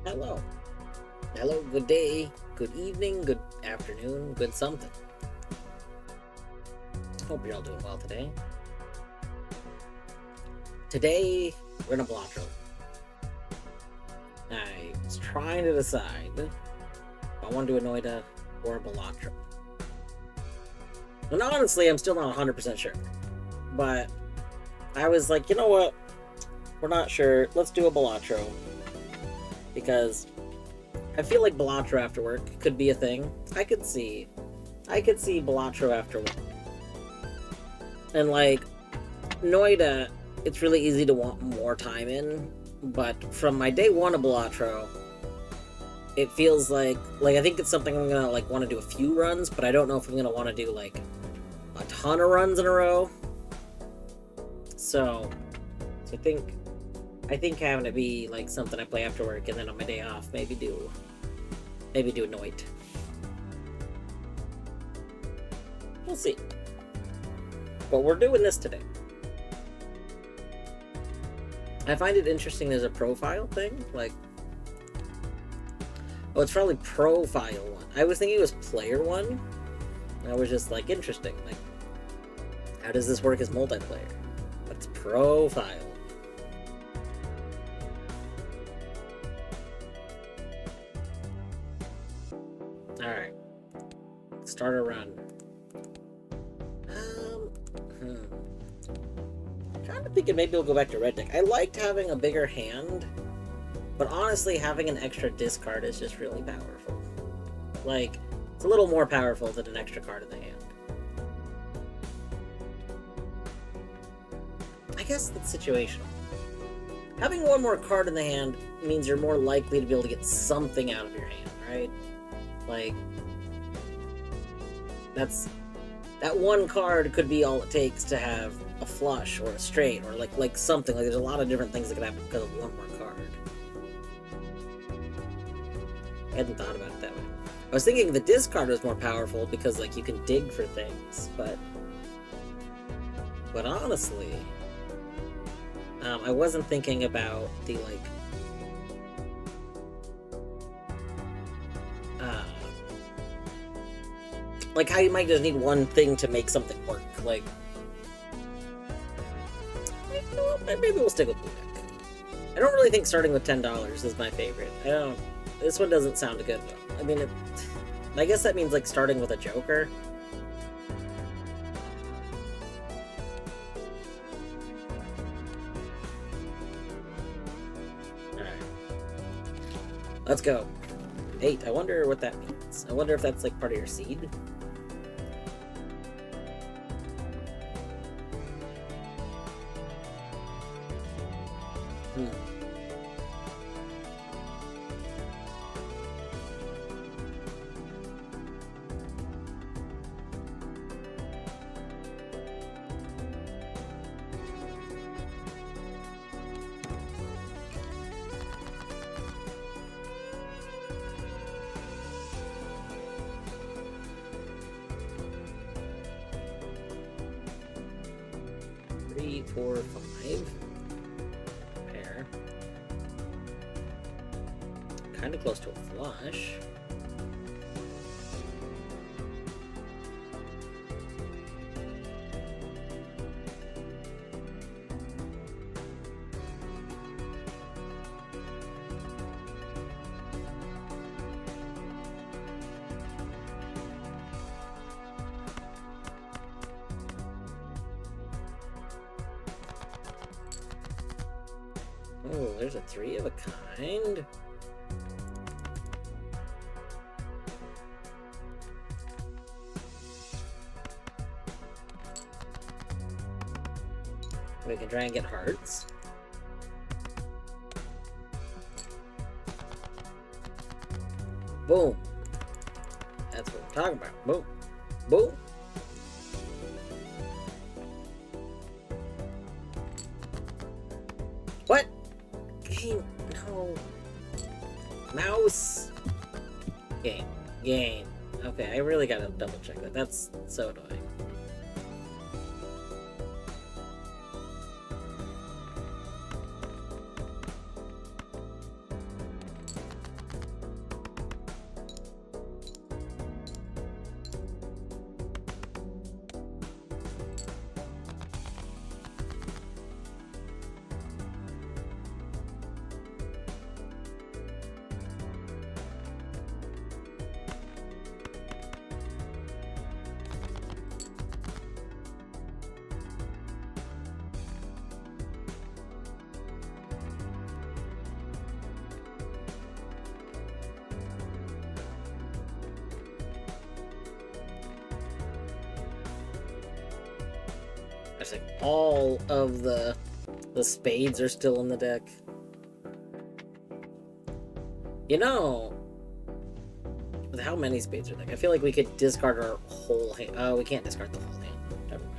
Hello. Hello, good day, good evening, good afternoon, good something. Hope you're all doing well today. Today, we're in a Balatro. I was trying to decide if I want to do a Noida or a Balatro. And honestly, I'm still not 100% sure. But I was like, you know what? We're not sure. Let's do a Balatro. Because I feel like Balatro after work could be a thing. I could see Balatro after work. And like Noida, it's really easy to want more time in, but from my day one of Balatro, it feels like I think it's something I'm gonna like want to do a few runs, but I don't know if I'm gonna want to do like a ton of runs in a row. So I think having it be like something I play after work, and then on my day off, maybe do a Noit. We'll see. But we're doing this today. I find it interesting there's a profile thing, like... Oh, it's probably profile one. I was thinking it was player one. I was just like, interesting. Like, how does this work as multiplayer? What's profile? Alright. Start a run. Kind of thinking maybe we'll go back to red deck. I liked having a bigger hand, but honestly, having an extra discard is just really powerful. Like, it's a little more powerful than an extra card in the hand. I guess that's situational. Having one more card in the hand means you're more likely to be able to get something out of your hand, right? Like, that one card could be all it takes to have a flush or a straight or like something. Like, there's a lot of different things that could happen because of one more card. I hadn't thought about it that way. I was thinking the discard was more powerful because like you can dig for things, but honestly, I wasn't thinking about the like how you might just need one thing to make something work. Like, maybe we'll stick with blue deck. I don't really think starting with $10 is my favorite. This one doesn't sound good though. I mean, I guess that means like starting with a Joker. Alright. Let's go. 8. I wonder what that means. I wonder if that's like part of your seed. Three, 4, 5. Pair. Kind of close to a flush. Oh, there's a 3 of a kind. We can try and get hearts. Boom. That's what we're talking about. Boom. Boom. What? Game. No. Mouse. Game. Okay, I really gotta double check that. That's so annoying. I think all of the spades are still in the deck. You know, with how many spades are there? I feel like we could discard our whole hand. Oh, we can't discard the whole hand. Never mind.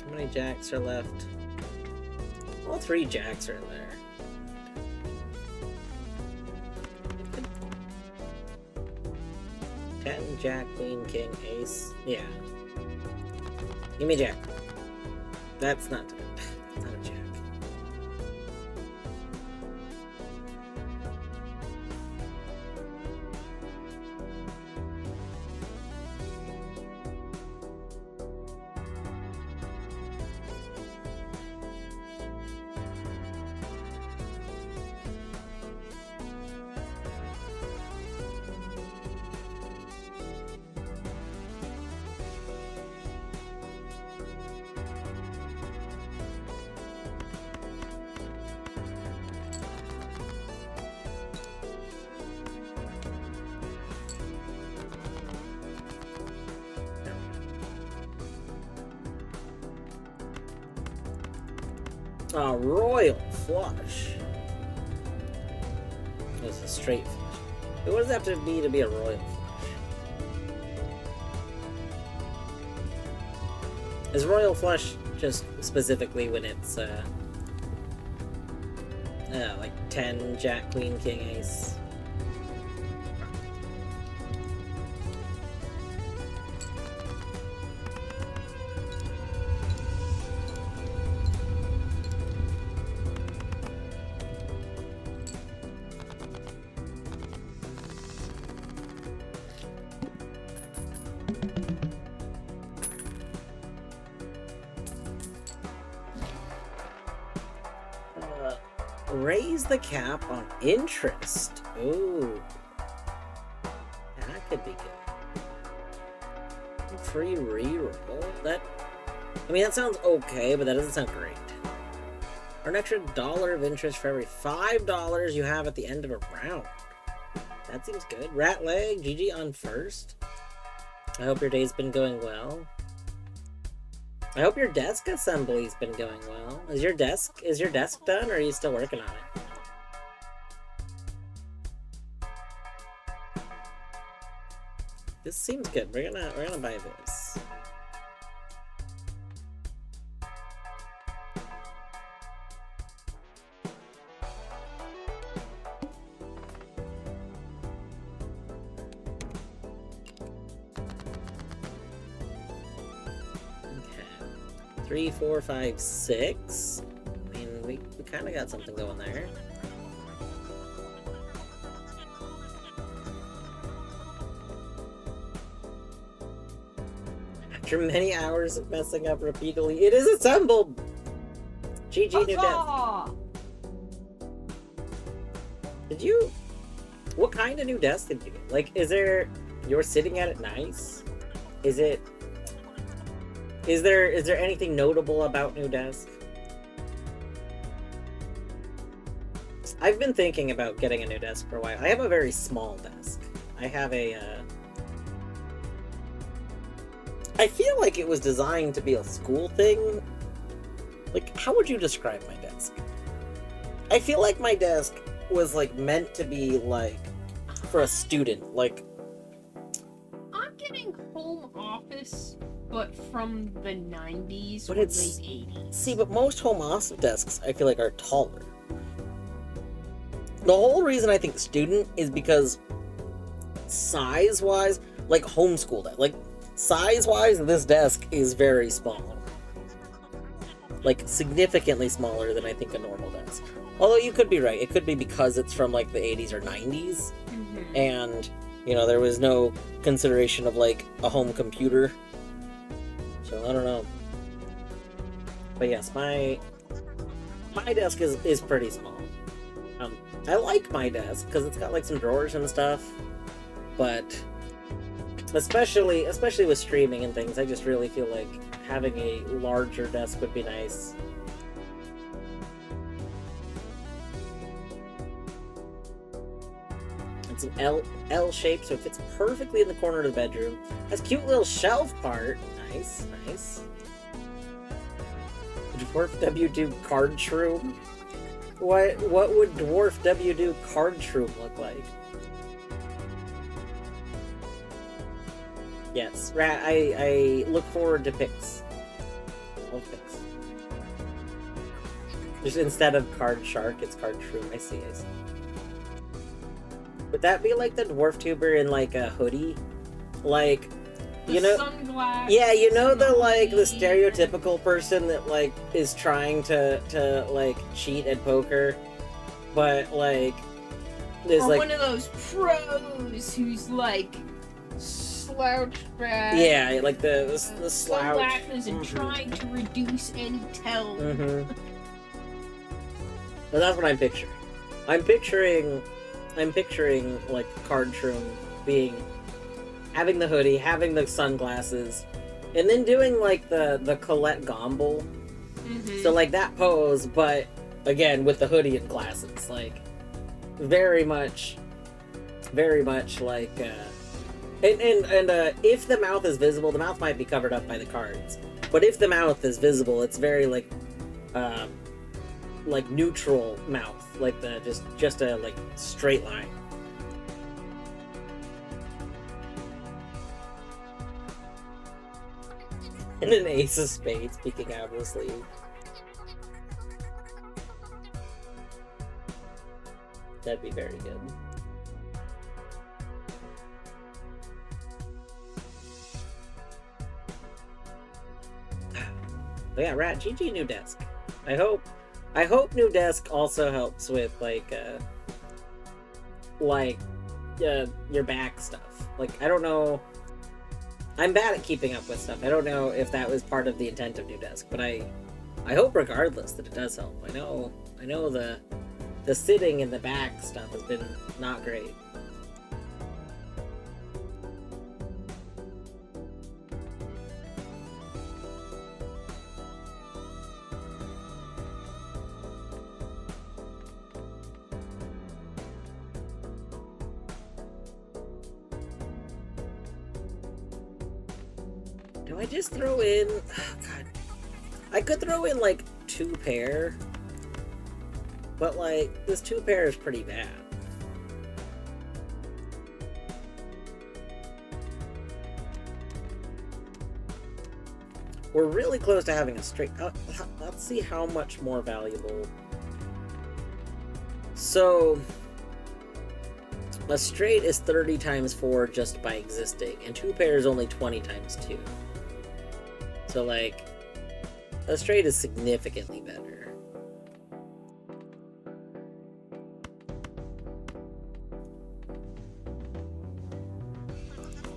How many jacks are left? All 3 jacks are in there. 10, jack, queen, king, ace. Yeah. Give me a jack. That's not not a jack. A royal flush. It's a straight flush. But what does it have to be a royal flush? Is royal flush just specifically when it's like 10, jack, queen, king, ace? Raise the cap on interest. Ooh. That could be good. Free reroll? That... I mean, that sounds okay, but that doesn't sound great. Or an extra $1 of interest for every $5 you have at the end of a round. That seems good. Rat leg, GG on first. I hope your day's been going well. I hope your desk assembly's been going well. Is your desk done, or are you still working on it? This seems good. We're gonna buy this. Okay. 3, 4, 5, 6. I mean, we kind of got something going there. After many hours of messing up repeatedly, it is assembled! GG new desk. Did you... What kind of new desk did you get? Like, is there... You're sitting at it nice? Is there anything notable about new desk? I've been thinking about getting a new desk for a while. I have a very small desk. I have a, I feel like it was designed to be a school thing. Like, how would you describe my desk? I feel like my desk was, like, meant to be, like, for a student. Like... I'm getting home office, but from the 90s but or it's, late 80s. See, but most home office desks, I feel like, are taller. The whole reason I think student is because size-wise, like, homeschool desk, like, size-wise, this desk is very small. Like, significantly smaller than I think a normal desk. Although you could be right. It could be because it's from, like, the 80s or 90s. Mm-hmm. And, you know, there was no consideration of, like, a home computer. So, I don't know. But yes, my desk is pretty small. I like my desk, because it's got, like, some drawers and stuff. But Especially with streaming and things, I just really feel like having a larger desk would be nice. It's an L shape, so it fits perfectly in the corner of the bedroom. Has a cute little shelf part. Nice, nice. Dwarf W do card shroom? What would Dwarf W do card shroom look like? Yes, Rat, I look forward to pics. All pics. Just instead of card shark, it's card shroom. I see. Would that be like the dwarf tuber in like a hoodie? Like, you know, sunglasses, yeah, you know the like the stereotypical person that like is trying to like cheat at poker, but like there's or like one of those pros who's like slouched back. Yeah, like the slouch. Sunglasses and trying to reduce any tell. But that's what I'm picturing. I'm picturing like card shroom having the hoodie, having the sunglasses, and then doing like the Colette Gomble. So like that pose, but again with the hoodie and glasses, like very much like. And if the mouth is visible, the mouth might be covered up by the cards. But if the mouth is visible, it's very like neutral mouth, like the just a like straight line. And an ace of spades peeking out of the sleeve. That'd be very good. But yeah, Rat, GG new desk. I hope new desk also helps with your back stuff. Like, I don't know. I'm bad at keeping up with stuff. I don't know if that was part of the intent of new desk, but I hope regardless that it does help. I know the sitting and the back stuff has been not great. Do I just throw in... Oh, God. I could throw in, like, 2 pair. But, like, this 2 pair is pretty bad. We're really close to having a straight... let's see how much more valuable... So... A straight is 30 times 4 just by existing, and 2 pairs only 20 times 2. So, like, a straight is significantly better.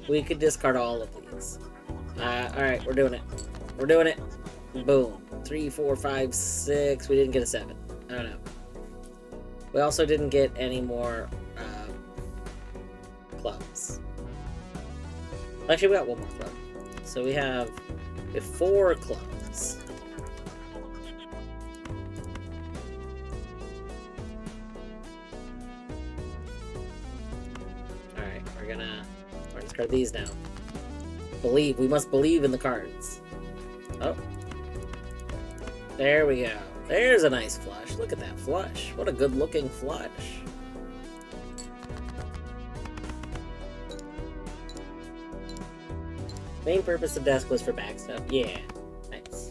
We could discard all of these. Alright, we're doing it. We're doing it. Boom. 3, 4, 5, 6. We didn't get a 7. I don't know. We also didn't get any more clubs. Actually, we got one more club. So we have 4 clubs. Alright, we're gonna discard these now. We must believe in the cards. Oh. There we go. There's a nice flush. Look at that flush. What a good looking flush. Main purpose of desk was for back stuff. Yeah. Nice.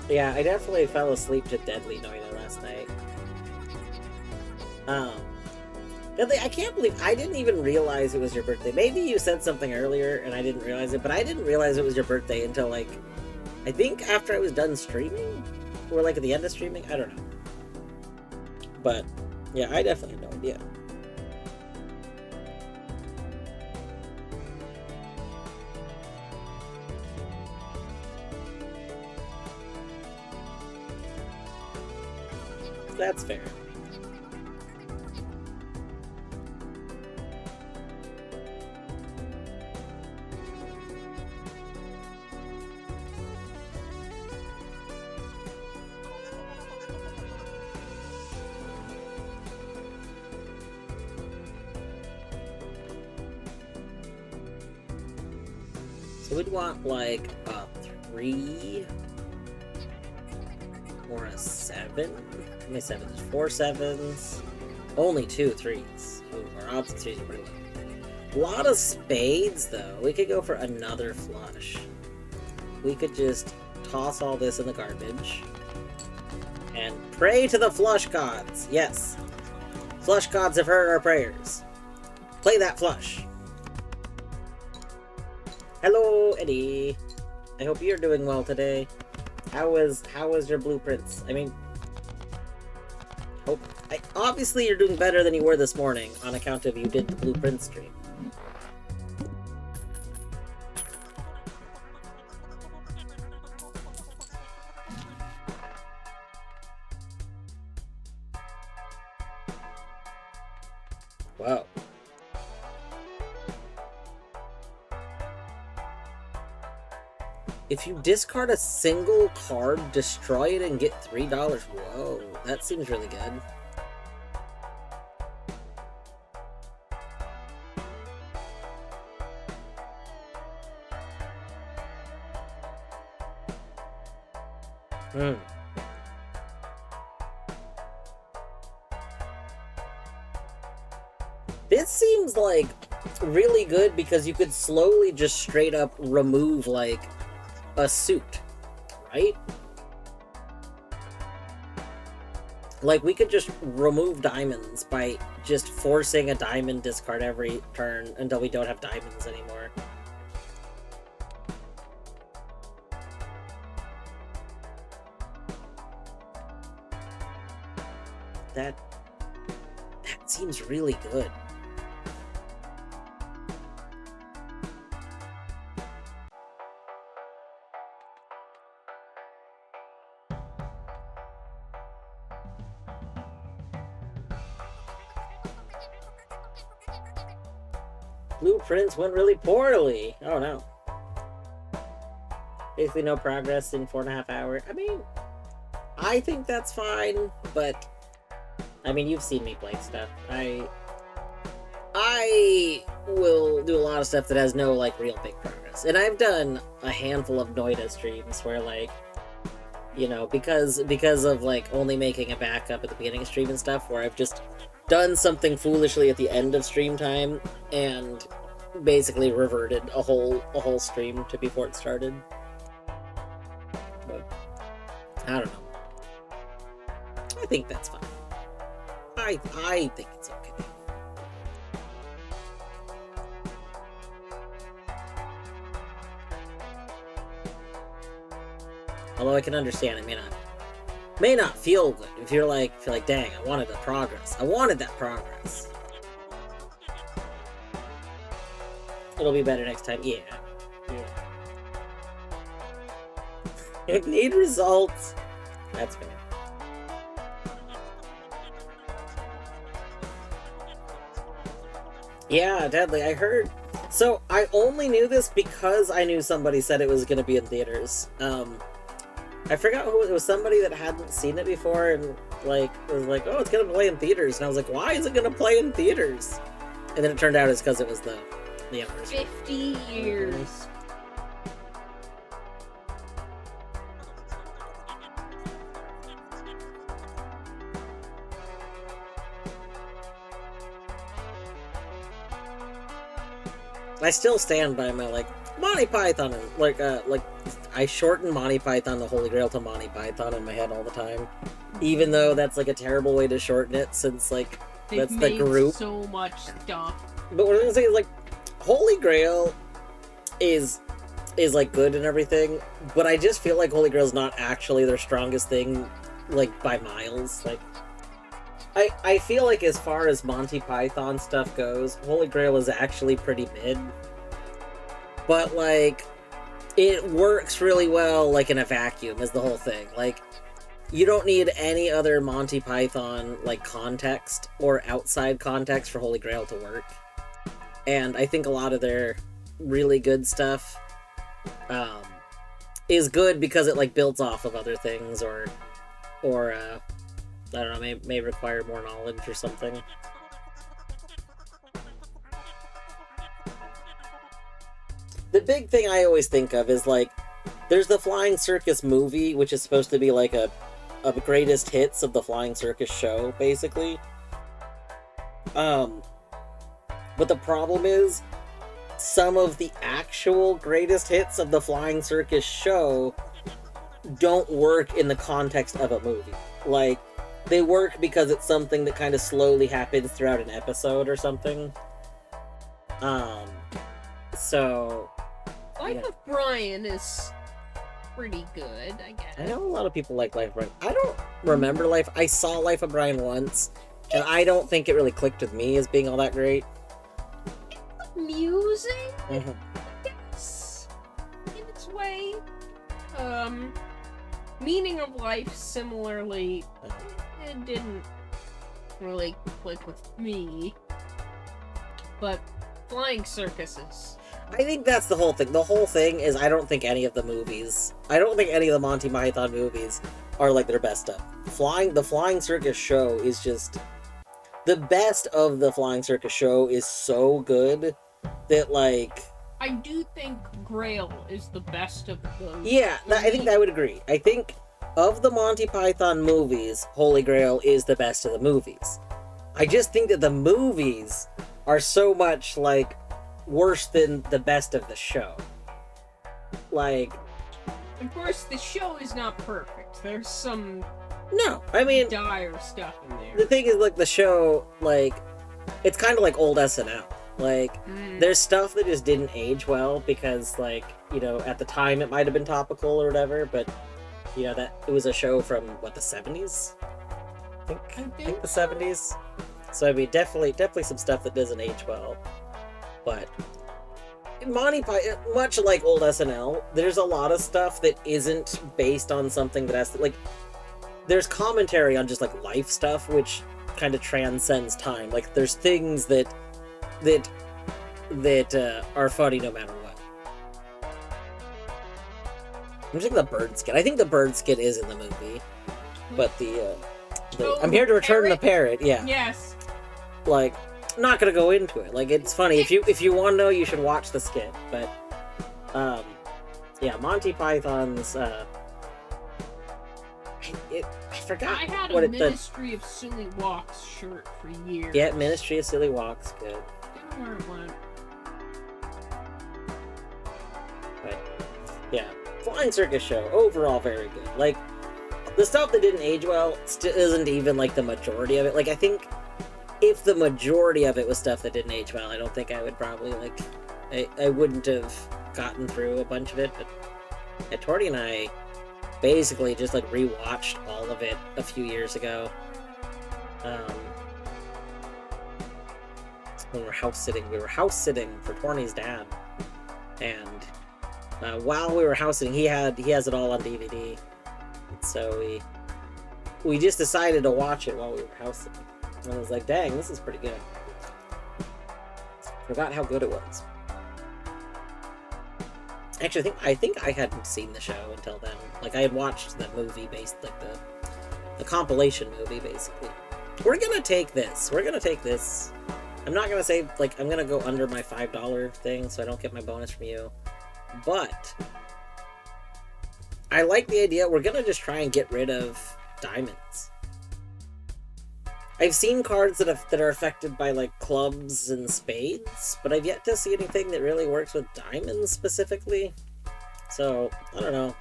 Yeah, I definitely fell asleep to Deadly Noida last night. Deadly, I can't believe I didn't even realize it was your birthday. Maybe you said something earlier and I didn't realize it, but I didn't realize it was your birthday until, like, I think after I was done streaming? Or, like, at the end of streaming? I don't know. But, yeah, I definitely had no idea. That's fair. So we'd want like a 3 or a 7. How many 7s? 4 7s. Only 2 3s. Ooh, our odds of 3s are pretty low. A lot of spades though. We could go for another flush. We could just toss all this in the garbage and pray to the flush gods. Yes. Flush gods have heard our prayers. Play that flush. Hello, Eddie. I hope you're doing well today. How was your blueprints? I mean, obviously you're doing better than you were this morning on account of you did the blueprint stream. Wow. If you discard a single card, destroy it and get $3. Whoa, that seems really good. This seems like really good because you could slowly just straight up remove like a suit, right? Like we could just remove diamonds by just forcing a diamond discard every turn until we don't have diamonds anymore. That seems really good. Blueprints went really poorly. Oh no. Basically no progress in 4.5 hours. I mean, I think that's fine, but I mean, you've seen me play stuff. I will do a lot of stuff that has no like real big progress. And I've done a handful of Noida streams where like, you know, because of like only making a backup at the beginning of stream and stuff, where I've just done something foolishly at the end of stream time and basically reverted a whole stream to before it started. But I don't know. I think that's fine. I think it's okay. Although I can understand it may not feel good if you're like dang, I wanted the progress. I wanted that progress. It'll be better next time. Yeah. You need results. That's fair. Yeah, Deadly, I heard. So I only knew this because I knew somebody said it was going to be in theaters. I forgot who it was. Somebody that hadn't seen it before and like was like, "Oh, it's going to play in theaters." And I was like, "Why is it going to play in theaters?" And then it turned out it's because it was the anniversary. 50 years. I still stand by my like Monty Python and like I shorten Monty Python the Holy Grail to Monty Python in my head all the time, even though that's like a terrible way to shorten it since like that's the group. So much stuff. But what I'm gonna say is like Holy Grail is like good and everything, but I just feel like Holy Grail is not actually their strongest thing, like by miles. Like I feel like as far as Monty Python stuff goes, Holy Grail is actually pretty mid. But like it works really well like in a vacuum is the whole thing. Like you don't need any other Monty Python like context or outside context for Holy Grail to work. And I think a lot of their really good stuff is good because it like builds off of other things, or I don't know, may require more knowledge or something. The big thing I always think of is like, there's the Flying Circus movie, which is supposed to be like a greatest hits of the Flying Circus show, basically. But the problem is, some of the actual greatest hits of the Flying Circus show don't work in the context of a movie. Like, they work because it's something that kind of slowly happens throughout an episode or something. So... Life of Brian is pretty good, I guess. I know a lot of people like Life of Brian. I don't remember I saw Life of Brian once, and I don't think it really clicked with me as being all that great. Amusing, yes, in its way. Meaning of Life, similarly, it didn't really click with me. But Flying Circuses. I think that's the whole thing. The whole thing is, I don't think any of the Monty Python movies are like their best stuff. The Flying Circus show is just... The best of the Flying Circus show is so good that, like... I do think Grail is the best of those. Yeah, I think I would agree. I think of the Monty Python movies, Holy Grail is the best of the movies. I just think that the movies are so much, like, worse than the best of the show. Like... Of course, the show is not perfect. There's some... No, I mean... dire stuff in there. The thing is, like, the show, like... It's kind of like old SNL. Like, there's stuff that just didn't age well because, like, you know, at the time it might have been topical or whatever, but, you know, that it was a show from, what, the 70s? I think the 70s. So, I mean, definitely some stuff that doesn't age well. But Monty Python, much like old SNL, there's a lot of stuff that isn't based on something that has to, like, there's commentary on just, like, life stuff, which kind of transcends time. Like, there's things that are funny no matter what. I'm just thinking the bird skit. I think the bird skit is in the movie, but I'm here to return the parrot. Yeah. Yes. Like, I'm not gonna go into it. Like, it's funny. If you want to know, you should watch the skit. But, yeah, Monty Python's. I forgot. I had what a Ministry of Silly Walks shirt for years. Yeah, Ministry of Silly Walks, good. I don't know where it went. But, yeah, Flying Circus show overall very good. Like, the stuff that didn't age well still isn't even like the majority of it. Like, I think if the majority of it was stuff that didn't age well, I don't think I would probably, like, I wouldn't have gotten through a bunch of it, but yeah, Torty and I basically just, like, rewatched all of it a few years ago. When we were house sitting for Torny's dad, and while we were house sitting, he has it all on DVD, so we just decided to watch it while we were house sitting. And I was like, dang, this is pretty good. Forgot how good it was. Actually, I think I hadn't seen the show until then. Like, I had watched the movie like the compilation movie, basically. We're gonna take this. I'm not gonna say, like, I'm gonna go under my $5 thing so I don't get my bonus from you. But I like the idea. We're gonna just try and get rid of diamonds. I've seen cards that are affected by, like, clubs and spades, but I've yet to see anything that really works with diamonds specifically. So, I don't know.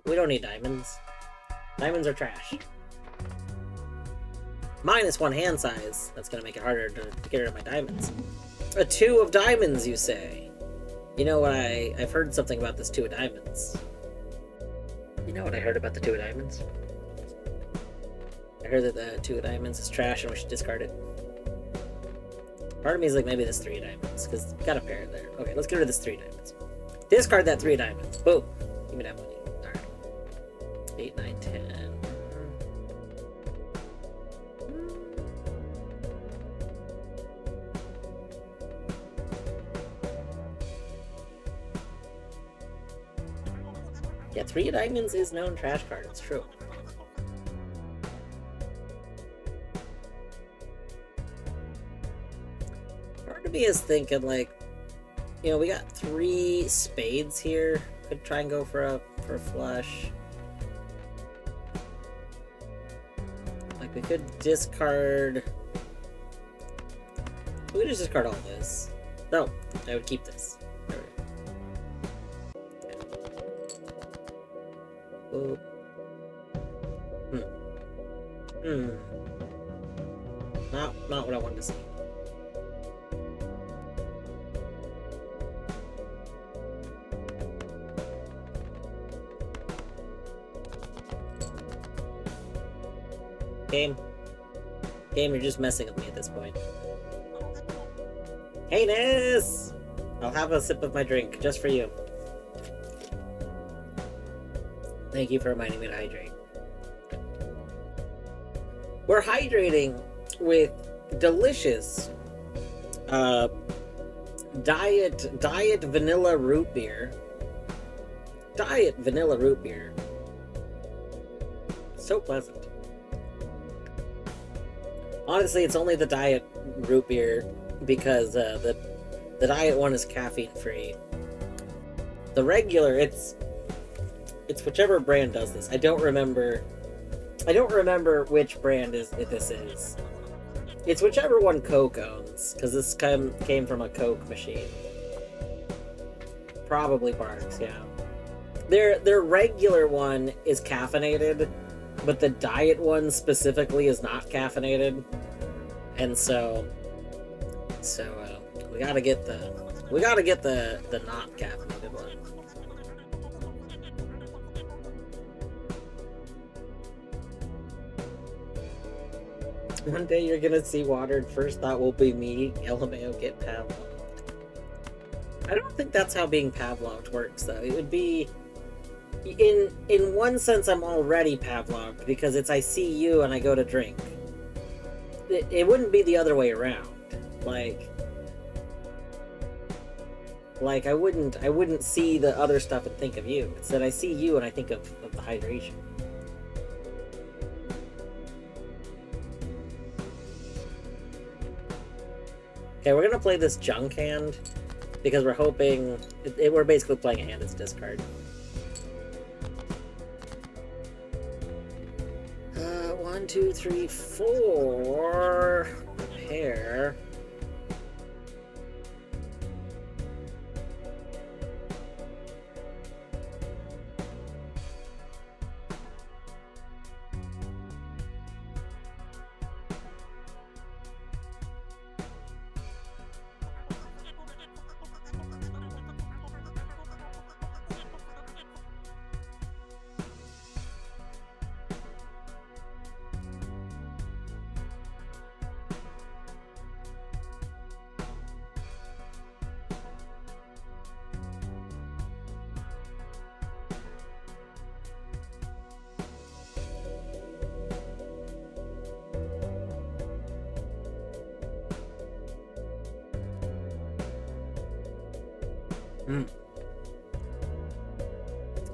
We don't need diamonds. Diamonds are trash. -1 hand size. That's gonna make it harder to get rid of my diamonds. A 2 of diamonds, you say? You know what, I've heard something about this 2 of diamonds. You know what I heard about the 2 of diamonds? I heard that the 2 of diamonds is trash and we should discard it. Part of me is like, maybe this 3 of diamonds, because we got a pair there. Okay, let's get rid of this 3 of diamonds. Discard that 3 of diamonds. Boom. Give me that money. Alright. 8, 9, 10. Yeah, 3 of diamonds is known trash card. It's true. Part of me is thinking, like, you know, we got 3 spades here. Could try and go for a flush. Like, we could discard. We could just discard all this. No, I would keep this. There we go. Not what I wanted to see. Game, you're just messing with me at this point. Heinous! I'll have a sip of my drink, just for you. Thank you for reminding me to hydrate. We're hydrating with delicious diet vanilla root beer. Diet vanilla root beer. So pleasant. Honestly, it's only the diet root beer because the diet one is caffeine free. The regular, it's whichever brand does this. I don't remember which brand this is. It's whichever one Coke owns, because this came from a Coke machine. Probably Barks, yeah. Their regular one is caffeinated, but the diet one specifically is not caffeinated, and so we gotta get the not caffeinated one. One day you're gonna see watered. First thought will be me. LMAO, get Pavloved. I don't think that's how being Pavloved works, though. It would be, in one sense, I'm already Pavloved because it's I see you and I go to drink. It wouldn't be the other way around. Like I wouldn't see the other stuff and think of you. It's that I see you and I think of the hydration. Okay, we're gonna play this junk hand because we're hoping we're basically playing a hand that's discard. 1, 2, 3, 4 pair.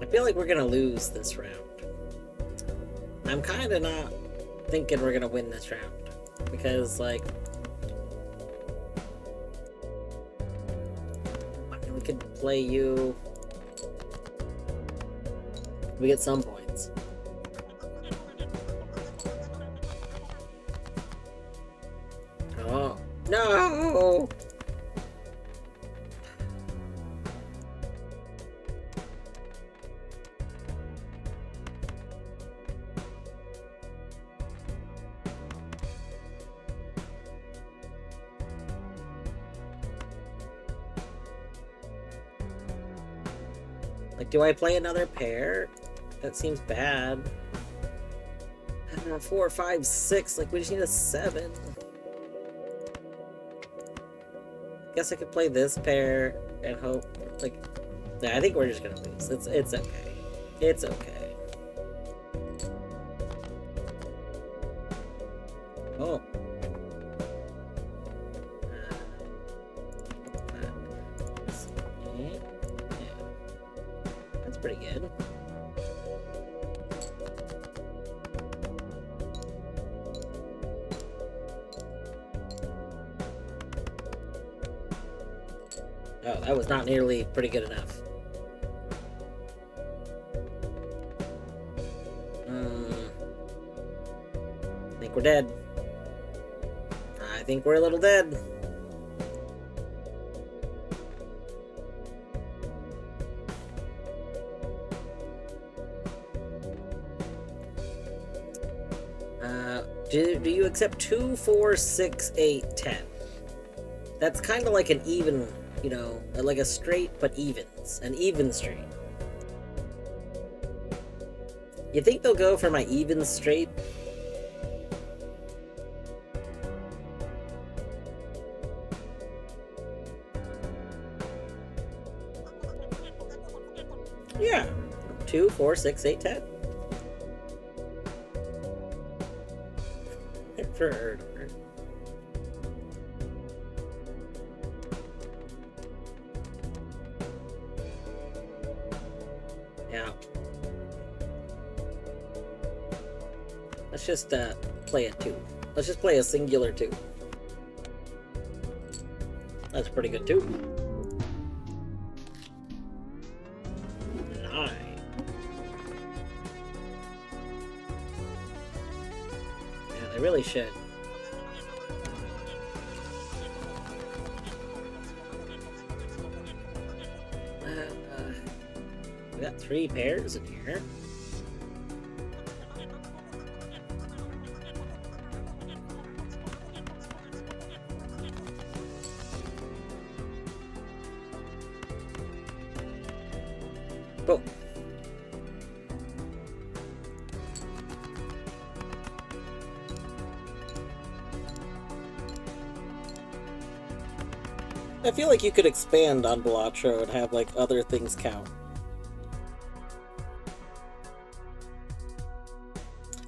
I feel like we're gonna lose this round. I'm kind of not thinking we're gonna win this round because, like, I mean, we could play you. We get some points. Oh no! Like, do I play another pair? That seems bad. I don't know, 4, 5, 6. Like, we just need a 7. Guess I could play this pair and hope. Like, nah, I think we're just gonna lose. It's okay. It's okay. Oh. Yeah. That's pretty good. Oh, that was not nearly pretty good enough. I think we're dead. I think we're a little dead. Do you accept 2, 4, 6, 8, 10? That's kind of like an even, you know, like a straight but evens. An even straight. You think they'll go for my even straight? Yeah. 2, 4, 6, 8, 10. For her. Yeah. Let's just play a 2. Let's just play a singular 2. That's pretty good too. 9. Yeah, they really should. We got 3 pairs in here. Oh. I feel like you could expand on Balatro and have like other things count.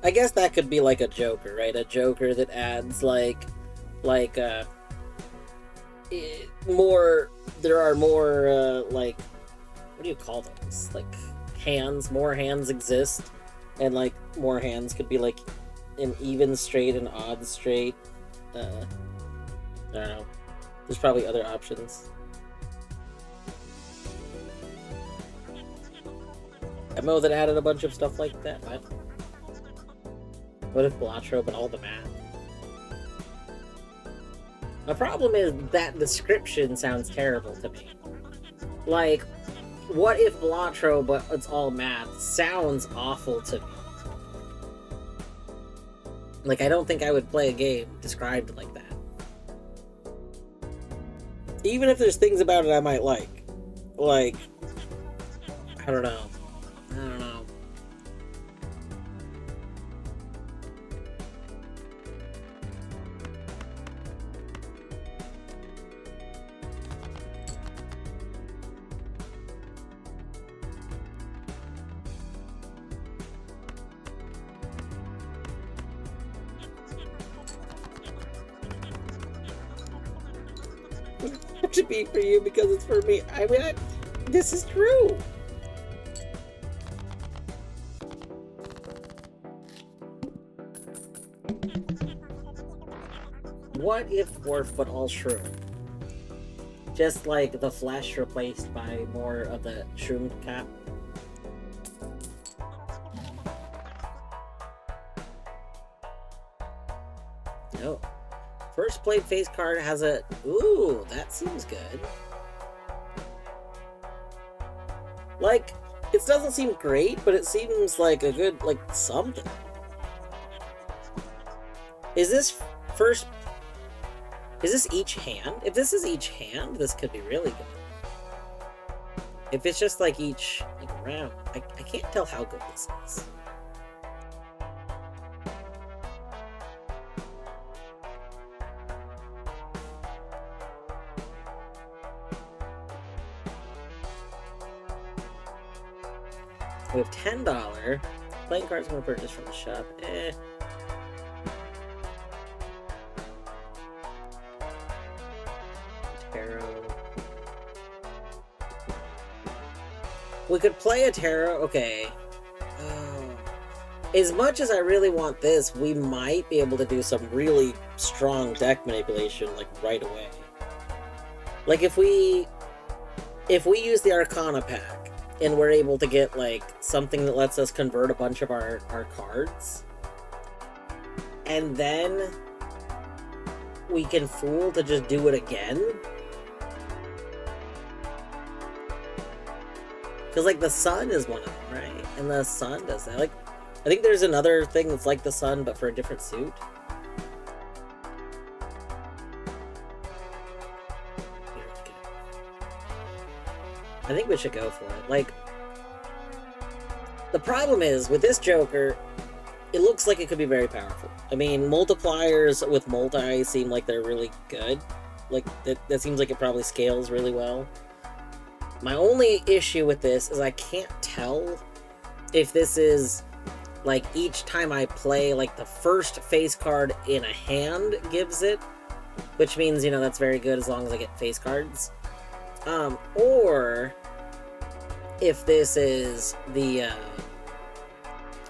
I guess that could be like a Joker, right? A Joker that adds more. There are more like, what do you call those? Like hands. More hands exist, and like more hands could be like an even straight and odd straight. I don't know. There's probably other options. MO that added a bunch of stuff like that. What if Balatro but all the math? The problem is that description sounds terrible to me. Like, what if Balatro but it's all math sounds awful to me. Like, I don't think I would play a game described like that. Even if there's things about it I might like. Like, I don't know. To be for you because it's for me. I mean, this is true. What if dwarf but all shroom? Just like the flesh replaced by more of the shroom cap. No. First played face card has a... Ooh, that seems good. Like, it doesn't seem great, but it seems like a good, like, something. Is this first... Is this each hand? If this is each hand, this could be really good. If it's just, like, each, like, round, I can't tell how good this is. We have $10. Playing cards more purchased from the shop. We could play a tarot. Okay. As much as I really want this, we might be able to do some really strong deck manipulation, like, right away. Like, if we use the Arcana pack, and we're able to get, like, something that lets us convert a bunch of our cards, and then we can Fool to just do it again. Because, like, the Sun is one of them, right? And the Sun does that. Like, I think there's another thing that's like the Sun, but for a different suit. I think we should go for it. Like, the problem is, with this Joker, it looks like it could be very powerful. I mean, multipliers with multi seem like they're really good. Like, that seems like it probably scales really well. My only issue with this is I can't tell if this is, like, each time I play, like, the first face card in a hand gives it, which means, you know, that's very good as long as I get face cards. Or if this is the,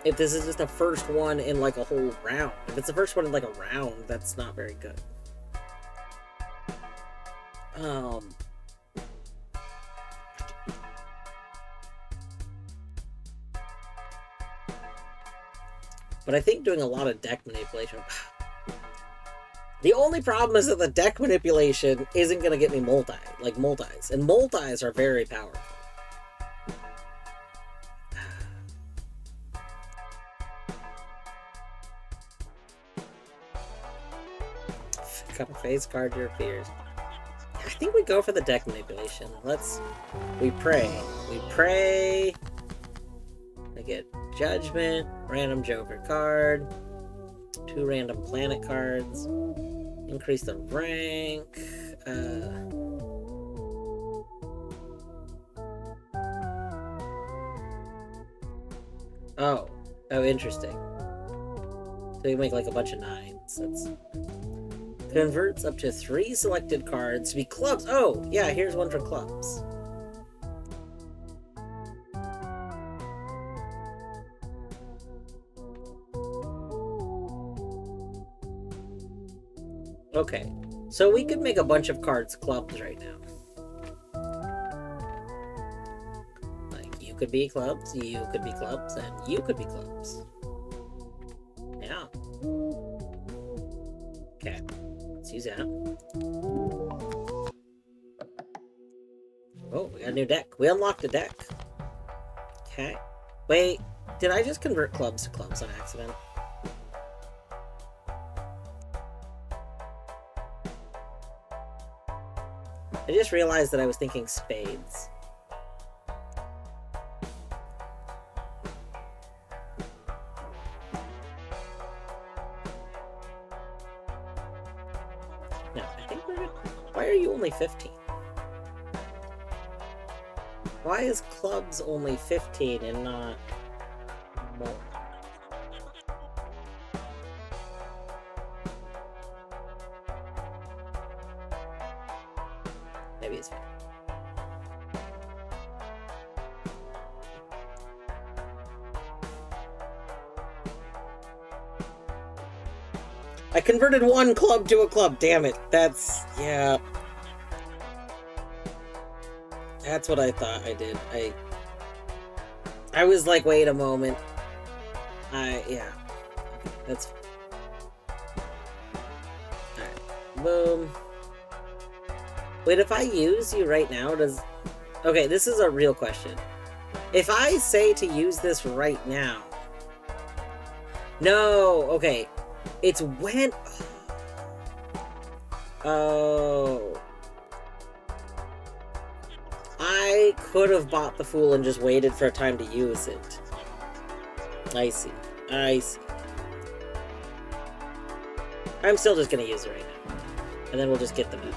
if this is just the first one in, like, a whole round. If it's the first one in, like, a round, that's not very good. But I think doing a lot of deck manipulation... The only problem is that the deck manipulation isn't going to get me multis. And multis are very powerful. Cut a face card your fears. I think we go for the deck manipulation. We pray. We pray. I get Judgment, random Joker card, 2 random planet cards, increase the rank, oh, interesting. So you make like a bunch of 9s. That's converts up to 3 selected cards to be clubs. Oh, yeah, here's one for clubs. Okay, so we could make a bunch of cards clubs right now. Like, you could be clubs, you could be clubs, and you could be clubs. Yeah. Okay, let's use that. Oh, we got a new deck. We unlocked a deck. Okay. Wait, did I just convert clubs to clubs on accident? I just realized that I was thinking spades. No, I think we're good. Why are you only 15? Why is clubs only 15 and not more? Maybe it's fine. I converted one club to a club, damn it. Yeah. That's what I thought I did. I was like, wait a moment. Yeah. That's... Alright. Boom. Wait, if I use you right now, does... Okay, this is a real question. If I say to use this right now... No, okay. It's when... Oh... I could have bought the Fool and just waited for a time to use it. I see. I'm still just gonna use it right now. And then we'll just get the move.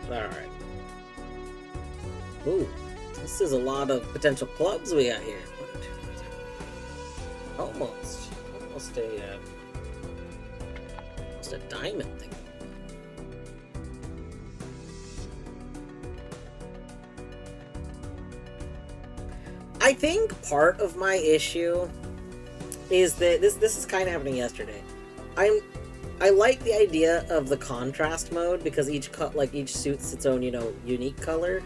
Alright. Ooh, this is a lot of potential clubs we got here. Almost a diamond thing. I think part of my issue is that this is kind of happening yesterday. I like the idea of the contrast mode because each suit's its own, unique color.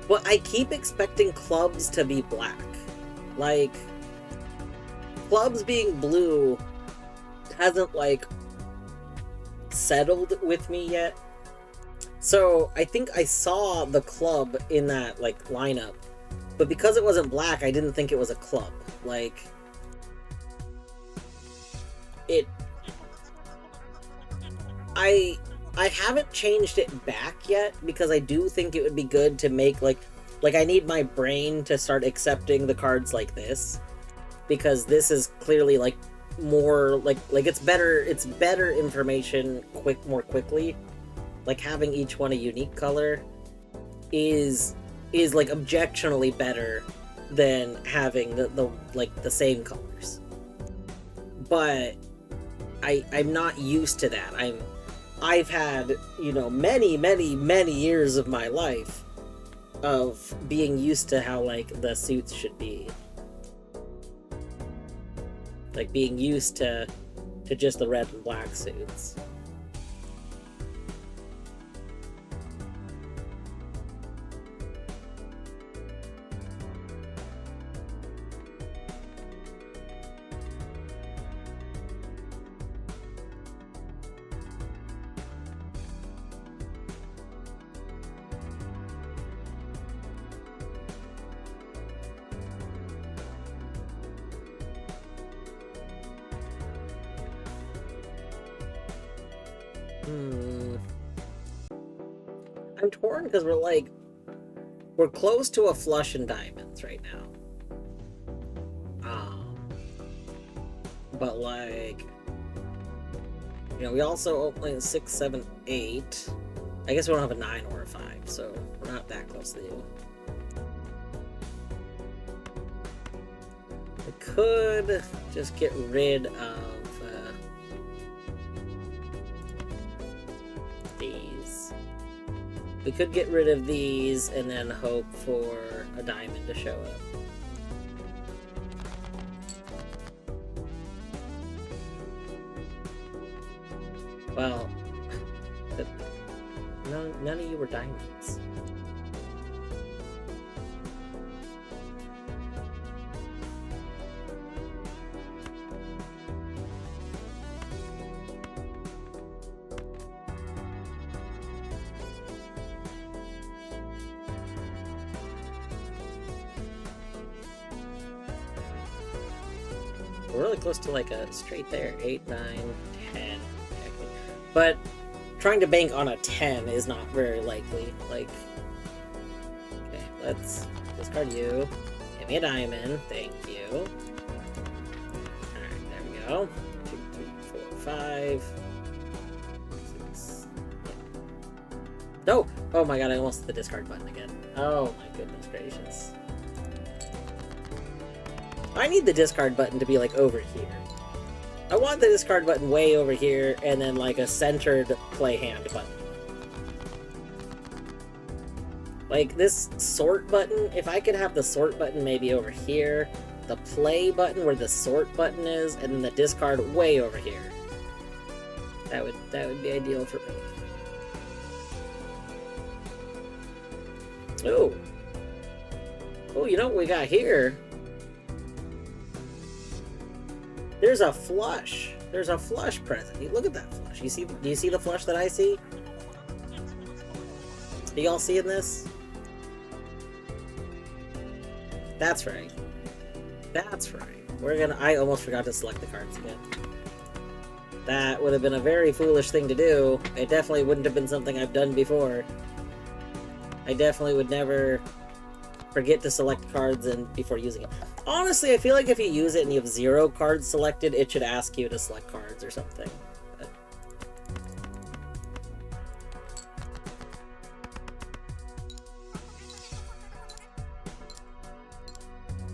But I keep expecting clubs to be black. Like, clubs being blue hasn't, settled with me yet. So, I think I saw the club in that, lineup. But because it wasn't black, I didn't think it was a club. I haven't changed it back yet because I do think it would be good to make I need my brain to start accepting the cards like this, because this is clearly more it's better information more quickly. Having each one a unique color is objectionably better than having the same colors. But I'm not used to that. I've had, many years of my life of being used to how, the suits should be. Being used to just the red and black suits. I'm torn because we're close to a flush in diamonds right now. But we also open 6, 7, 8. I guess we don't have a 9 or a 5, so we're not that close to you. I could just get rid of these. We could get rid of these and then hope for a diamond to show up. Well, none of you were diamonds. We're really close to a straight there. 8, 9, 10. But trying to bank on a 10 is not very likely. Okay, let's discard you. Give me a diamond. Thank you. Alright, there we go. 2, 3, 4, 5. 6. No! Oh my god, I almost hit the discard button again. Oh my goodness gracious. I need the discard button to be over here. I want the discard button way over here, and then a centered play hand button. This sort button, if I could have the sort button maybe over here, the play button where the sort button is, and then the discard way over here. That would be ideal for me. Ooh. Oh, you know what we got here? There's a flush. There's a flush present. Look at that flush. Do you see the flush that I see? Are y'all seeing this? That's right. That's right. I almost forgot to select the cards again. That would have been a very foolish thing to do. It definitely wouldn't have been something I've done before. I definitely would never forget to select cards before using it. Honestly, I feel like if you use it and you have 0 cards selected, it should ask you to select cards or something. But...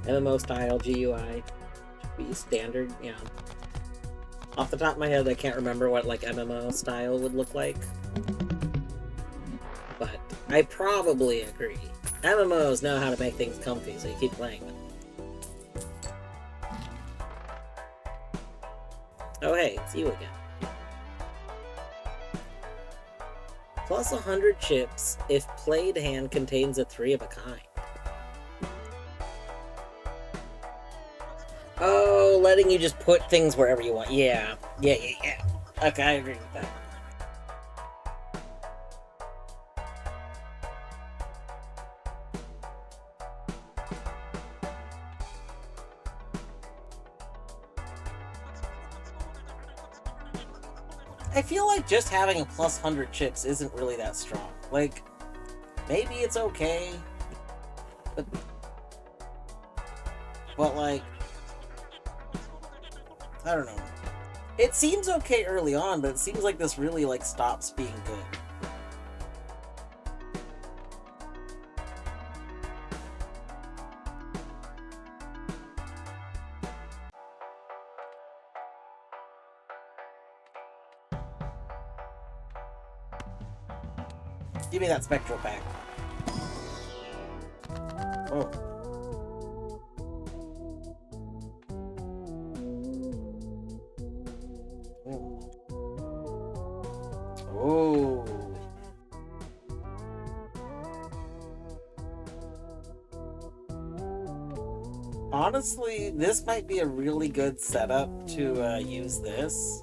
MMO style GUI should be standard, yeah. Off the top of my head, I can't remember what like MMO style would look like. But I probably agree. MMOs know how to make things comfy, so you keep playing them. Oh hey, it's you again. Plus 100 chips if played hand contains a 3 of a kind. Oh, letting you just put things wherever you want. Yeah. Okay, I agree with that. I feel like just having a plus 100 chips isn't really that strong. Like, maybe it's okay, but like, I don't know. It seems okay early on, but it seems like this really like stops being good. Give me that spectral pack. Oh. Oh. Honestly, this might be a really good setup to use this.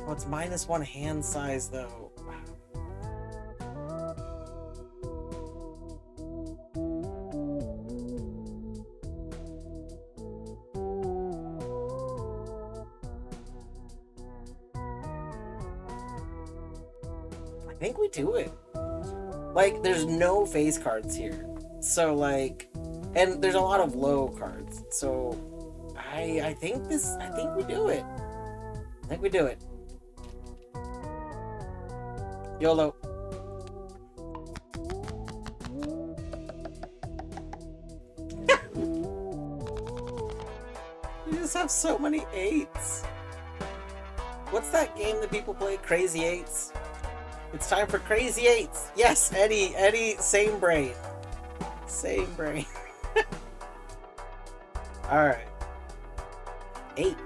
Oh, it's -1 hand size though. I think we do it. Like, there's no face cards here. So, like, and there's a lot of low cards. So, I think we do it. I think we do it. YOLO. You just have so many 8s. What's that game that people play? Crazy 8s? It's time for Crazy 8s. Yes, Eddie, same brain. Same brain. Alright. 8.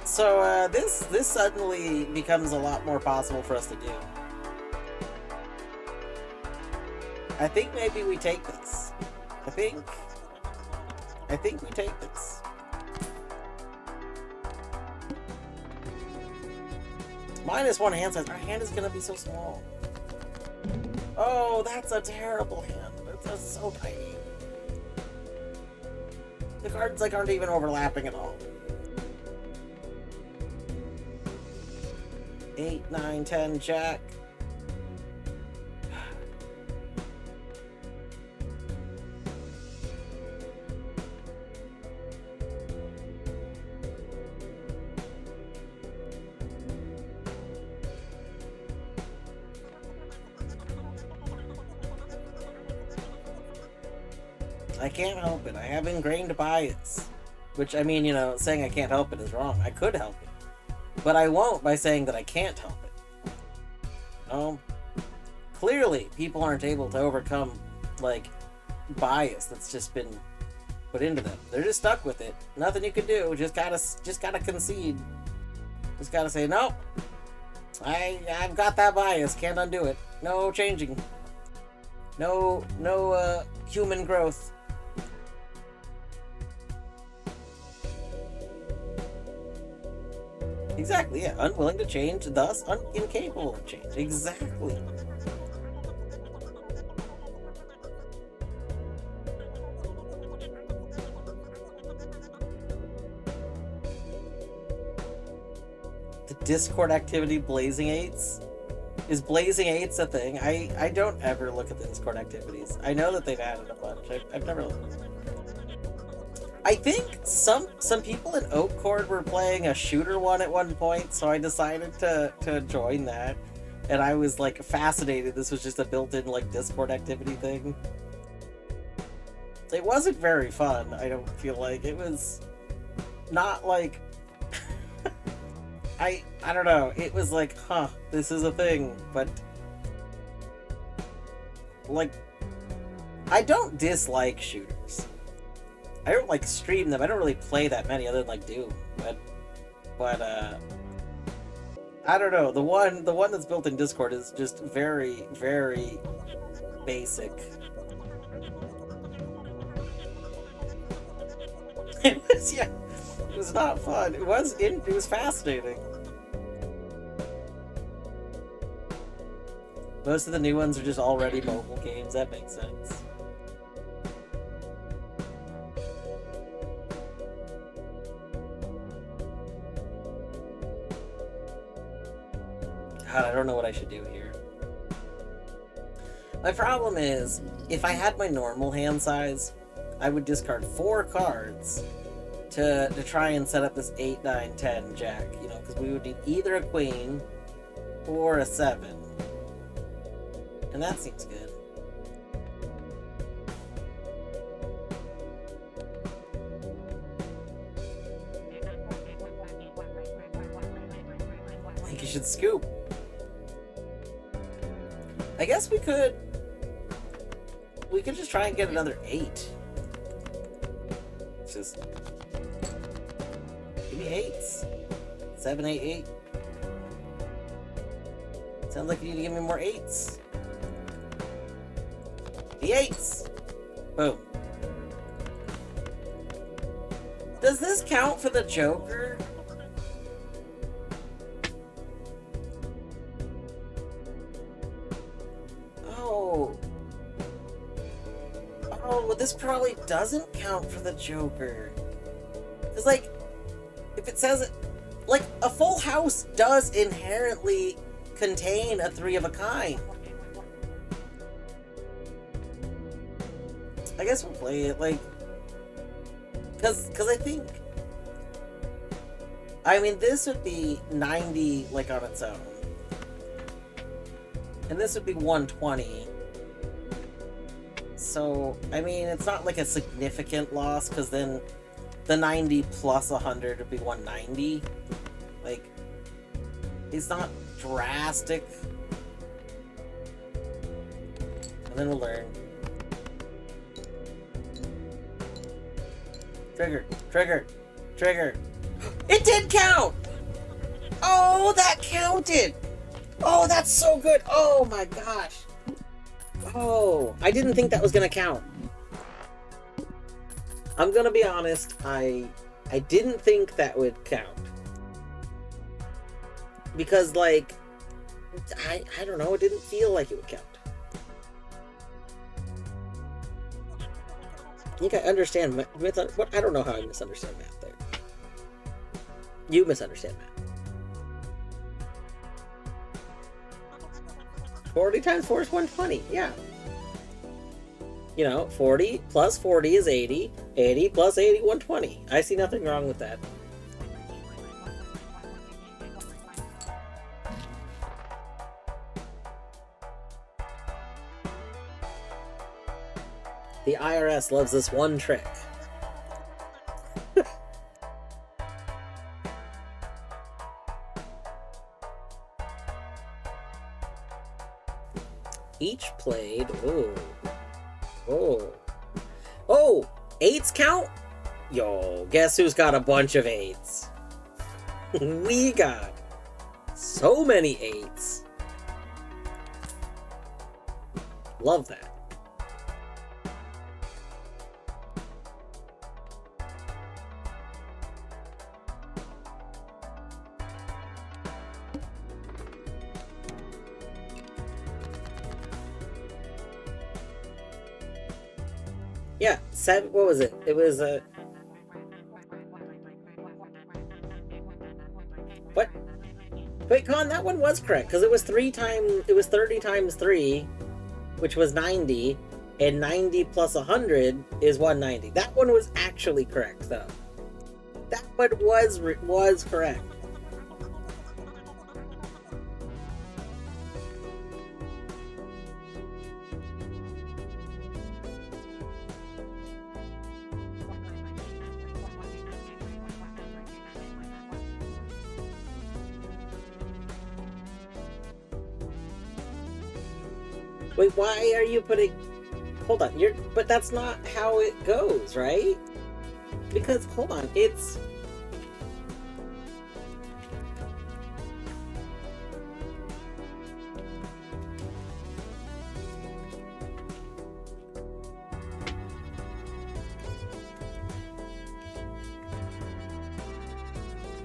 So, this suddenly becomes a lot more possible for us to do. I think maybe we take this. I think we take this. -1 hand size. Our hand is gonna be so small. Oh, that's a terrible hand. That's so tiny. The cards like aren't even overlapping at all. 8, 9, 10, Jack. I can't help it. I have ingrained bias. Which, I mean, you know, saying I can't help it is wrong. I could help it. But I won't by saying that I can't help it. No. Clearly, people aren't able to overcome, like, bias that's just been put into them. They're just stuck with it. Nothing you can do. Just gotta concede. Just gotta say, nope. I've got that bias. Can't undo it. No changing. No, human growth. Exactly, yeah. Unwilling to change, thus incapable of change. Exactly. The Discord activity Blazing 8s? Is Blazing 8s a thing? I don't ever look at the Discord activities. I know that they've added a bunch. I've never looked. I think some people in Oakcord were playing a shooter one at one point, so I decided to join that. And I was like fascinated this was just a built-in like Discord activity thing. It wasn't very fun, I don't feel like. It was not like... I don't know. It was like, huh, this is a thing, but... Like, I don't dislike shooters. I don't, like, stream them. I don't really play that many other than, like, Doom. But I don't know. The one that's built in Discord is just very, very basic. It was, yeah, it was not fun. It was fascinating. Most of the new ones are just already mobile games. That makes sense. God, I don't know what I should do here. My problem is, if I had my normal hand size, I would discard 4 cards to try and set up this 8, 9, 10 jack, you know, because we would need either a queen or a 7. And that seems good. I think you should scoop. I guess we could just try and get another 8. It's just give me 8s. 7, 8, 8. Sounds like you need to give me more 8s. The 8s. Boom. Does this count for the Joker? Oh, this probably doesn't count for the Joker. Because, like, if it says it, like, a full house does inherently contain a 3 of a kind. I guess we'll play it, like, because I think, I mean, this would be 90, like, on its own. And this would be 120. So, I mean, it's not like a significant loss, because then the 90 plus 100 would be 190. Like, it's not drastic. And then we'll learn. Trigger, trigger, trigger. It did count! Oh, that counted! Oh, that's so good! Oh my gosh! Oh, I didn't think that was gonna count. I'm gonna be honest, I didn't think that would count. Because, like, I don't know, it didn't feel like it would count. I think I understand what? I don't know how I misunderstand math there. You misunderstand math. 40 times 4 is 120, yeah. You know, 40 plus 40 is 80. 80 plus 80, 120. I see nothing wrong with that. The IRS loves this one trick. Each played. Oh, 8s count? Yo, guess who's got a bunch of 8s? We got so many 8s. Love that. Yeah, 7, what was it? It was a... What? Wait, Con, that one was correct, because it was 30 times 3, which was 90, and 90 plus 100 is 190. That one was actually correct, though. That one was correct. Wait, why are you putting... Hold on, but that's not how it goes, right? Because, hold on, it's...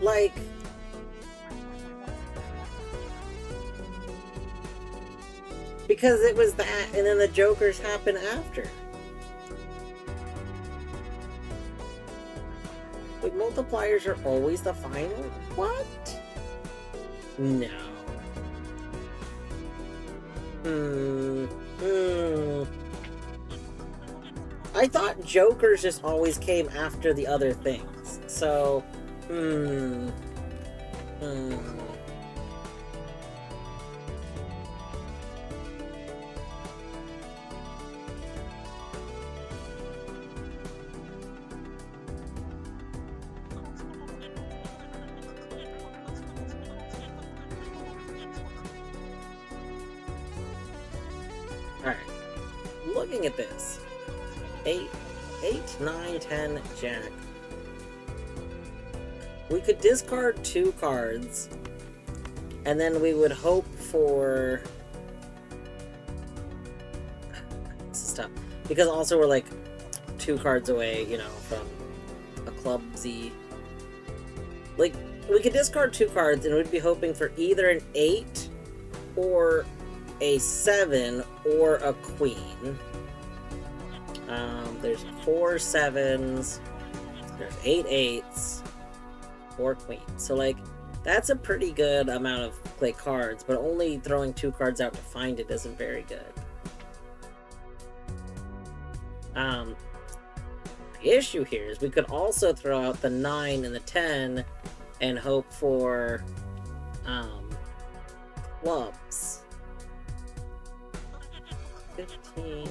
Like... Because it was that, and then the Jokers happen after. Like, multipliers are always the final? What? No. I thought Jokers just always came after the other things. So, Alright. Looking at this. 8, 9, 10, Jack. We could discard 2 cards, and then we would hope for... This is tough. Because also we're like 2 cards away, you know, from a clumsy... Like, we could discard 2 cards, and we'd be hoping for either an 8 or a 7 or a queen. There's 4 7s, there's 8 8s, 4 queens. So, like, that's a pretty good amount of play cards, but only throwing 2 cards out to find it isn't very good. The issue here is we could also throw out the 9 and the 10 and hope for, clubs. 15...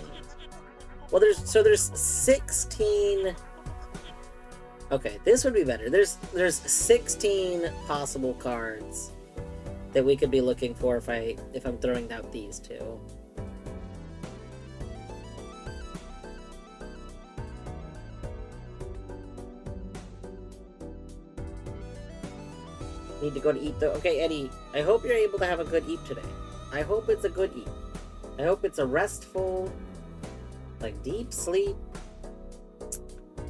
Well, there's 16... Okay, this would be better. There's 16 possible cards that we could be looking for if I'm throwing out these 2. Need to go to eat though. Okay, Eddie, I hope you're able to have a good eat today. I hope it's a good eat. I hope it's a restful, like, deep sleep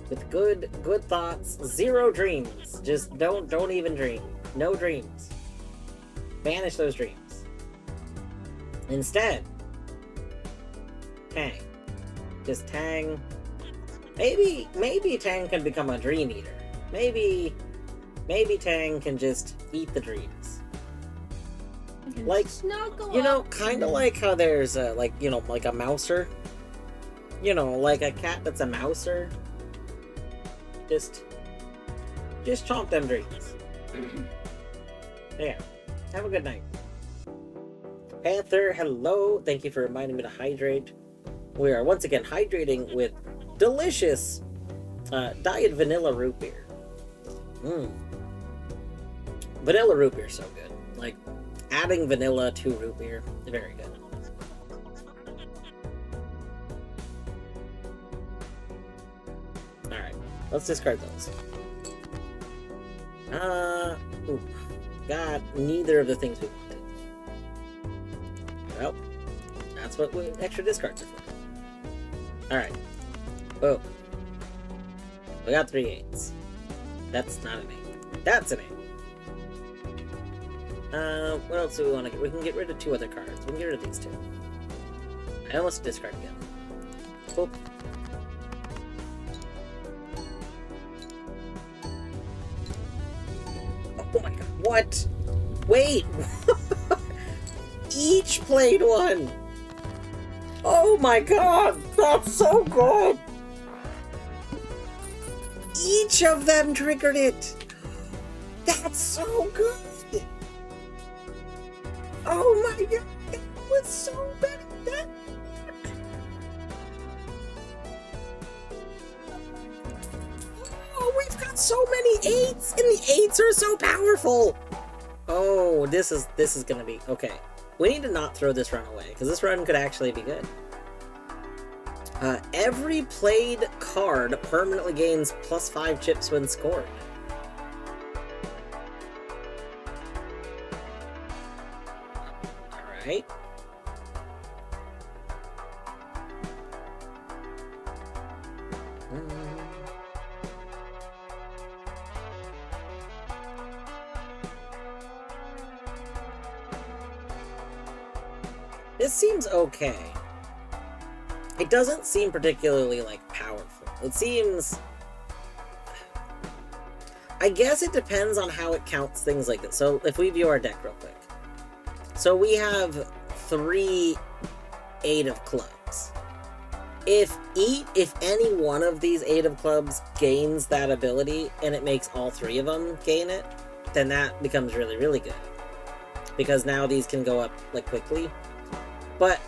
with good thoughts. 0 dreams. Just don't even dream. No dreams. Banish those dreams. Instead, Tang. Just Tang. Maybe Tang can become a dream eater. Maybe Tang can just eat the dreams. Like, you know, kind of like how there's like, you know, like a mouser. You know, like a cat that's a mouser. Just chomp them dreams. Yeah. Have a good night. Panther, hello. Thank you for reminding me to hydrate. We are once again hydrating with delicious diet vanilla root beer. Vanilla root beer is so good. Like, adding vanilla to root beer, very good. Alright, let's discard those. Ooh. Got neither of the things we wanted. Well, that's what extra discards are for. Alright. Oh. We got 3 8s. That's not an 8. That's an 8. What else do we want to get? We can get rid of 2 other cards. We can get rid of these 2. I almost discard again. Boop. Oh my god. What? Wait! Each played 1! Oh my god! That's so good! Each of them triggered it! That's so good! Oh my god, that was so bad. Oh, we've got so many 8s, and the 8s are so powerful. Oh, this is gonna be okay. We need to not throw this run away, because this run could actually be good. Every played card permanently gains +5 chips when scored. Alright. This seems okay. It doesn't seem particularly, like, powerful. It seems... I guess it depends on how it counts things like this. So, if we view our deck real quick. So, we have 3 8 of clubs. If any one of these 8 of clubs gains that ability, and it makes all 3 of them gain it, then that becomes really, really good. Because now these can go up, like, quickly. But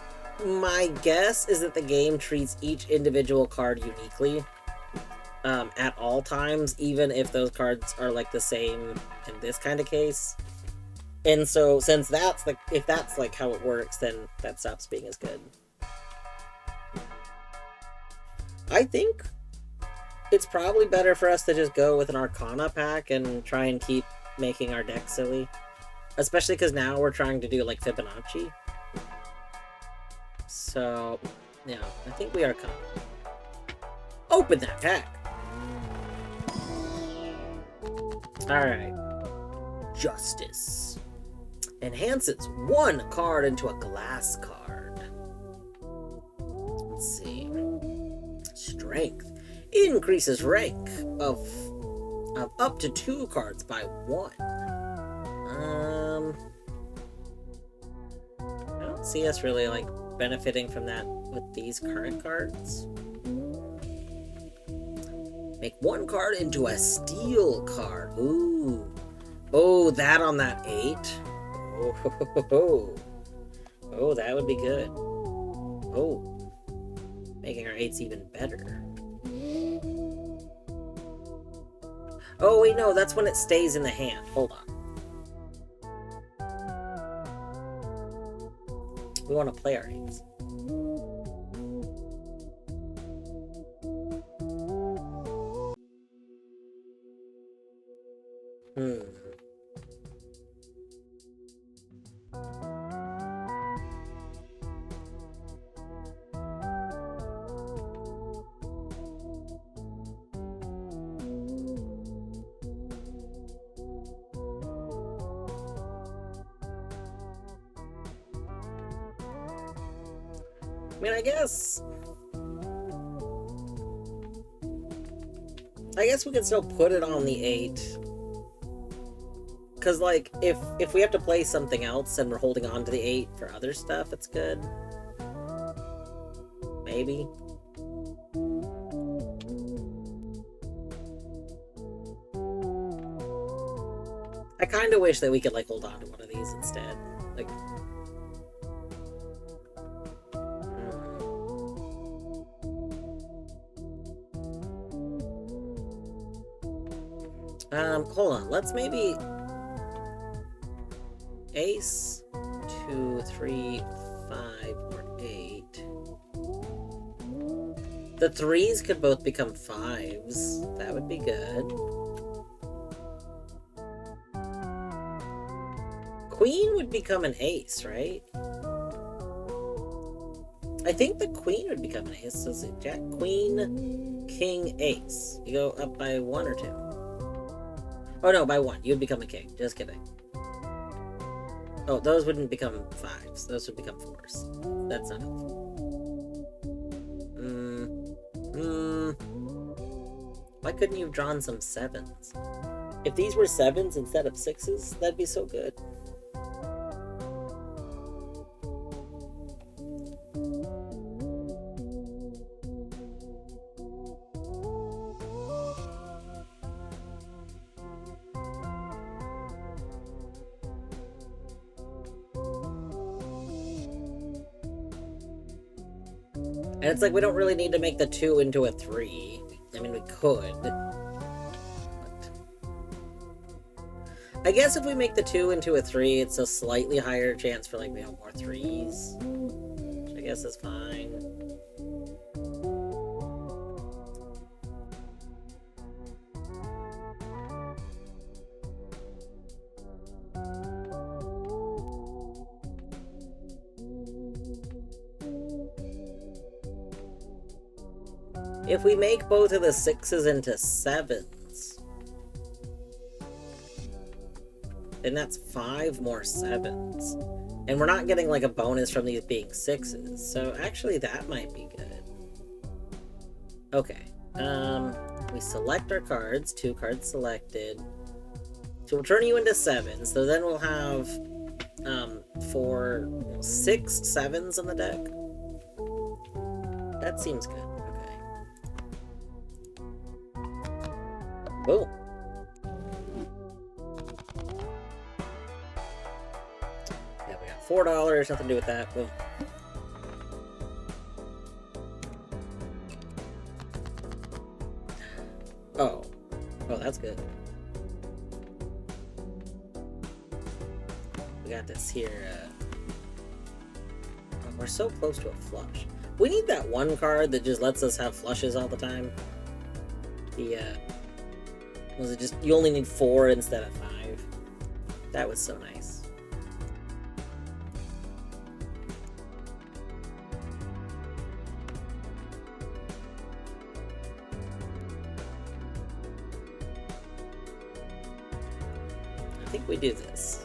my guess is that the game treats each individual card uniquely at all times, even if those cards are like the same in this kind of case. And so, since that's like, if that's like how it works, then that stops being as good. I think it's probably better for us to just go with an Arcana pack and try and keep making our deck silly. Especially because now we're trying to do like Fibonacci. So, yeah, I think we are coming. Open that pack! Alright. Justice. Enhances 1 card into a glass card. Let's see. Strength. Increases rank of up to 2 cards by 1. I don't see us really, like, benefiting from that with these current cards. Make 1 card into a steel card. Ooh. Oh, that on that 8? Oh, that would be good. Oh. Making our 8s even better. Oh, wait, no, that's when it stays in the hand. Hold on. We want to play our 8s. I mean, I guess we can still put it on the 8. Because, like, if we have to play something else and we're holding on to the 8 for other stuff, it's good. Maybe. I kind of wish that we could, like, hold on to one of these instead. Like... hold on. Let's maybe... Ace, 2, 3, 5, or 8. The 3s could both become 5s. That would be good. Queen would become an ace, right? I think the queen would become an ace. So it's Jack, Queen, King, Ace. You go up by 1 or 2. Oh no, by 1. You'd become a king. Just kidding. Oh, those wouldn't become 5s. Those would become 4s. That's not helpful. Why couldn't you have drawn some 7s? If these were 7s instead of 6s, that'd be so good. And it's like, we don't really need to make the 2 into a 3. I mean, we could. But... I guess if we make the 2 into a 3, it's a slightly higher chance for, like, we have more 3s. Which I guess is fine. If we make both of the 6s into 7s, then that's 5 more 7s. And we're not getting like a bonus from these being 6s, so actually that might be good. Okay, we select our cards, 2 cards selected. So we'll turn you into 7s, so then we'll have 6 7s in the deck. That seems good. Boom. Yeah, we got $4, nothing to do with that. Boom. Oh. Oh, that's good. We got this here. Oh, we're so close to a flush. We need that one card that just lets us have flushes all the time. Was it just, you only need 4 instead of 5? That was so nice. I think we do this.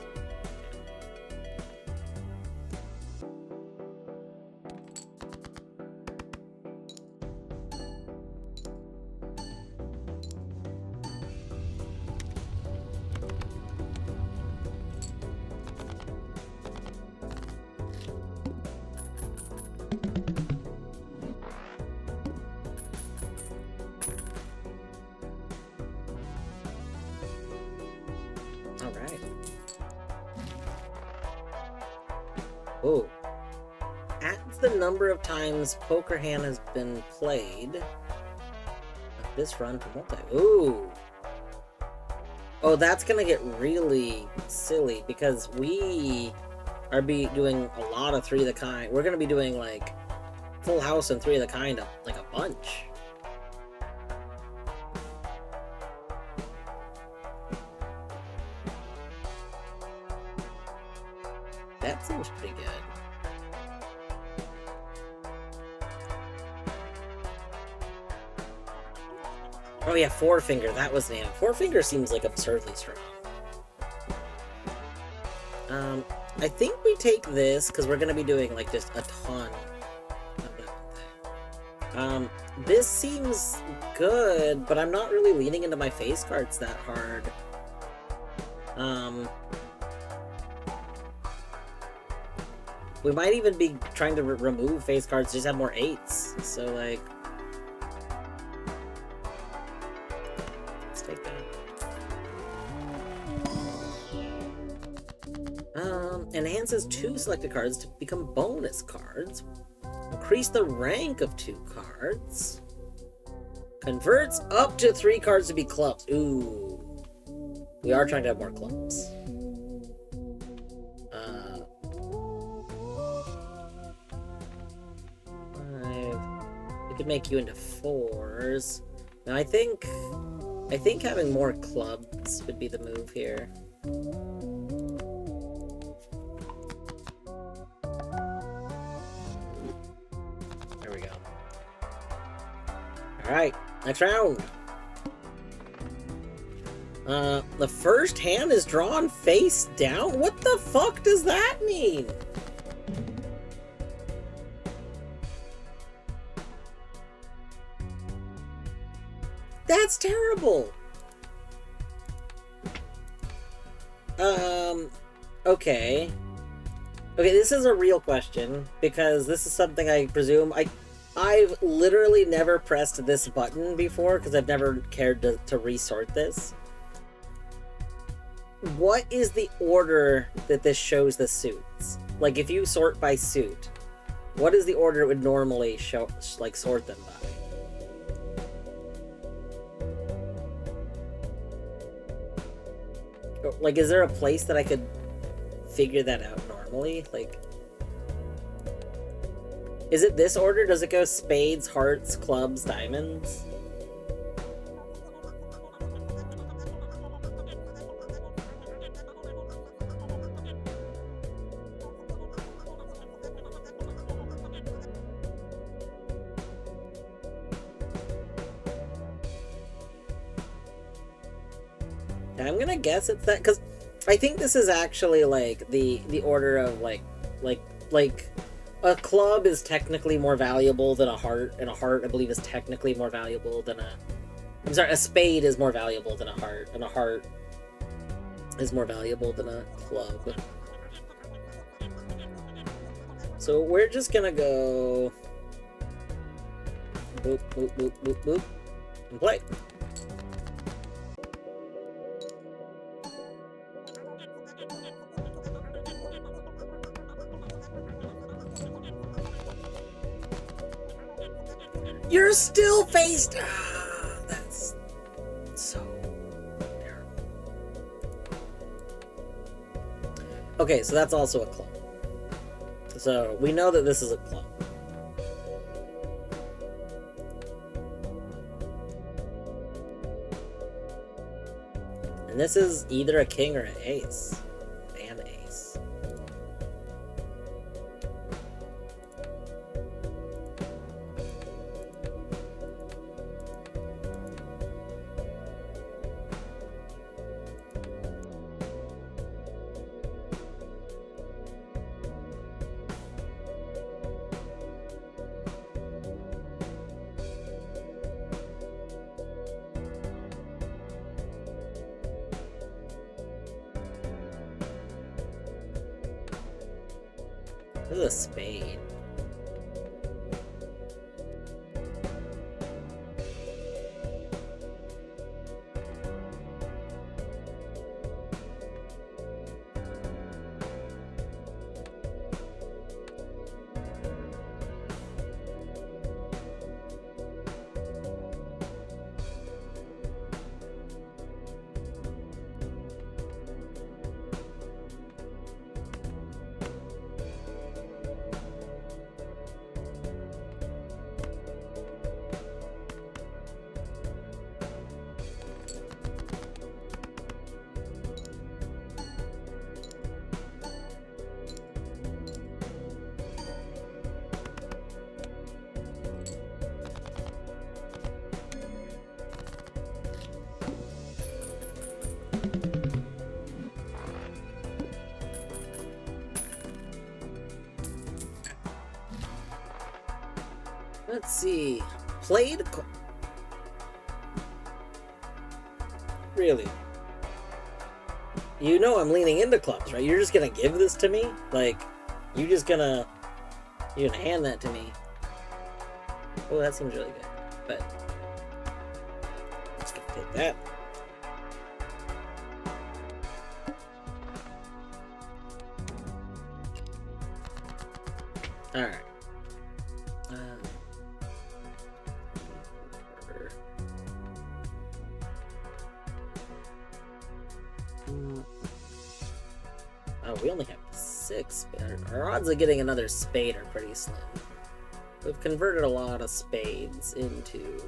Oh. At the number of times Poker Hand has been played. This run to multi. Ooh. Oh, that's gonna get really silly because we are doing a lot of 3 of the kind. We're gonna be doing like Full House and 3 of the kind, like a bunch. That seems pretty good. Oh yeah, 4-finger, that was the name. 4-finger seems like absurdly strong. I think we take this, because we're going to be doing like just a ton of that. This seems good, but I'm not really leaning into my face cards that hard. We might even be trying to remove face cards, just have more 8s. So, like... Let's take that. Enhances 2 selected cards to become bonus cards. Increase the rank of 2 cards. Converts up to 3 cards to be clubs. Ooh. We are trying to have more clubs. We could make you into 4s. Now I think having more clubs would be the move here. There we go. Alright, next round. The first hand is drawn face down? What the fuck does that mean? That's terrible! Okay. Okay, this is a real question, because this is something I presume... I've literally never pressed this button before, because I've never cared to resort this. What is the order that this shows the suits? Like, if you sort by suit, what is the order it would normally show, like, sort them by? Like, is there a place that I could figure that out normally? Like, is it this order? Does it go spades, hearts, clubs, diamonds? I'm gonna guess it's that, because I think this is actually like the order of like a club is technically more valuable than a heart, and a heart I believe is technically more valuable than I'm sorry, a spade is more valuable than a heart, and a heart is more valuable than a club. So we're just gonna go boop boop boop boop boop and play. You're still faced. Ah, that's so terrible. Okay, so that's also a club. So we know that this is a club. And this is either a king or an ace. And ace. This is a spade. Let's see. Played. Really? You know I'm leaning into clubs, right? You're just gonna give this to me? Like, you're gonna hand that to me. Oh, that seems really good. But I'm just gonna take that. Alright. Oh, we only have 6. Our odds of getting another spade are pretty slim. We've converted a lot of spades into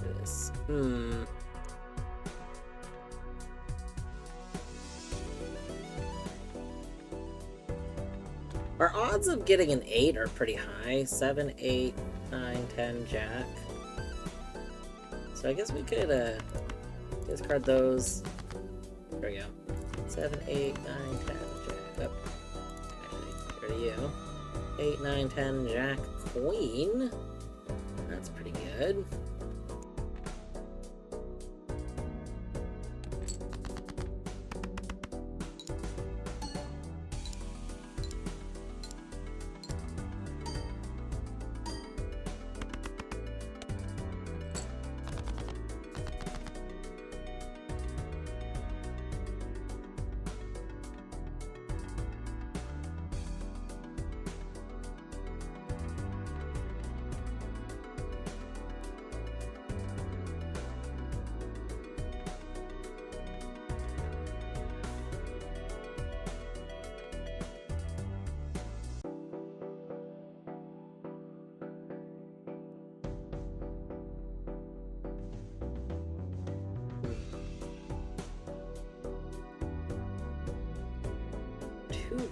this. Our odds of getting an 8 are pretty high. 7, 8, 9, 10, jack. So I guess we could discard those. There we go. 7, 8, 9, 10, jack. Up. Actually, go to you. 8, 9, 10, jack, queen. That's pretty good.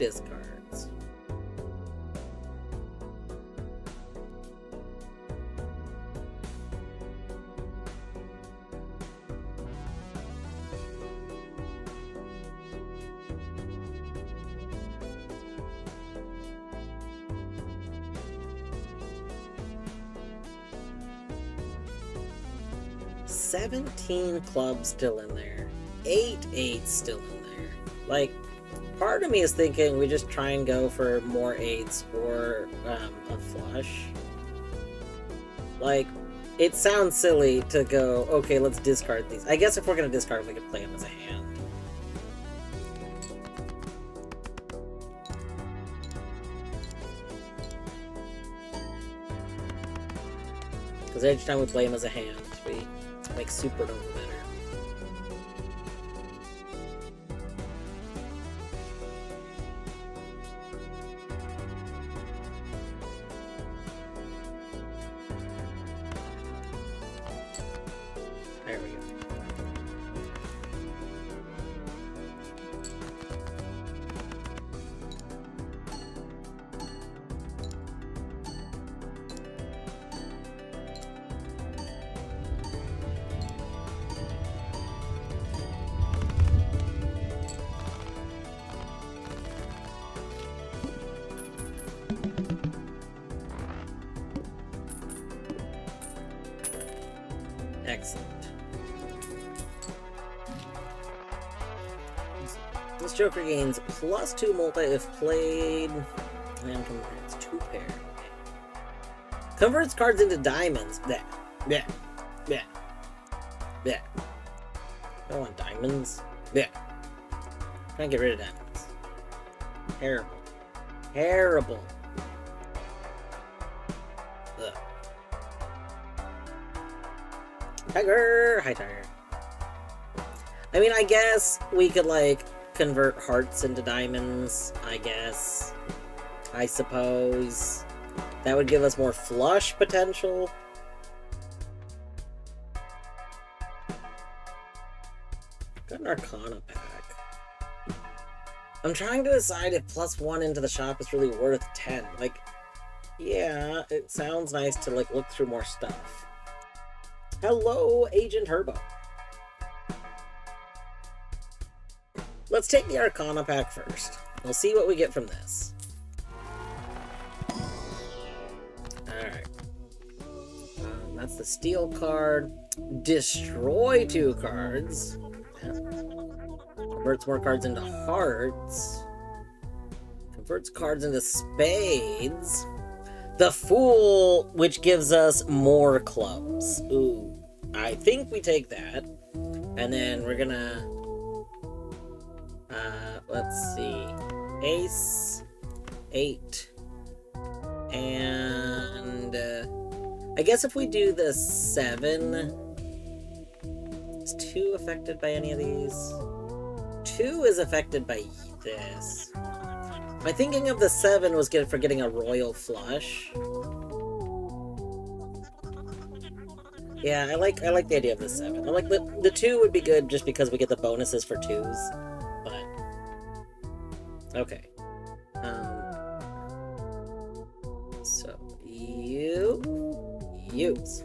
discards. $17 clubs still in there. 8 eights still in there. Like, part of me is thinking we just try and go for more 8s or a flush. Like, it sounds silly to go, okay, let's discard these. I guess if we're gonna discard, we could play them as a hand. Because each time we play them as a hand, we make Supernova better. There we go. Excellent. This Joker gains +2 multi if played and converts 2 pair. Converts cards into diamonds. Bleh. Bleh. Bleh. Bleh. I don't want diamonds. Bleh. Trying to get rid of diamonds. Terrible. Terrible. Ugh. Tiger! Hi, Tiger. I mean, I guess we could, like, convert hearts into diamonds, I guess. I suppose. That would give us more flush potential. Got an Arcana pack. I'm trying to decide if +1 into the shop is really worth 10. Like, yeah, it sounds nice to, like, look through more stuff. Hello, Agent Herbo. Let's take the Arcana pack first. We'll see what we get from this. Alright. That's the Steel card. Destroy 2 cards. Converts more cards into hearts. Converts cards into spades. The Fool, which gives us more clubs. Ooh. I think we take that. And then we're gonna... let's see. Ace. 8. And... I guess if we do the 7... Is 2 affected by any of these? 2 is affected by this. My thinking of the 7 was for getting a royal flush. Yeah, I like the idea of the 7. I like the 2 would be good just because we get the bonuses for 2s. But okay. So you use.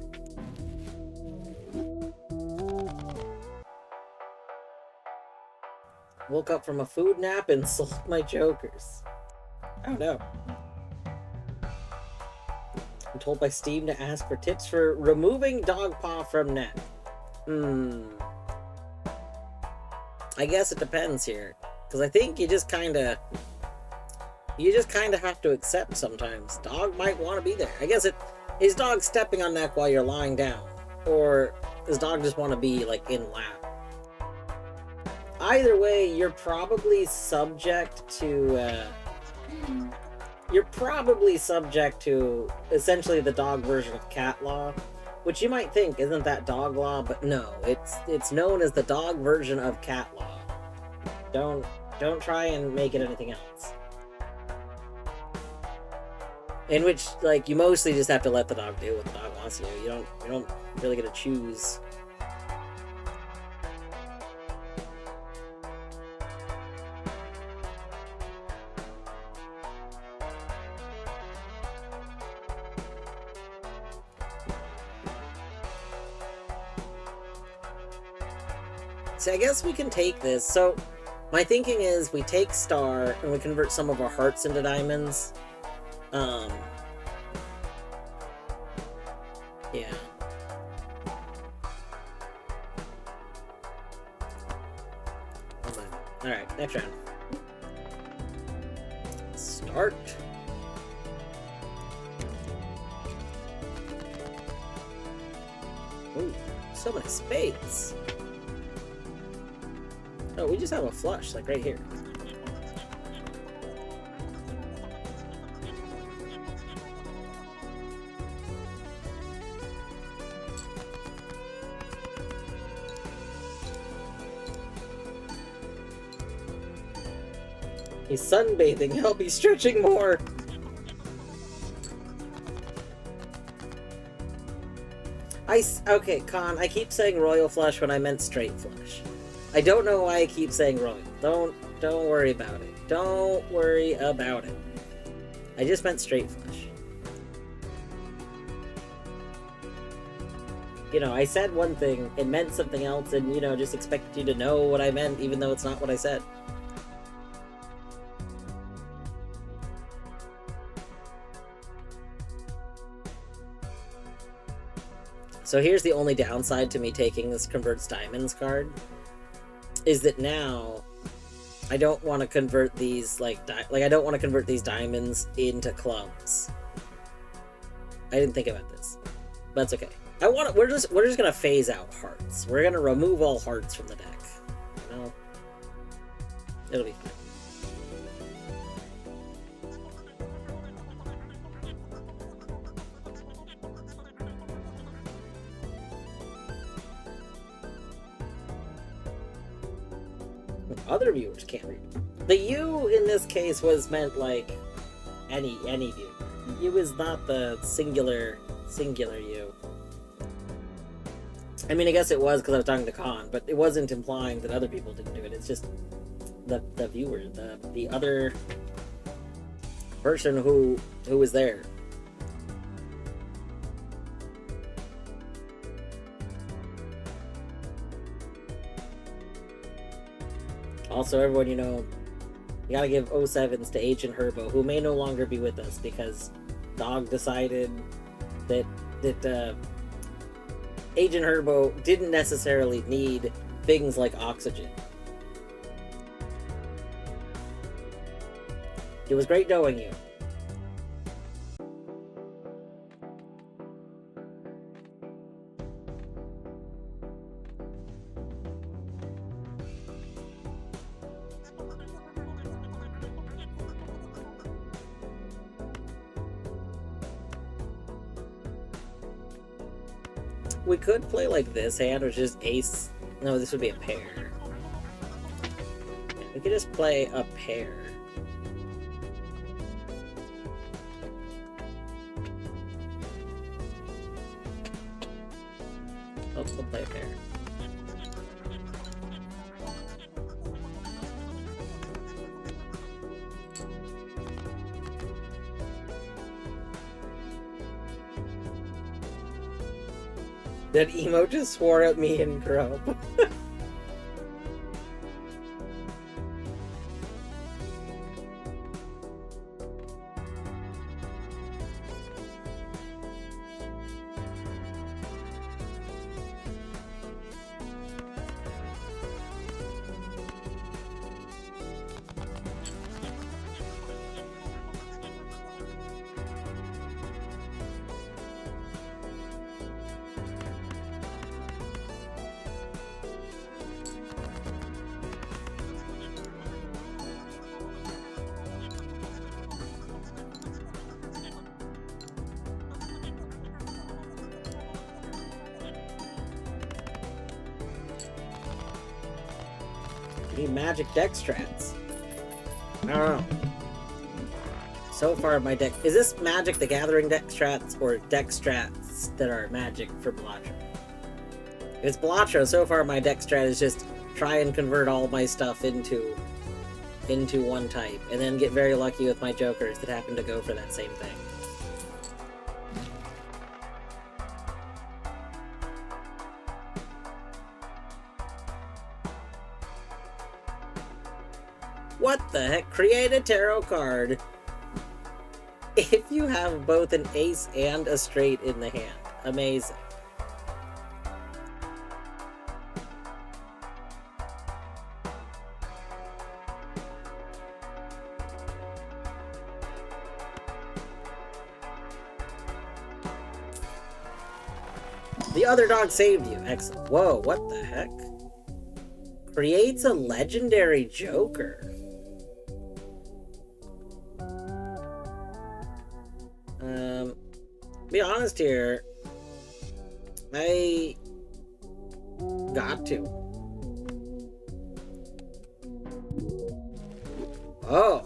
Woke up from a food nap and sold my jokers. Oh no. I'm told by Steam to ask for tips for removing dog paw from net. I guess it depends here. Because I think you just kinda have to accept sometimes. Dog might want to be there. I guess is dog stepping on neck while you're lying down? Or does dog just want to be like in lap? Either way, you're probably subject to essentially the dog version of cat law, which you might think isn't that dog law, but no, it's known as the dog version of cat law. Don't try and make it anything else. In which, like, you mostly just have to let the dog do what the dog wants to do. You don't really get to choose. So I guess we can take this. So my thinking is we take star and we convert some of our hearts into diamonds. Yeah. Alright, next round. Start. Ooh, so many spades. Oh, we just have a flush, like right here. He's sunbathing. He'll be stretching more. Okay, Con, I keep saying royal flush when I meant straight flush. I don't know why I keep saying royal. Don't worry about it. Don't worry about it. I just meant straight flush. You know, I said one thing, it meant something else, and, you know, just expect you to know what I meant, even though it's not what I said. So here's the only downside to me taking this Converts Diamonds card, is that now I don't want to convert these, I don't want to convert these diamonds into clubs. I didn't think about this. But that's okay. We're just gonna phase out hearts. We're gonna remove all hearts from the deck. You know? It'll be fine. Other viewers can't read. The U in this case was meant like any view. U is not the singular U. I mean, I guess it was because I was talking to Khan, but it wasn't implying that other people didn't do it. It's just the viewer, the other person who was there. Also, everyone, you know, you gotta give 07s to Agent Herbo, who may no longer be with us because Dog decided that Agent Herbo didn't necessarily need things like oxygen. It was great knowing you. We could play like this hand, or just ace. No, this would be a pair. We could just play a pair. Let's play a pair. That emo just swore at me and Grub. Need magic deck strats. I don't know. So far, my deck... Is this Magic the Gathering deck strats, or deck strats that are magic for Balatro? If it's Balatro, so far my deck strat is just try and convert all my stuff into one type, and then get very lucky with my jokers that happen to go for that same thing. What the heck? Create a tarot card. If you have both an ace and a straight in the hand. Amazing. The other dog saved you. Excellent. Whoa, what the heck? Creates a legendary Joker. Be honest here. I got to. Oh.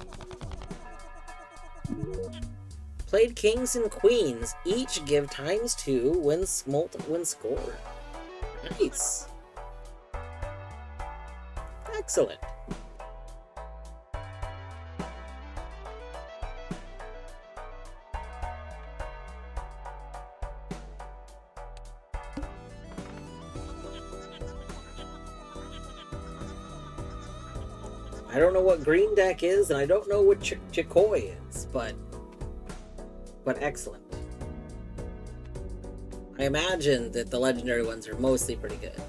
Played kings and queens. Each give ×2 when scored. Nice. Excellent. I don't know what green deck is, and I don't know what Chikoi is, but excellent. I imagine that the legendary ones are mostly pretty good.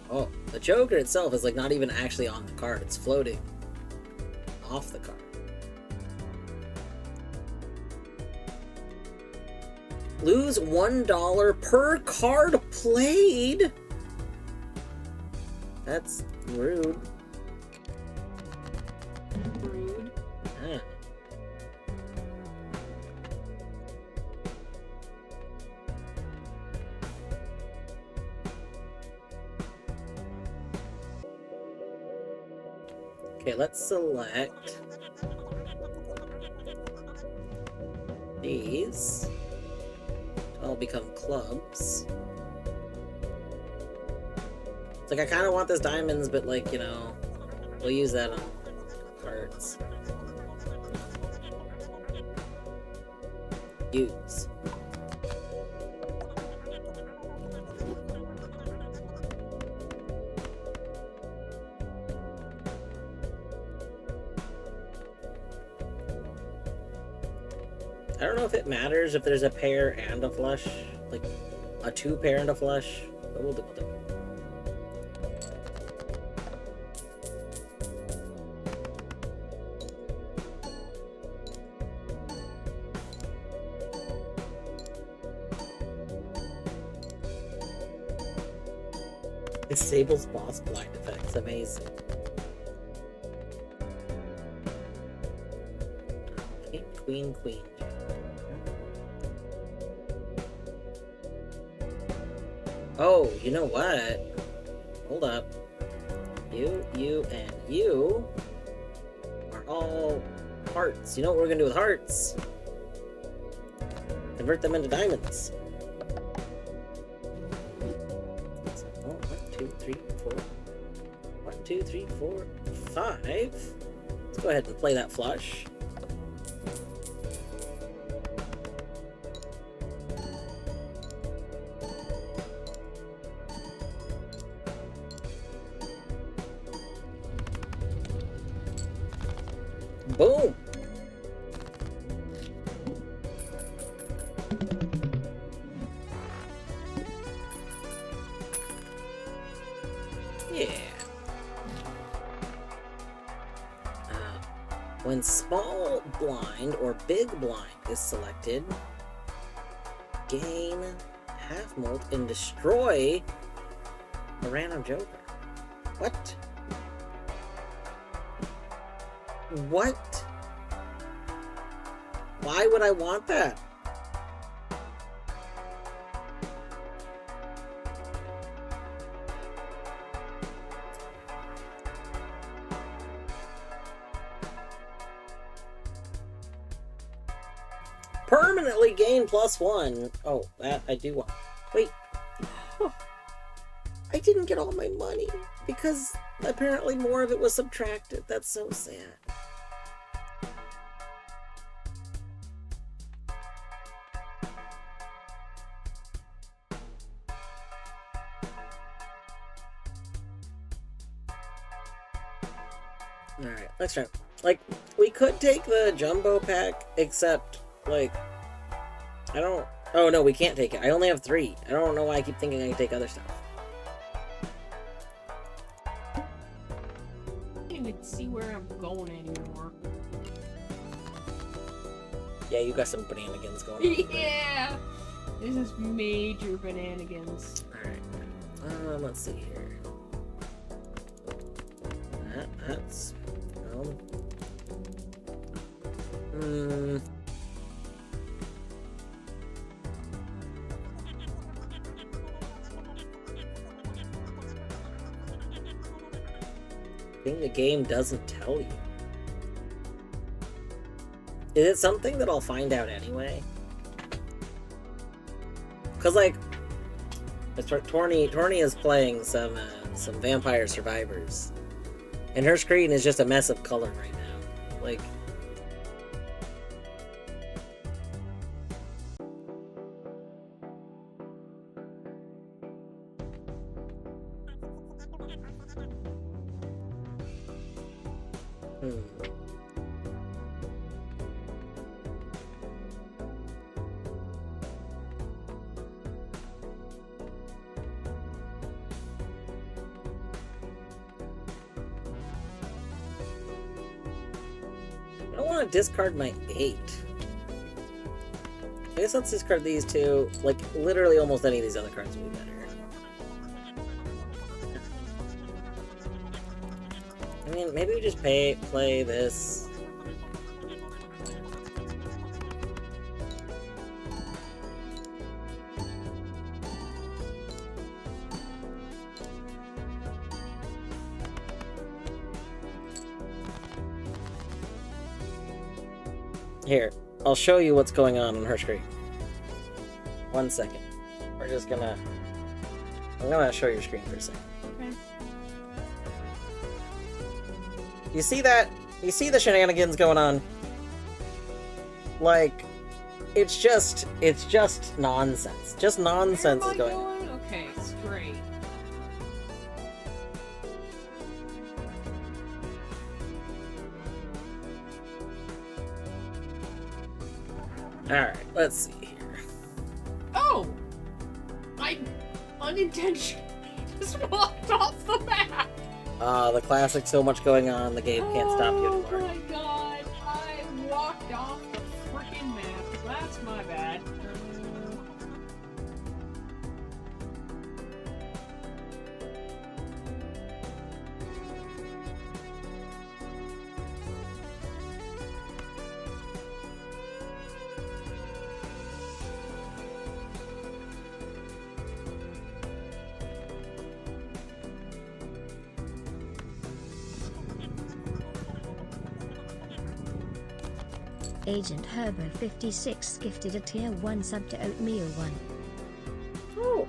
Oh, the Joker itself is like not even actually on the card, it's floating off the card. Lose $1 per card played? That's rude. Rude. Yeah. Okay, let's select these. All become clubs. It's like I kind of want this diamonds, but like, you know, we'll use that on cards. Use. I don't know if it matters if there's a pair and a flush, like a 2 pair and a flush, but we'll do it. Disables boss blind effects, amazing. King, queen, queen. Oh, you know what? Hold up. You, and you are all hearts. You know what we're gonna do with hearts? Convert them into diamonds. So, 1, 2, 3, 4. 1, 2, 3, 4, 5. Let's go ahead and play that flush. Boom! Yeah. When small blind or big blind is selected, gain half molt and destroy a random joker. What? What? Why would I want that? Permanently gain +1. Oh, that I do want. Wait. Oh, I didn't get all my money because apparently more of it was subtracted. That's so sad. Alright, next turn. Like, we could take the jumbo pack, except, like, I don't... Oh, no, we can't take it. I only have 3. I don't know why I keep thinking I can take other stuff. I can't even see where I'm going anymore. Yeah, you got some bananigans going on. Yeah! This is major bananigans. Alright. Let's see here. That's... I think the game doesn't tell you. Is it something that I'll find out anyway? Cause like, Torny is playing some Vampire Survivors, and her screen is just a mess of color right now. Like, I don't want to discard my 8. I guess let's discard these two. Like, literally almost any of these other cards would be better. I mean, maybe we just play this. Here, I'll show you what's going on her screen. 1 second. We're just gonna... I'm gonna show your screen for a second. Okay. You see that? You see the shenanigans going on? Like, it's just nonsense. Just nonsense is going on. Okay, straight. Alright, let's see here. Oh! I unintentionally just walked off the map! The classic so much going on, the game can't stop you anymore. Oh my god, I walked off the freaking map. That's my bad. Agent Herbo 56 gifted a tier 1 sub to Oatmeal 1. Oh.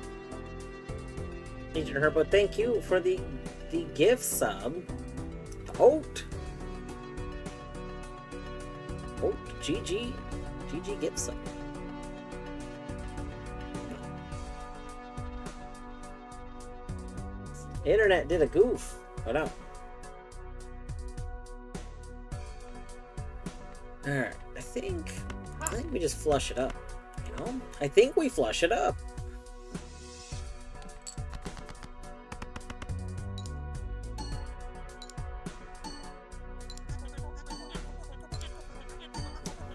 Agent Herbo, thank you for the gift sub. Oat, GG gift sub. Internet did a goof. Oh no. Alright, I think we just flush it up, you know? I think we flush it up.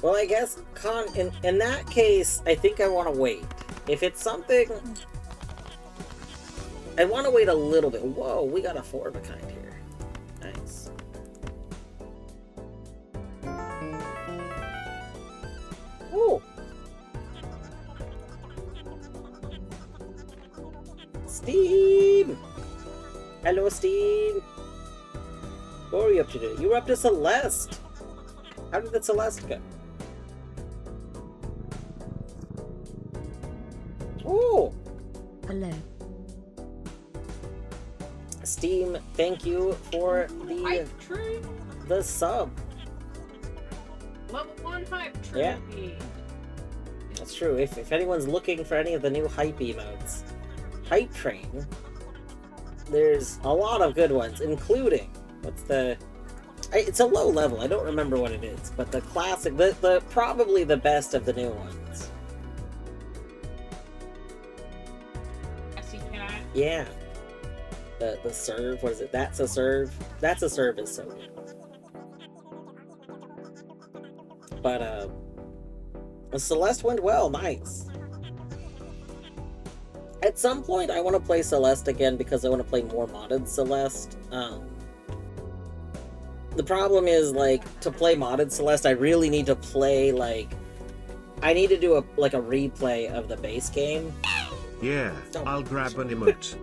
Well, I guess, in that case, I think I want to wait. If it's something... I want to wait a little bit. Whoa, we got a 4 of a kind here. Nice. Ooh. Steam! Hello, Steam! What were you up to today? You were up to Celeste! How did the Celeste go? Ooh! Hello. Steam, thank you for Hype train? the sub. Level 1 hype train. Yeah. That's true. If anyone's looking for any of the new hype emotes, Hype Train, there's a lot of good ones, including, what's the... It's a low level. I don't remember what it is, but the classic, the probably the best of the new ones. Sassy cat. Yeah. The serve, what is it? That's a serve. That's a serve is so good. But Celeste went well, nice. At some point, I want to play Celeste again because I want to play more modded Celeste. The problem is, like, to play modded Celeste, I really need to play, like... I need to do a replay of the base game. Yeah, I'll grab an emote.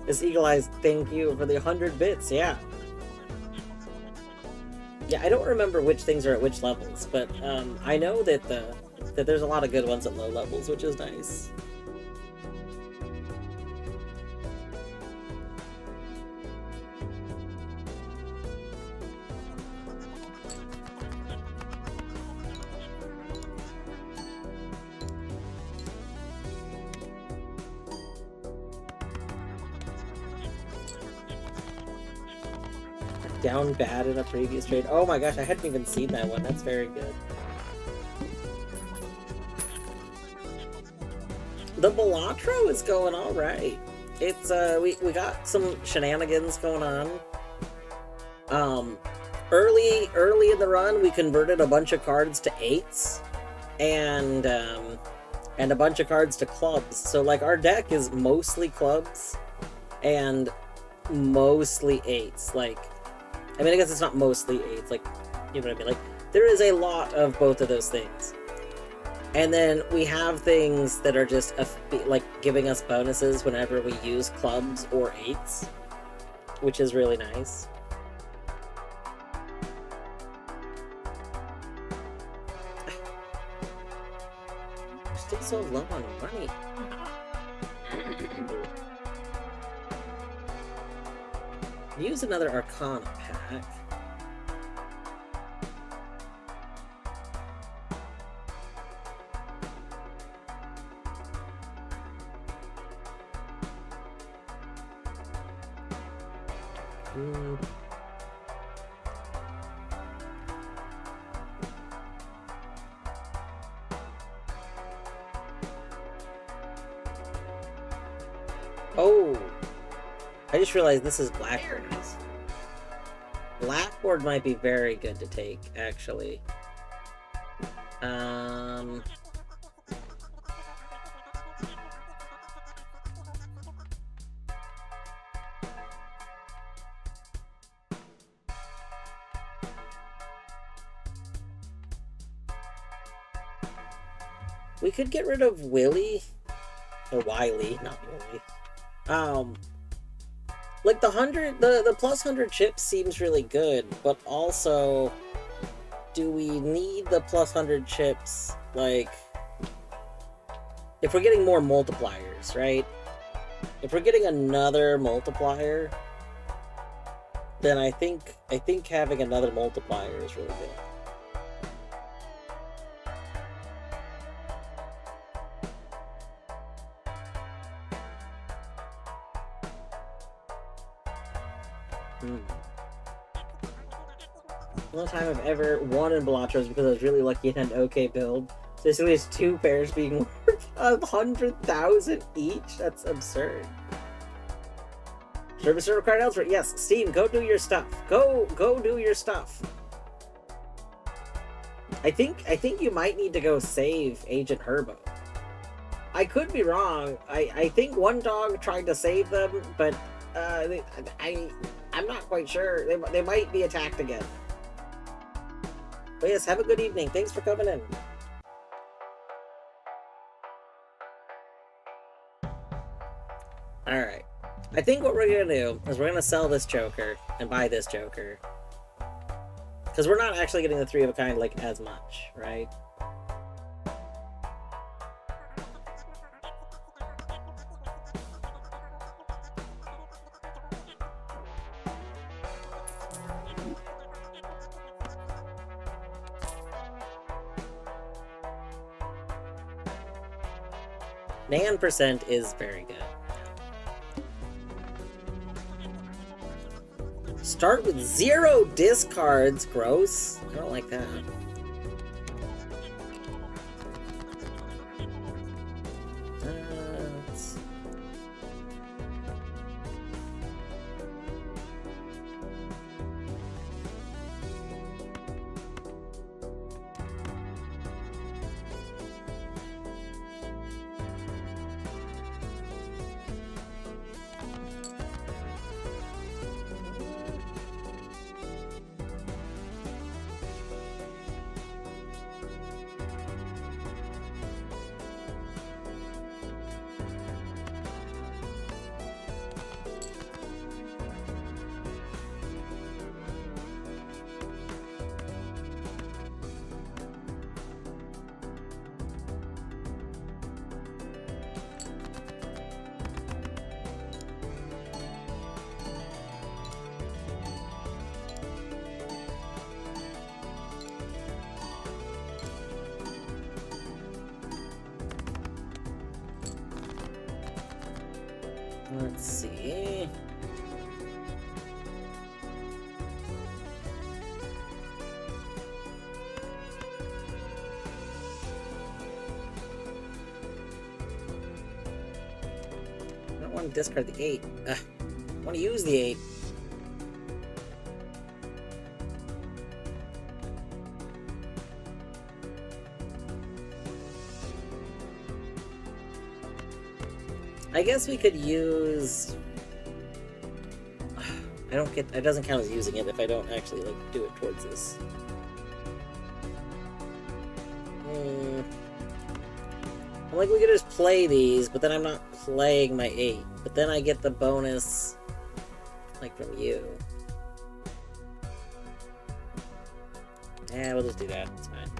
This Eagle Eyes, thank you for the 100 bits, yeah. Yeah, I don't remember which things are at which levels, but I know that that there's a lot of good ones at low levels, which is nice. Down bad in a previous trade. Oh my gosh, I hadn't even seen that one. That's very good. The Balatro is going all right. It's we got some shenanigans going on. Early in the run, we converted a bunch of cards to 8s, and a bunch of cards to clubs. So like our deck is mostly clubs and mostly 8s. Like, I mean, I guess it's not mostly 8s. Like, you know what I mean? Like, there is a lot of both of those things. And then we have things that are just, like, giving us bonuses whenever we use clubs or 8s, which is really nice. We're still so low on money. Use another Arcana pack. Oh! I just realized this is There Blackboard. it is. Blackboard might be very good to take, actually. We could get rid of Willy, or Wiley, not Willy. Like the plus 100 chips seems really good, but also, do we need the plus 100 chips? Like, if we're getting more multipliers, right? If we're getting another multiplier, then I think having another multiplier is really good. The only time I've ever won in Balatro is because I was really lucky and had an okay build. So basically, it's 2 pairs being worth 100,000 each. That's absurd. Service required elsewhere. Yes, Steam, go do your stuff. Go do your stuff. I think you might need to go save Agent Herbo. I could be wrong. I think one dog tried to save them, but I'm not quite sure. They might be attacked again. But yes, have a good evening. Thanks for coming in. Alright. I think what we're gonna do is we're gonna sell this Joker and buy this Joker. Because we're not actually getting the 3 of a kind, like, as much, right? Nan% is very good. Start with 0 discards. Gross. I don't like that. Let's... Let's see. I don't want to discard the 8. I want to use the 8. I guess we could use... I don't get... It doesn't count as using it if I don't actually, like, do it towards this. I'm like, we could just play these, but then I'm not playing my 8. But then I get the bonus, like, from you. Yeah, we'll just do that. It's fine.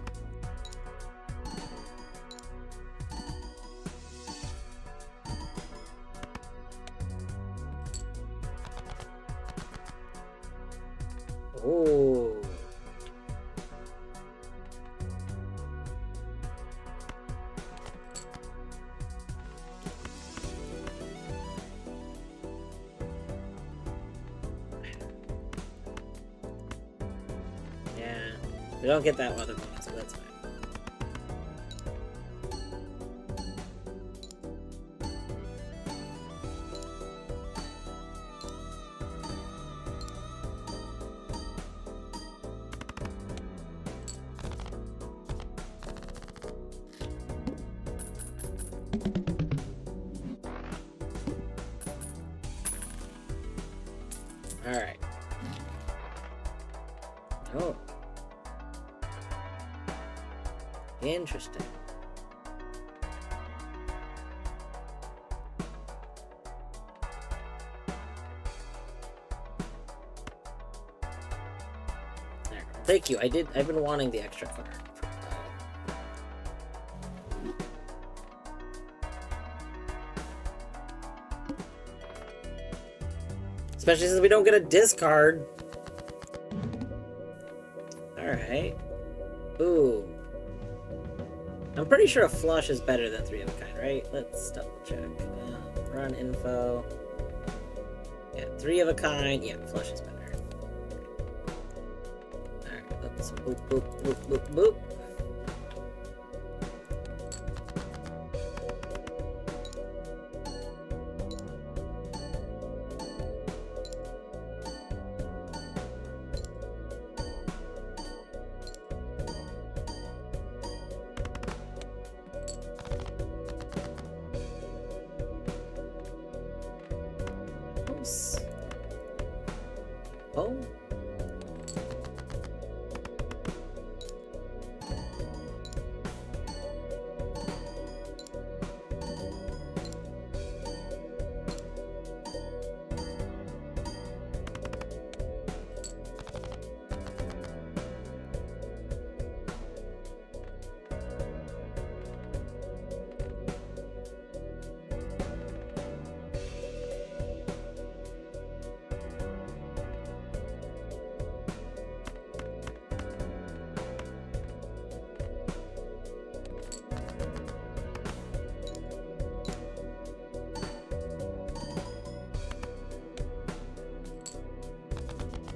Ooh. Yeah. We don't get that other bonus, but that's fine. Alright. Oh. Interesting. There. Thank you. I've been wanting the extra card. Especially since we don't get a discard. Alright. Ooh. I'm pretty sure a flush is better than 3 of a kind, right? Let's double check. Run info. Yeah, 3 of a kind. Yeah, flush is better. Alright, let's boop, boop, boop, boop, boop. Oh.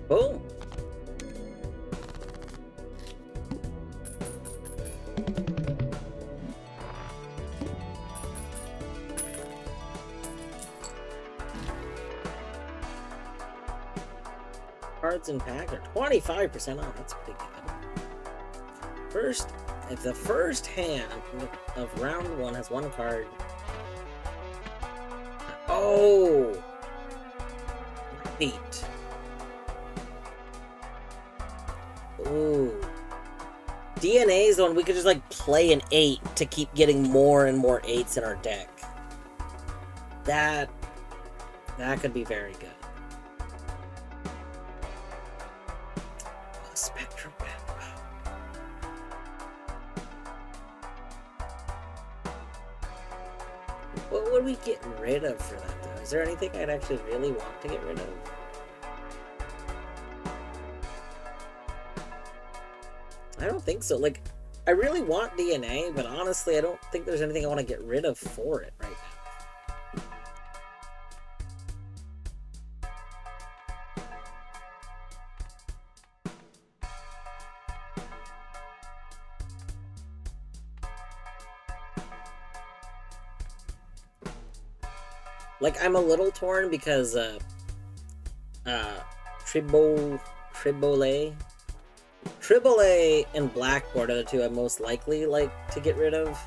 Boom. Cards in pack are 25% off. That's pretty good. If the first hand of round 1 has 1 card. Oh! Neat. Ooh. DNA is the one we could just like play an 8 to keep getting more and more 8s in our deck. That could be very good. Spectrum pack. What would we get rid of for that though? Is there anything I'd actually really want to get rid of? I don't think so. Like, I really want DNA, but honestly, I don't think there's anything I want to get rid of for it right now. Like, I'm a little torn because, Tribole and Blackboard are the two I'm most likely, like, to get rid of.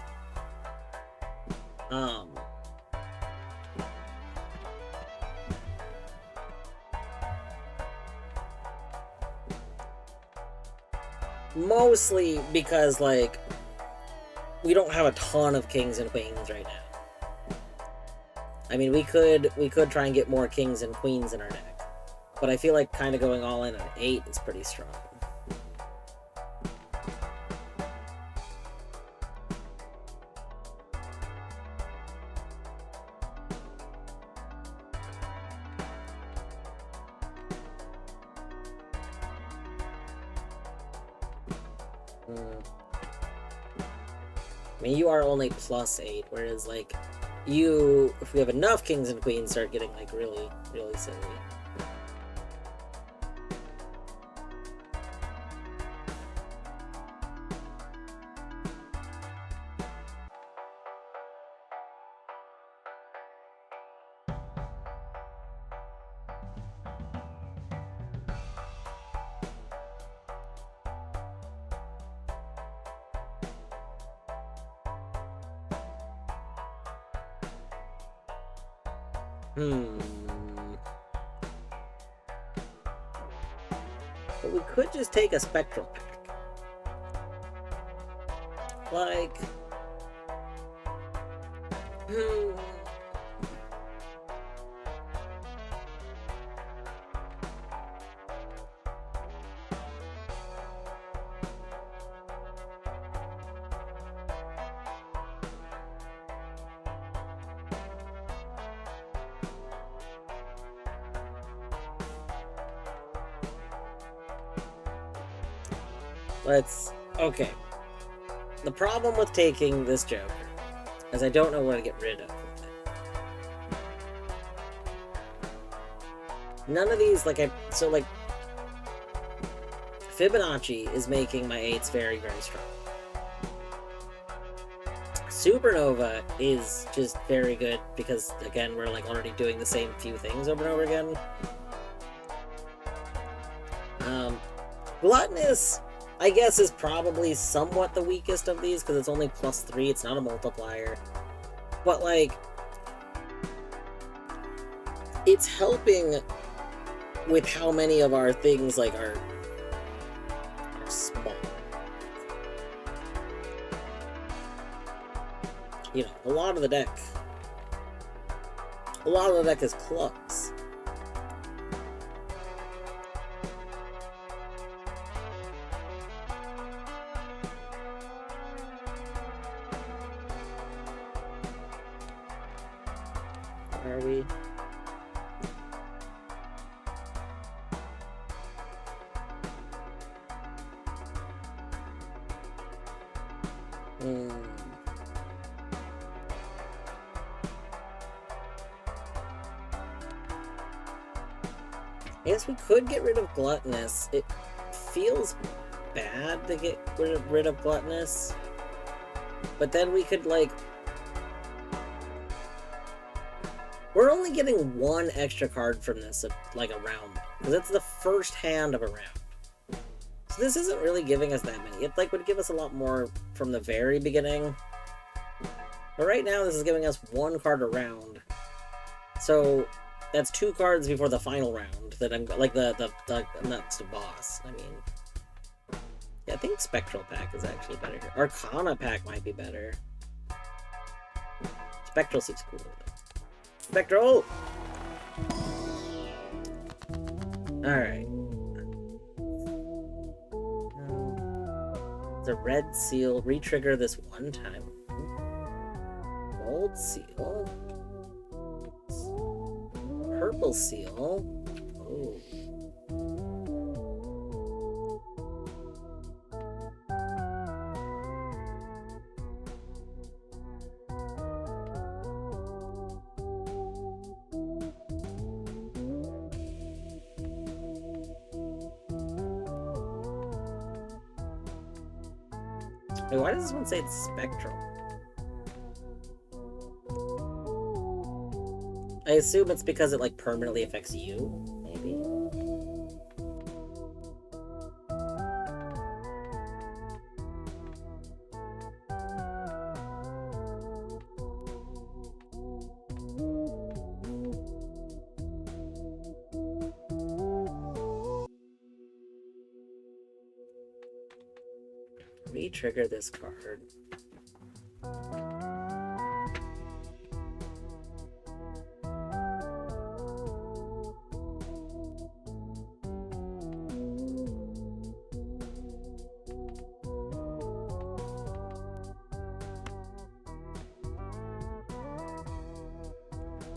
Mostly because, like, we don't have a ton of kings and queens right now. I mean, we could try and get more kings and queens in our deck, but I feel like kind of going all in on 8 is pretty strong. I mean, you are only +8, whereas, like, you, if we have enough kings and queens, start getting, like, really, really silly. But we could just take a spectral pack. Like... Okay. The problem with taking this Joker is I don't know what to get rid of with it. None of these, like, Fibonacci is making my 8s very, very strong. Supernova is just very good because, again, we're, like, already doing the same few things over and over again. Gluttonous, I guess, is probably somewhat the weakest of these because it's only +3. It's not a multiplier. But, like, it's helping with how many of our things, like, are small. You know, a lot of the deck is clubs. Are we? I guess we could get rid of Gluttonous. It feels bad to get rid of Gluttonous. But then we could, like... We're only getting one extra card from this, like, a round. Because it's the first hand of a round. So this isn't really giving us that many. It, like, would give us a lot more from the very beginning. But right now, this is giving us one card a round. So, that's 2 cards before the final round. That I'm, like, the next boss. I mean... Yeah, I think Spectral Pack is actually better here. Arcana Pack might be better. Spectral seems cooler, though. Spectral! Alright. The red seal. Re-trigger this one time. Gold seal. Purple seal. Oh. Wait, why does this one say it's spectral? I assume it's because it, like, permanently affects you, maybe? Re-trigger this card.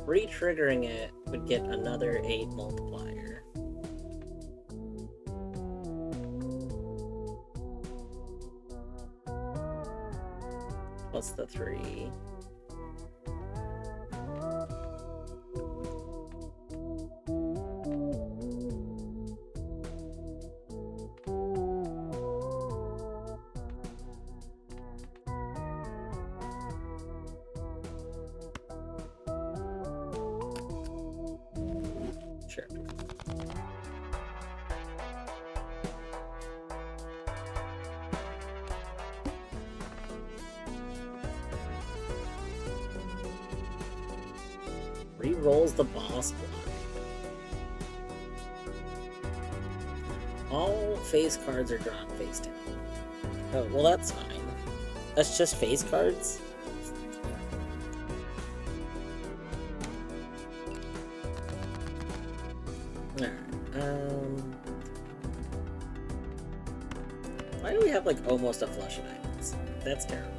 Re-triggering it would get another 8 multiplier. Plus the 3. Sure. Re-rolls the boss block. All face cards are drawn face down. Oh, well that's fine. That's just face cards? Alright, why do we have, like, almost a flush of items? That's terrible.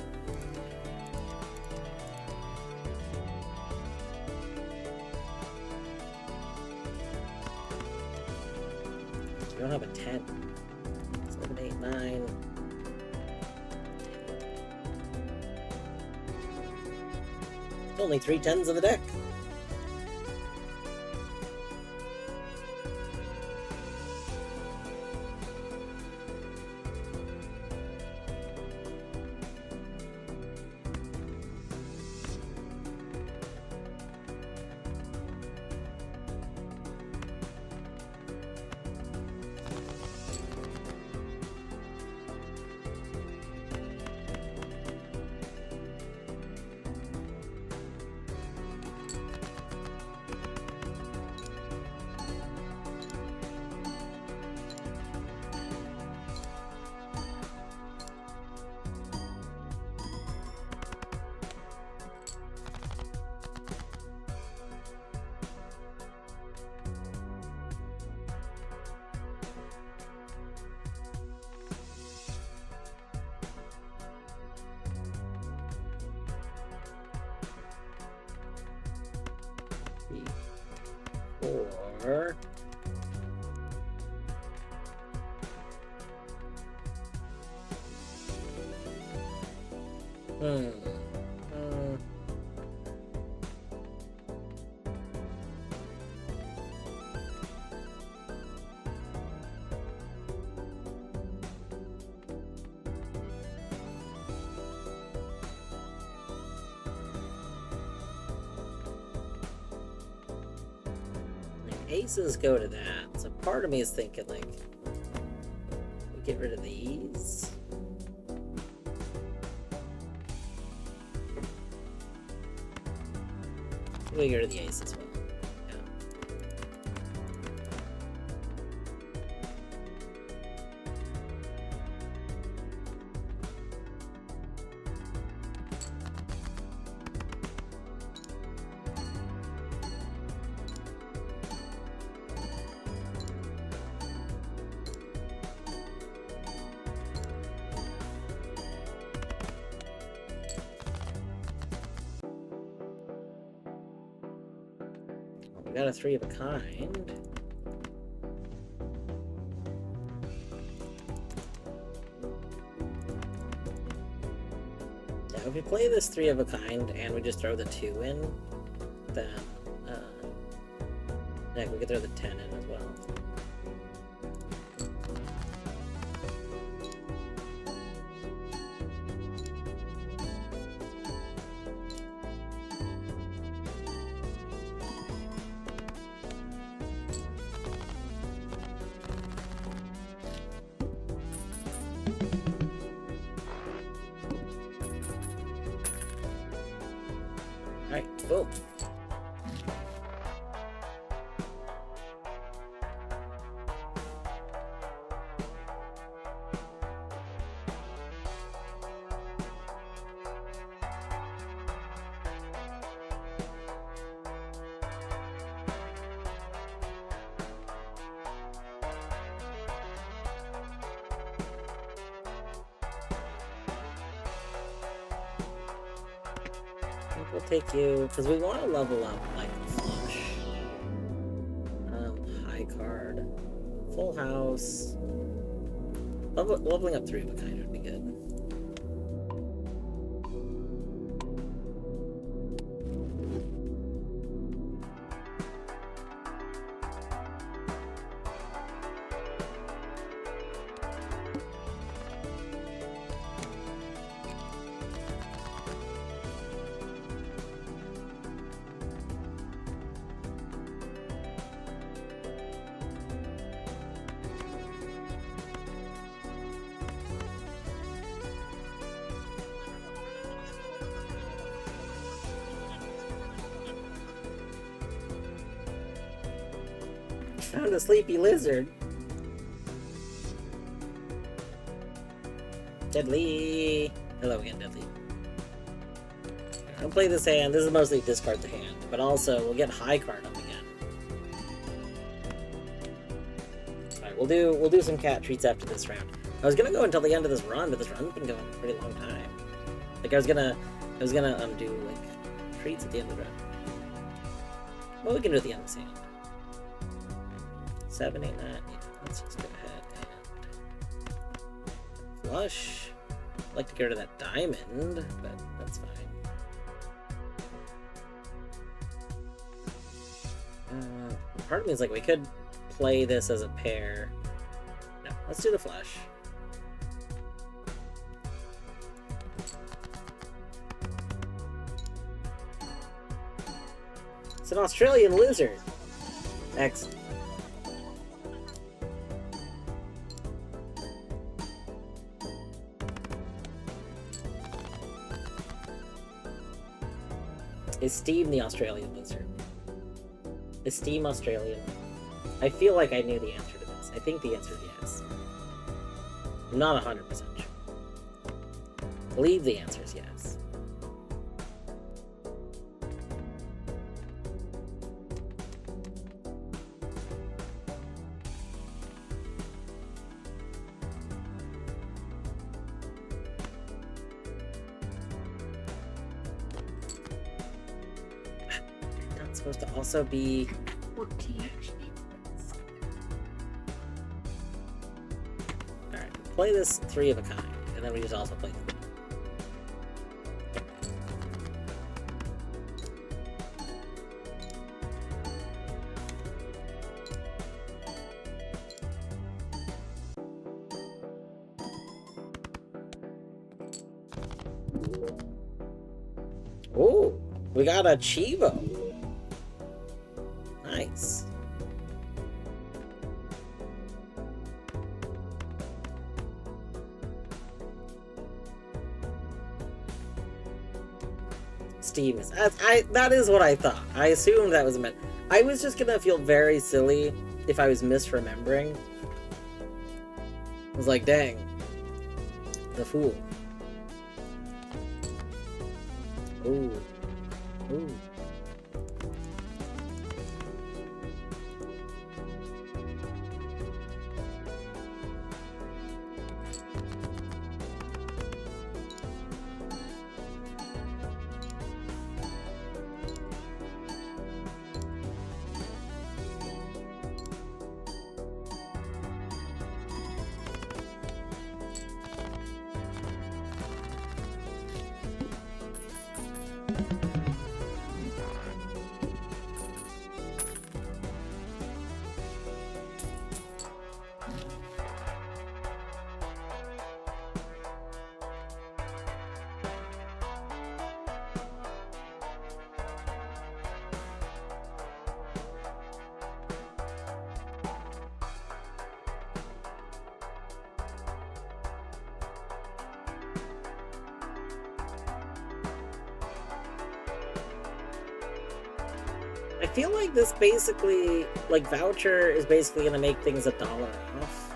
We don't have a 10. 7, 8, 9. Only 3 10s in the deck. Or Aces go to that, so part of me is thinking, like, we get rid of these. We get rid of the ace as well. Got a 3 of a kind. Yeah, if we play this 3 of a kind and we just throw the 2 in, then yeah, we could throw the 10 in as well. Alright, boom. We'll take you, because we want to level up, like, flush. High card. Full house. Leveling up 3 of a kind would be good. Found a sleepy lizard. Deadly. Hello again, Deadly. I'll play this hand. This is mostly discard the hand, but also we'll get high card up again. Alright, we'll do some cat treats after this round. I was gonna go until the end of this run, but this run's been going a pretty long time. Like I was gonna do like treats at the end of the round. Well, we can do it at the end of this hand. 7, 8, 9. Yeah, let's just go ahead and flush. I'd like to get rid of that diamond, but that's fine. Part of me is like, we could play this as a pair. No, let's do the flush. It's an Australian lizard. Excellent. Esteem the Australian lizard. Esteem Australian. I feel like I knew the answer to this. I think the answer is yes. I'm not 100% sure. I believe the answer is yes. Supposed to also be 14. Alright, play this 3 of a kind, and then we just also play the Oh, we got a Chivo. Nice. Steam is. That is what I thought. I assumed that was meant. I was just gonna feel very silly if I was misremembering. I was like, dang. The fool. Ooh. Ooh. I feel like this basically, like, voucher is basically gonna make things $1 off.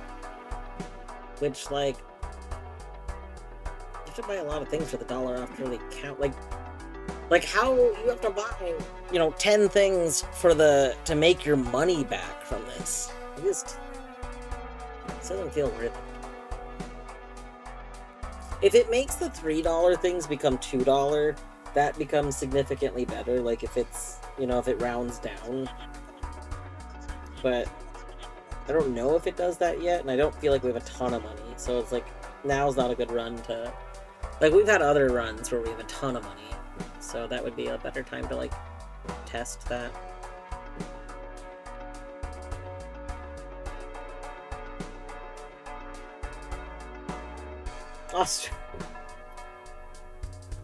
Which, like, you have to buy a lot of things for the $1 off to really count. Like how you have to buy, 10 things for to make your money back from this. This doesn't feel right. If it makes the $3 things become $2, that becomes significantly better. Like if it's, if it rounds down. But I don't know if it does that yet, and I don't feel like we have a ton of money. So it's like, now's not a good run to... Like, we've had other runs where we have a ton of money. So that would be a better time to, like, test that.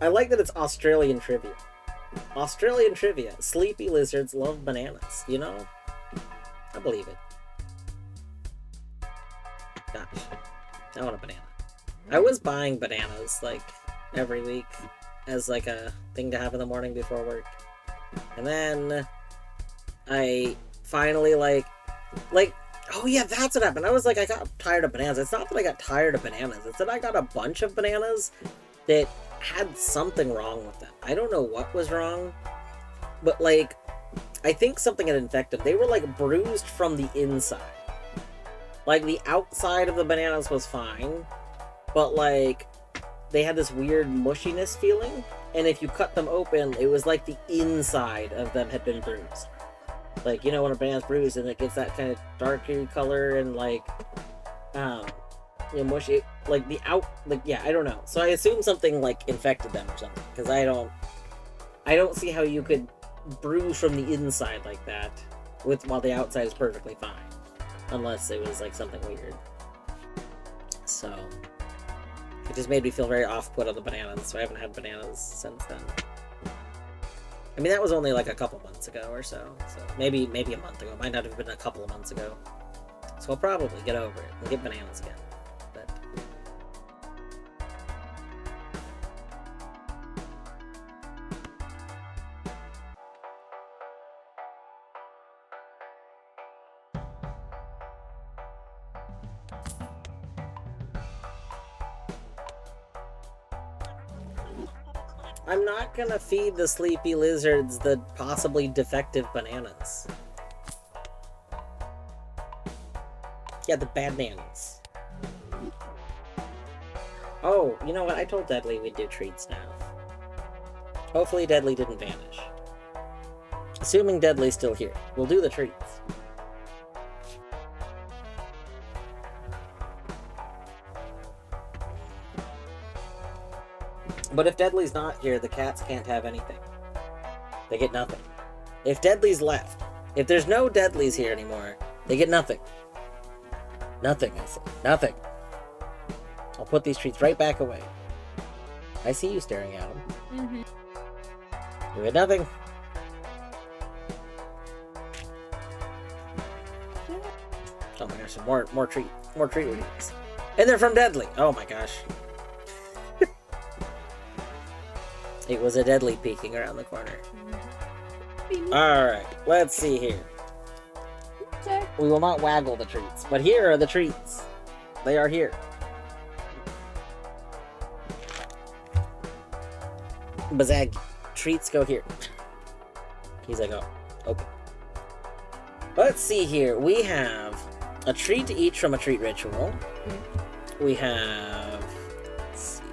I like that it's Australian trivia. Australian trivia. Sleepy lizards love bananas, I believe it. Gosh. I want a banana. I was buying bananas, like, every week as, like, a thing to have in the morning before work. And then I finally, like, oh yeah, that's what happened. I was like, I got tired of bananas. It's not that I got tired of bananas. It's that I got a bunch of bananas that had something wrong with them. I don't know what was wrong, but, like, I think something had infected them. They were, like, bruised from the inside. Like, the outside of the bananas was fine, but, like, they had this weird mushiness feeling, and if you cut them open, it was like the inside of them had been bruised. Like, when a banana's bruised and it gets that kind of darker color and, like, mushy, like, yeah, I don't know. So I assume something, like, infected them or something, because I don't see how you could bruise from the inside like that while the outside is perfectly fine. Unless it was, like, something weird. So, it just made me feel very off-put on the bananas, so I haven't had bananas since then. I mean, that was only, like, a couple months ago or so. So, maybe a month ago. Might not have been a couple of months ago. So I'll probably get over it and get bananas again. But... I'm not gonna feed the sleepy lizards the possibly defective bananas. Yeah, the bad bananas. Oh, you know what? I told Deadly we'd do treats now. Hopefully Deadly didn't vanish. Assuming Deadly's still here, we'll do the treats. But if Deadly's not here, the cats can't have anything. They get nothing. If Deadly's left, if there's no Deadly's here anymore, they get nothing. Nothing, I say. Nothing. I'll put these treats right back away. I see you staring at them. Mm-hmm. You get nothing. Oh my gosh, more treats. And they're from Deadly. Oh my gosh. It was a deadly peeking around the corner. Alright, let's see here. We will not waggle the treats, but here are the treats. They are here. Bazag, treats go here. He's like, oh, okay. Let's see here. We have a treat each from a treat ritual. We have, let's see,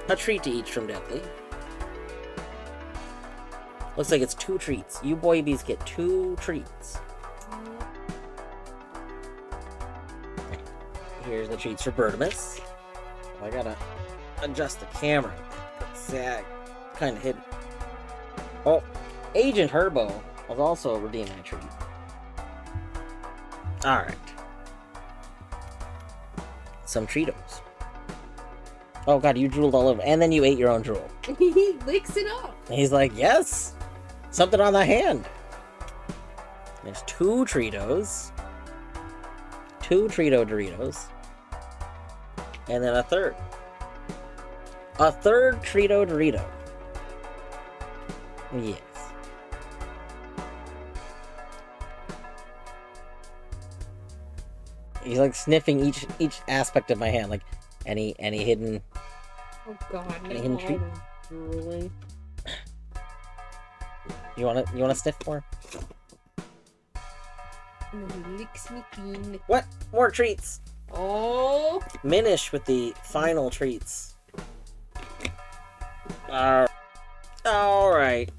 a treat each from Deadly. Looks like it's 2 treats. You boybies get 2 treats. Here's the treats for Bertimus. Oh, I gotta adjust the camera. It's kind of hidden. Oh, Agent Herbo was also redeeming a treat. Alright. Some Cheetos. Oh god, you drooled all over. And then you ate your own drool. He licks it up. And he's like, yes! Something on the hand. There's 2 Cheetos. 2 Cheeto Doritos. And then a third. A third Cheeto Dorito. Yes. He's like sniffing each aspect of my hand, like any hidden. Oh god, any hidden treat. Drooling. You wanna sniff more? And then he licks me clean. What? More treats! Oh! Minish with the final treats. Alright.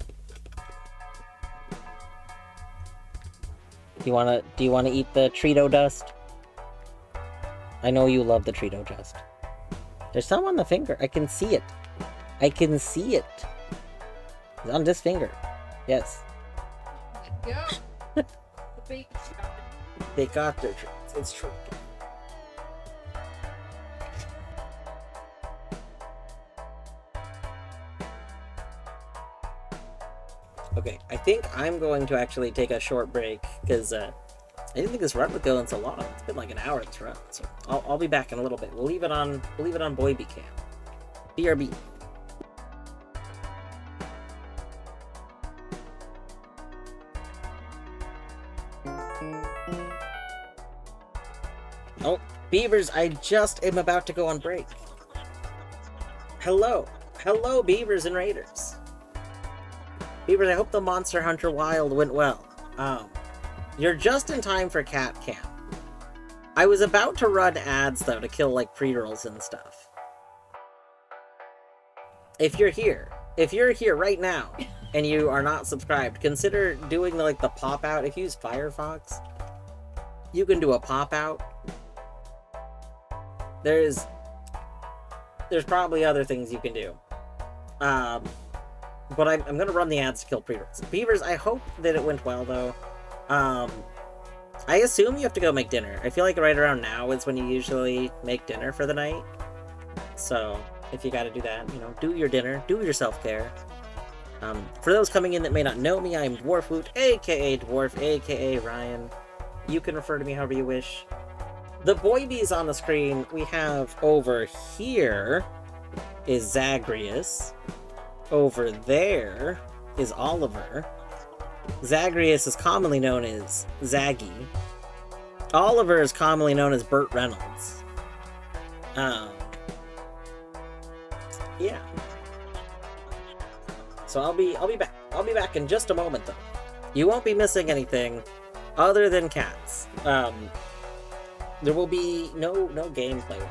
Do you wanna eat the Cheeto dust? I know you love the Cheeto dust. There's some on the finger. I can see it. I can see it. It's on this finger. Yes. Go! The baby's got it. They got their treats. It's true. Okay, I think I'm going to actually take a short break because I didn't think this run would go in so long. It's been like an hour this run, so I'll be back in a little bit. We'll leave it on Boyby Cam. BRB. Oh, Beavers, I just am about to go on break. Hello, Beavers and Raiders. Beavers, I hope the Monster Hunter Wild went well. You're just in time for Cat Camp. I was about to run ads, though, to kill, like, pre-rolls and stuff. If you're here right now, and you are not subscribed, consider doing, the pop-out. If you use Firefox, you can do a pop-out. There's probably other things you can do. But I'm going to run the ads to kill pre-rolls. Beavers, I hope that it went well, though. I assume you have to go make dinner. I feel like right around now is when you usually make dinner for the night. So, if you gotta do that, do your dinner, do your self-care. For those coming in that may not know me, I'm Dwarfwoot, aka Dwarf, aka Ryan. You can refer to me however you wish. The boybies on the screen we have over here is Zagreus. Over there is Oliver. Zagreus is commonly known as Zaggy. Oliver is commonly known as Burt Reynolds. Yeah. So I'll be back. I'll be back in just a moment, though. You won't be missing anything other than cats. There will be no gameplay.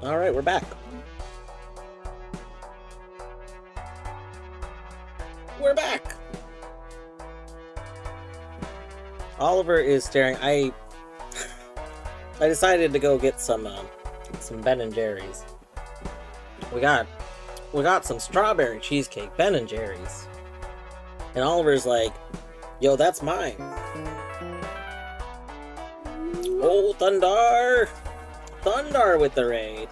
Alright, we're back. We're back! Oliver is staring. I decided to go get some Ben and Jerry's. We got some strawberry cheesecake, Ben and Jerry's. And Oliver's like, yo, that's mine. Oh, Thundar! Thundar with the raid.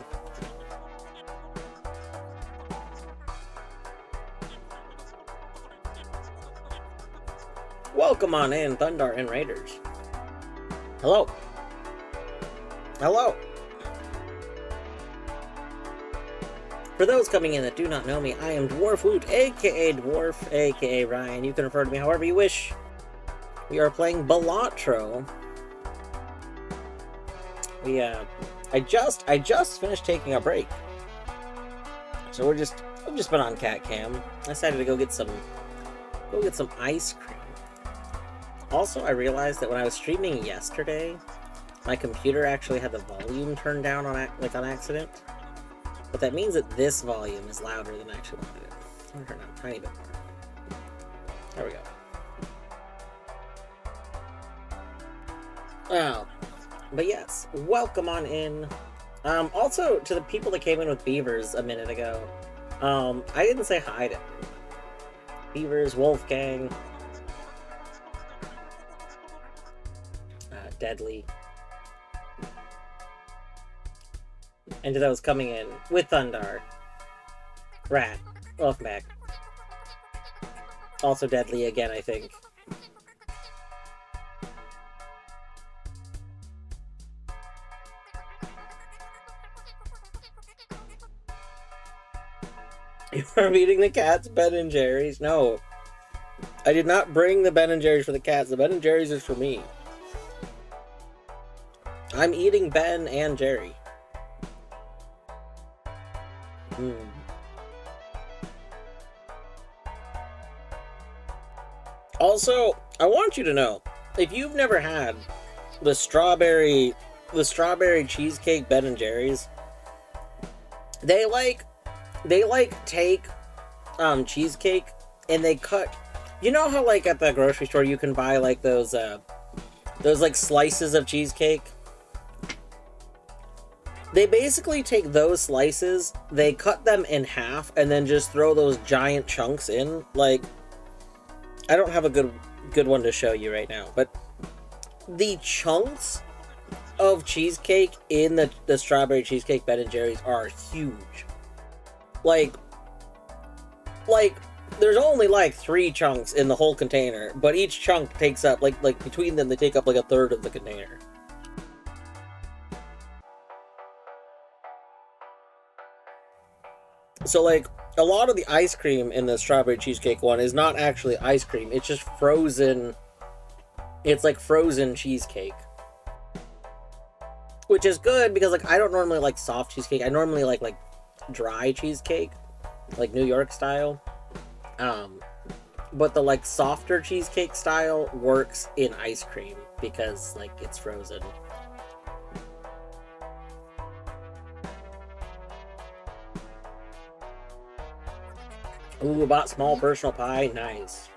Welcome on in, Thundar and Raiders. Hello. Hello. For those coming in that do not know me, I am Dwarf Woot, aka Dwarf, aka Ryan. You can refer to me however you wish. We are playing Balatro. I just finished taking a break. So I've just been on cat cam. I decided to go get some ice cream. Also, I realized that when I was streaming yesterday, my computer actually had the volume turned down on accident. But that means that this volume is louder than I actually wanted it. I'm gonna turn down a tiny bit more. There we go. Oh, but yes, welcome on in. Also, to the people that came in with beavers a minute ago, I didn't say hi to Beavers, Wolfgang, Deadly, and to those coming in with Thundar, Rat, welcome back. Also Deadly again, I think. You are eating the cats, Ben and Jerry's? No. I did not bring the Ben and Jerry's for the cats. The Ben and Jerry's is for me. I'm eating Ben and Jerry. Also, I want you to know, if you've never had the strawberry cheesecake Ben and Jerry's, they take cheesecake and they cut. You know how like at the grocery store you can buy like those like slices of cheesecake? They basically take those slices, they cut them in half, and then just throw those giant chunks in. Like, I don't have a good one to show you right now, but the chunks of cheesecake in the strawberry cheesecake Ben and Jerry's are huge. Like there's only like 3 chunks in the whole container, but each chunk takes up like between them they take up like a third of the container. So like a lot of the ice cream in the strawberry cheesecake one is not actually ice cream, it's just frozen. It's like frozen cheesecake, which is good because like I don't normally like soft cheesecake. I normally like dry cheesecake, like New York style. But the like softer cheesecake style works in ice cream because like it's frozen. Ooh, bought small personal pie. Nice.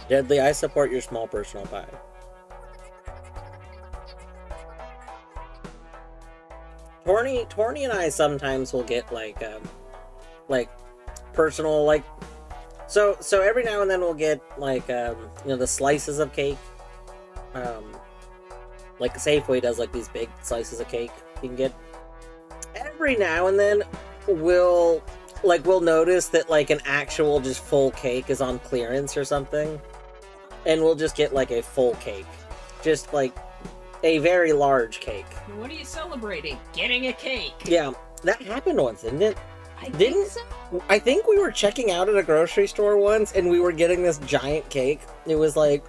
Deadly, I support your small personal pie. Torny and I sometimes will get like personal like so every now and then we'll get like the slices of cake. Like Safeway does like these big slices of cake you can get. Every now and then we'll notice that like an actual just full cake is on clearance or something, and we'll just get like a full cake, just like a very large cake. What are you celebrating? Getting a cake. Yeah, that happened once, didn't it? I think we were checking out at a grocery store once, and we were getting this giant cake. It was like,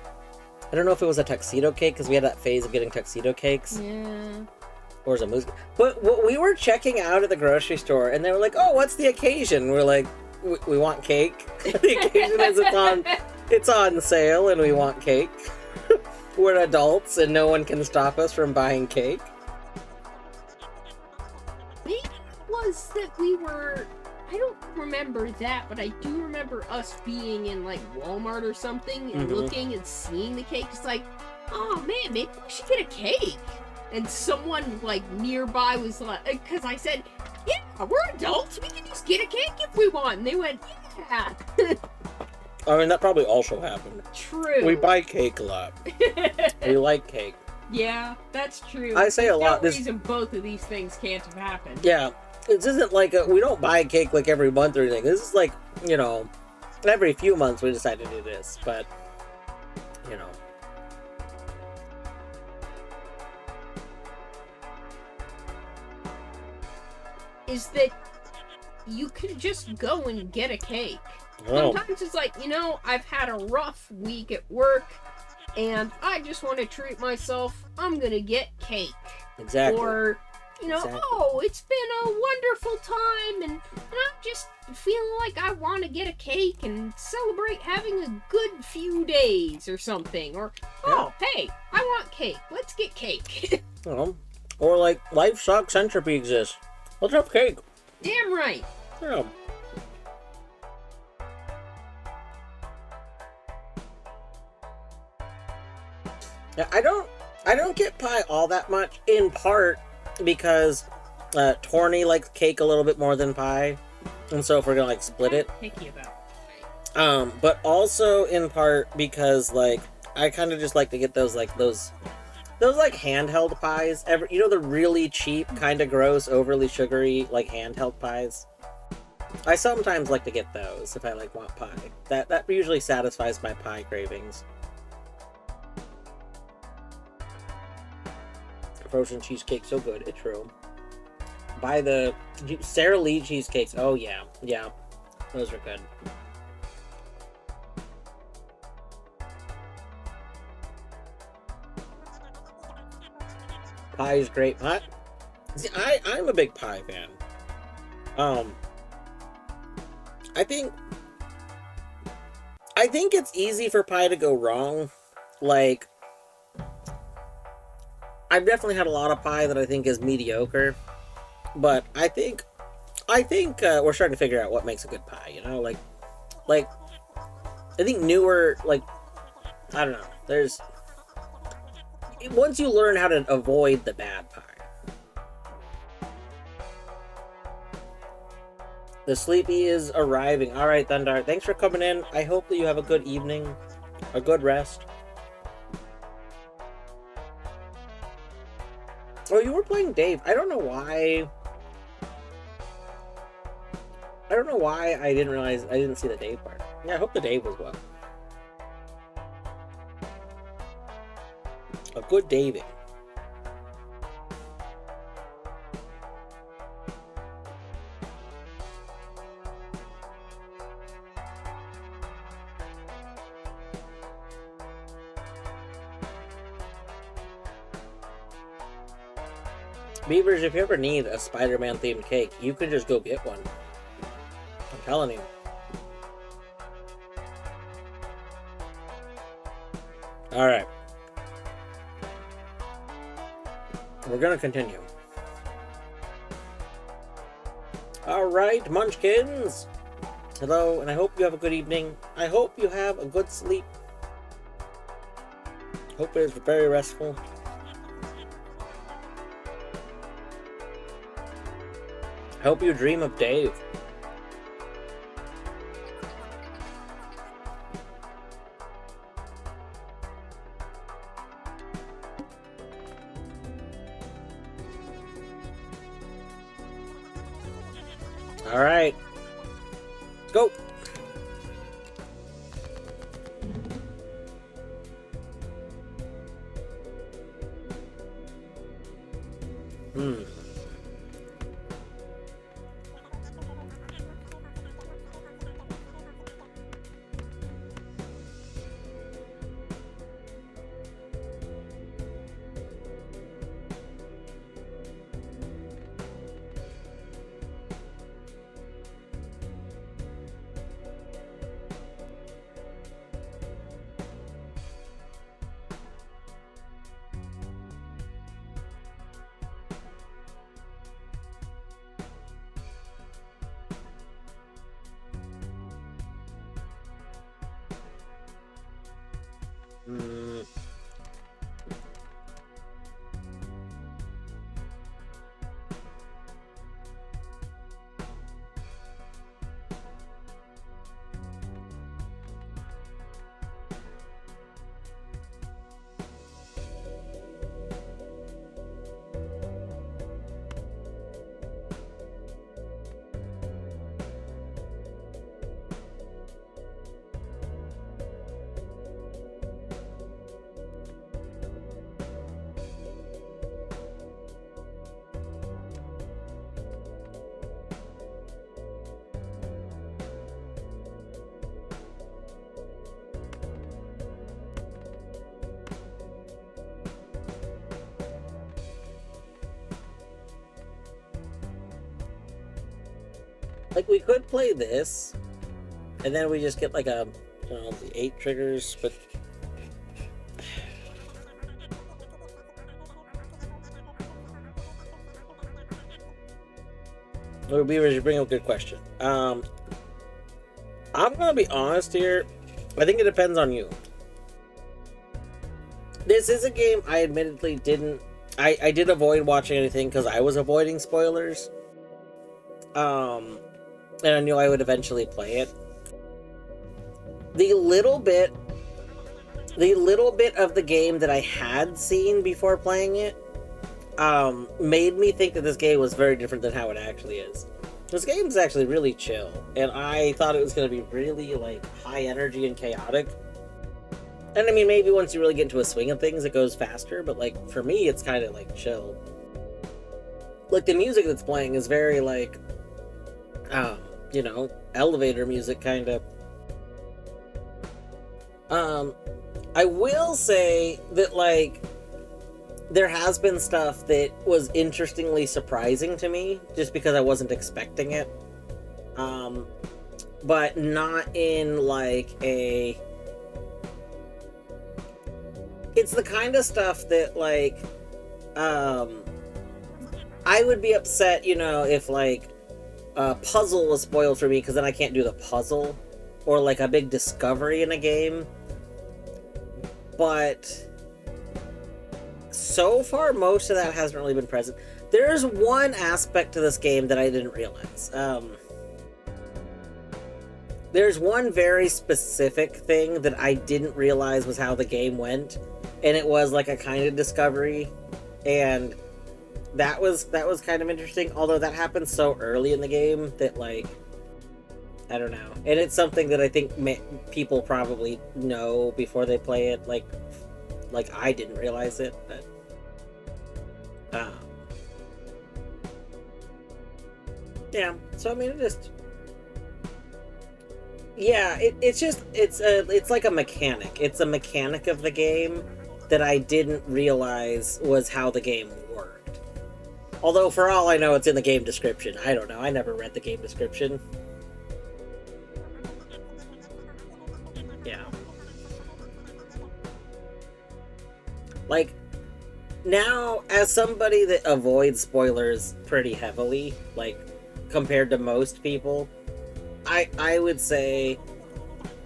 I don't know if it was a tuxedo cake, because we had that phase of getting tuxedo cakes. Yeah. Or was it mousse? But we were checking out at the grocery store, and they were like, "Oh, what's the occasion?" We're like, "We want cake." The occasion is it's on sale, and we want cake. We're adults, and no one can stop us from buying cake. was that we were... I don't remember that, but I do remember us being in, like, Walmart or something and looking and seeing the cake. It's like, oh, man, maybe we should get a cake. And someone, like, nearby was like... Because I said, yeah, we're adults. We can just get a cake if we want. And they went, yeah. I mean, that probably also happened. True. We buy cake a lot. We like cake. Yeah, that's true. I say a lot. There's no reason both of these things can't have happened. Yeah. This isn't like we don't buy cake like every month or anything. This is like, you know, every few months we decide to do this, but, you know. Is that you can just go and get a cake. Oh. Sometimes it's like, you know, I've had a rough week at work, and I just want to treat myself. I'm gonna get cake. Exactly. Or, you know, oh, it's been a wonderful time, and I'm just feeling like I want to get a cake and celebrate having a good few days or something. Or, oh, hey, I want cake. Let's get cake. Or like, life sucks, entropy exists. Let's have cake. Damn right. Yeah. Yeah, I don't get pie all that much, in part because Torny likes cake a little bit more than pie, and so if we're gonna like split it, Picky about. but also in part because like I kind of just like to get those like handheld pies. You know, the really cheap, kind of gross, overly sugary like handheld pies. I sometimes like to get those if I like want pie. That usually satisfies my pie cravings. Frozen cheesecake, so good. It's true. Buy the Sara Lee cheesecakes. Oh yeah, yeah, those are good. Pie is great. See, I'm a big pie fan. I think it's easy for pie to go wrong. Like, I've definitely had a lot of pie that I think is mediocre, but I think we're starting to figure out what makes a good pie. You know, like I think newer, like, I don't know. There's once you learn how to avoid the bad pie. The sleepy is arriving. All right, Thundar. Thanks for coming in. I hope that you have a good evening, a good rest. Oh, you were playing Dave. I don't know why I didn't realize I didn't see the Dave part. Yeah, I hope the Dave was well. A good Daving. Beavers, if you ever need a Spider-Man themed cake, you can just go get one. I'm telling you. Alright. We're gonna continue. Alright, Munchkins! Hello, and I hope you have a good evening. I hope you have a good sleep. Hope it is very restful. Hope you dream of Dave. All right. Let's go. Mm. Like, we could play this, and then we just get like a, you know, the 8 triggers, but Beaver, you bring up a good question. I'm gonna be honest here. I think it depends on you. This is a game I admittedly didn't. I did avoid watching anything because I was avoiding spoilers. And I knew I would eventually play it. The little bit of the game that I had seen before playing it, made me think that this game was very different than how it actually is. This game is actually really chill, and I thought it was going to be really, like, high energy and chaotic. And I mean, maybe once you really get into a swing of things, it goes faster, but, like, for me, it's kind of, like, chill. Like, the music that's playing is very, like, you know, elevator music, kind of. I will say that, like, there has been stuff that was interestingly surprising to me, just because I wasn't expecting it. But not in, like, a... It's the kind of stuff that, like, I would be upset, you know, if, like, a puzzle was spoiled for me, because then I can't do the puzzle, or, like, a big discovery in a game. But so far, most of that hasn't really been present. There's one aspect to this game that I didn't realize. There's one very specific thing that I didn't realize was how the game went, and it was like a kind of discovery, and that was kind of interesting. Although that happened so early in the game that, like, I don't know, and it's something that I think people probably know before they play it. Like I didn't realize it, but yeah. So I mean, it just. Yeah, it's like a mechanic. It's a mechanic of the game that I didn't realize was how the game worked. Although, for all I know, it's in the game description. I don't know. I never read the game description. Yeah. Like, now, as somebody that avoids spoilers pretty heavily, like, compared to most people, I would say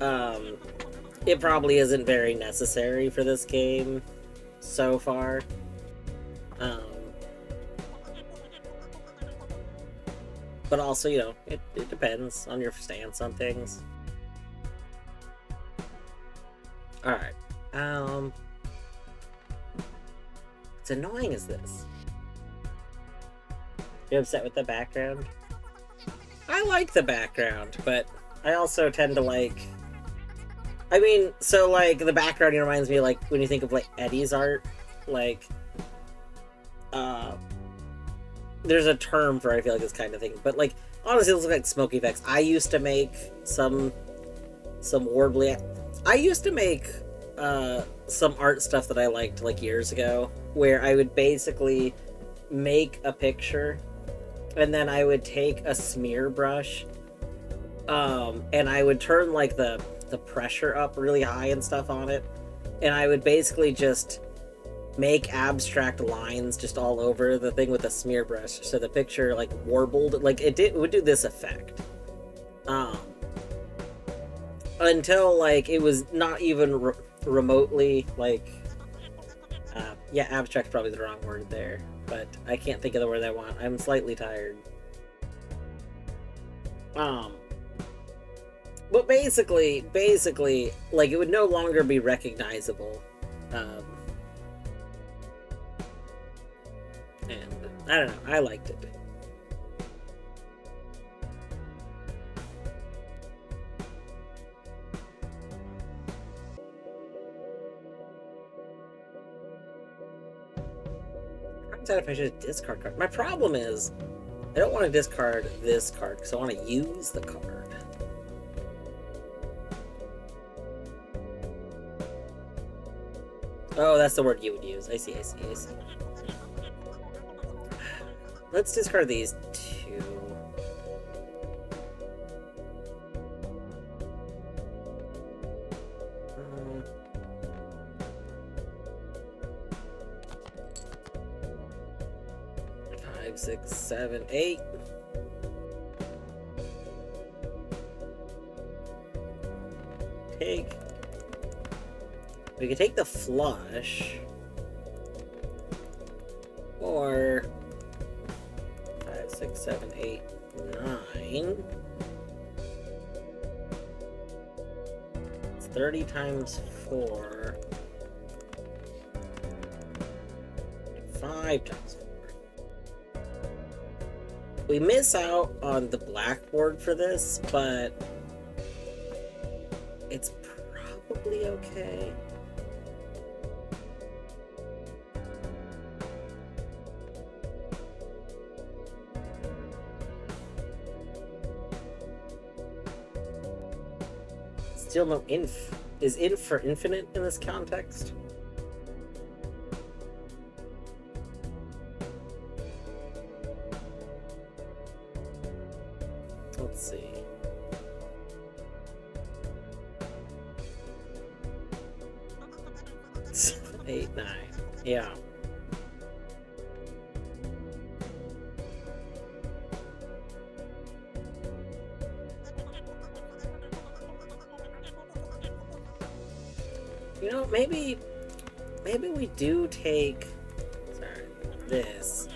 it probably isn't very necessary for this game so far. But also, you know, it depends on your stance on things. Alright. What's annoying is this. You upset with the background? I like the background, but I also tend to like... I mean, so, like, the background reminds me, like, when you think of, like, Eddie's art, like, there's a term for, I feel like, this kind of thing, but, like, honestly, it looks like smoke effects. I used to make some warbly... I used to make, some art stuff that I liked, like, years ago, where I would basically make a picture, and then I would take a smear brush, and I would turn, like, the pressure up really high and stuff on it, and I would basically just make abstract lines just all over the thing with a smear brush, so the picture, like, warbled, like, it would do this effect. until like it was not even remotely like yeah, abstract's probably the wrong word there, but I can't think of the word I want. I'm slightly tired. But basically, like it would no longer be recognizable. And I don't know, I liked it. I'm decided if I should discard card. My problem is, I don't want to discard this card because I want to use the card. Oh, that's the word you would use. I see. Let's discard these two. Five, 6, 7, 8. Take. We could take the flush. Or 5, 6, 7, 8, 9. It's 30 times 4. 5 times 4. We miss out on the blackboard for this, but it's probably okay. Still no inf. Is inf for infinite in this context? Let's see. Eight, 9. Yeah. You know, maybe we do take, sorry, this.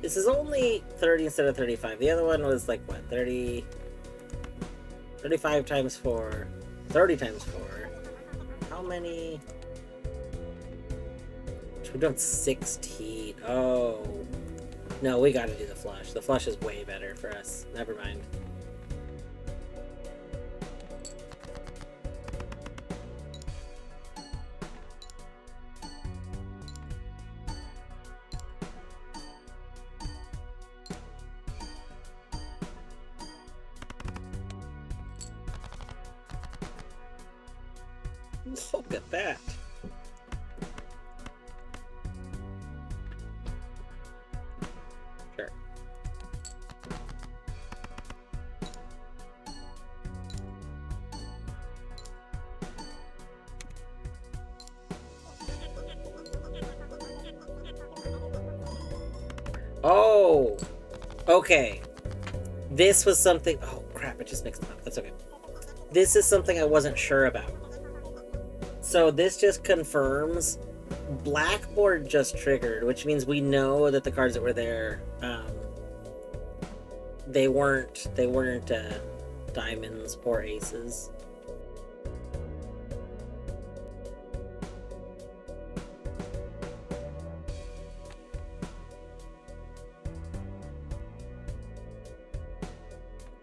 This is only 30 instead of 35. The other one was like, what, 30, 35 times 4, 30 times 4. How many? We've done 16. Oh. No, we gotta do the flush. The flush is way better for us. Never mind. Look at that. Sure. Oh, okay. This was something. Oh crap! I just mixed them up. That's okay. This is something I wasn't sure about. So this just confirms Blackboard just triggered, which means we know that the cards that were there, they weren't diamonds or aces.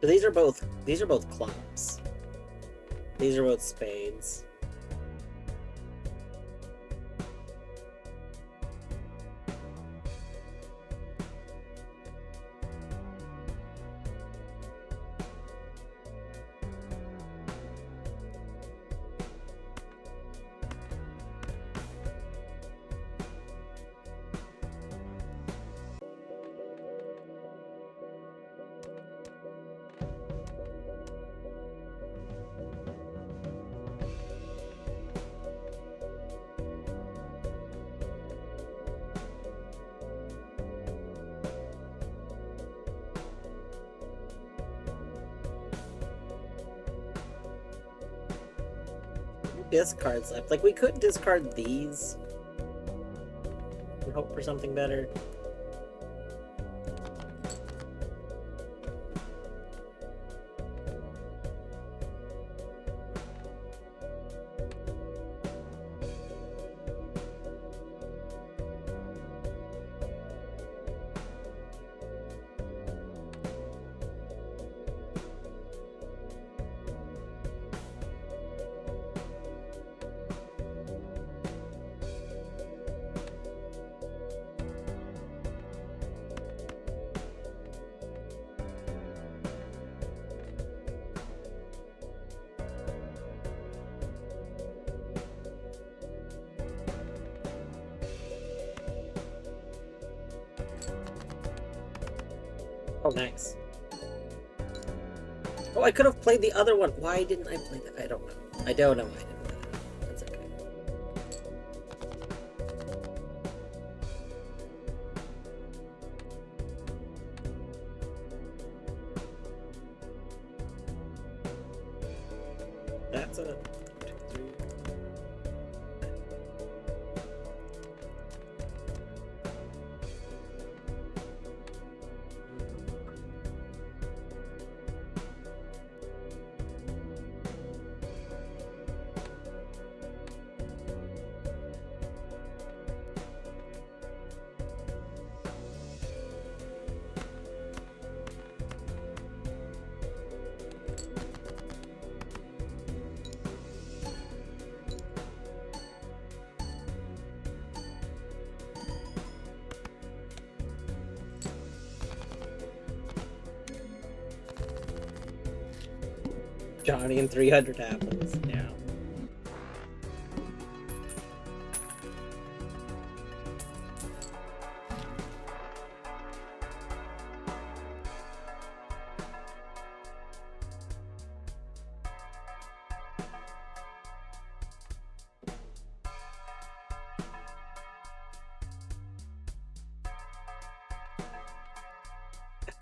So these are both clubs. These are both spades. discards left. Like, we could discard these and hope for something better. Oh, nice. Oh, I could have played the other one. Why didn't I play that? I don't know. I don't know why I didn't play that. That's okay. That's a... Johnny and 300 apples. Yeah.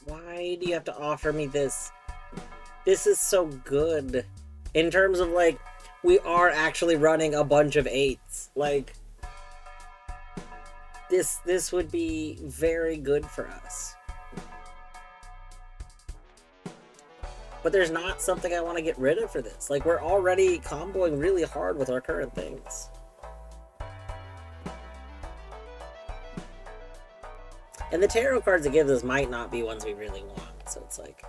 Why do you have to offer me this? This is so good. In terms of, like, we are actually running a bunch of 8s. Like, this would be very good for us. But there's not something I want to get rid of for this. Like, we're already comboing really hard with our current things. And the tarot cards it gives us might not be ones we really want. So it's like...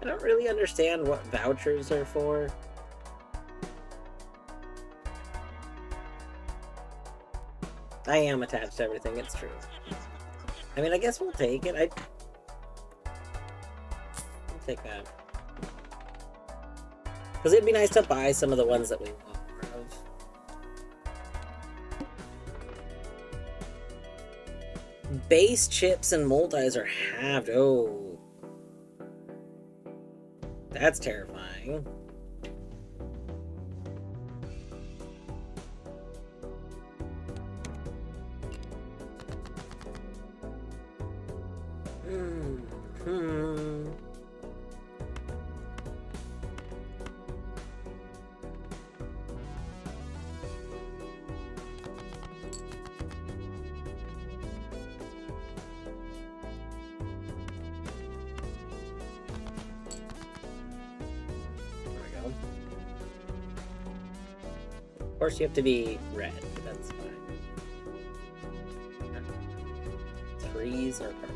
I don't really understand what vouchers are for. I am attached to everything, it's true. I mean, I guess we'll take it. I'll take that. Because it'd be nice to buy some of the ones that we want more of. Base chips and multis are halved. Oh. That's terrifying. Of course, you have to be red, but that's fine. Trees are purple.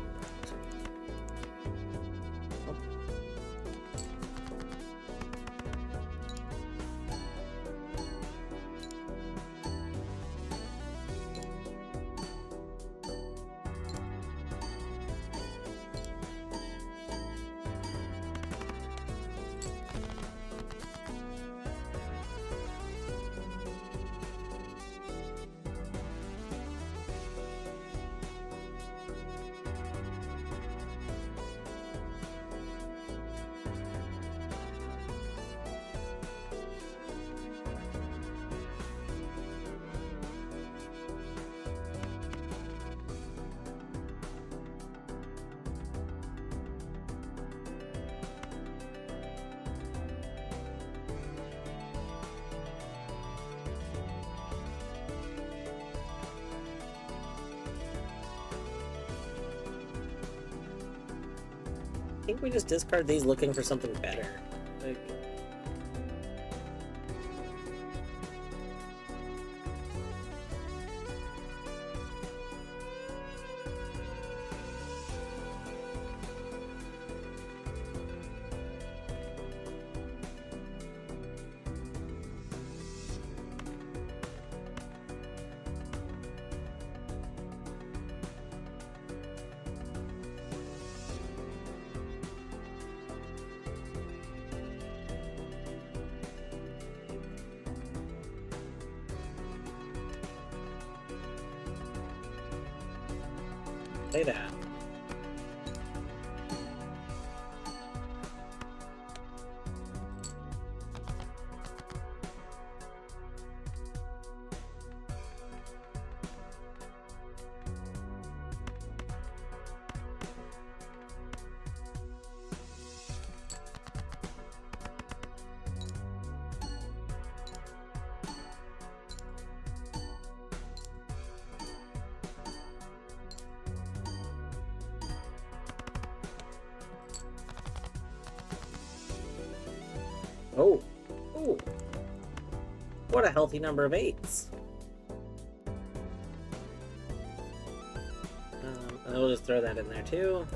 I think we just discard these looking for something better. Like... Say that. Oh, ooh. What a healthy number of 8s. I'll just throw that in there too.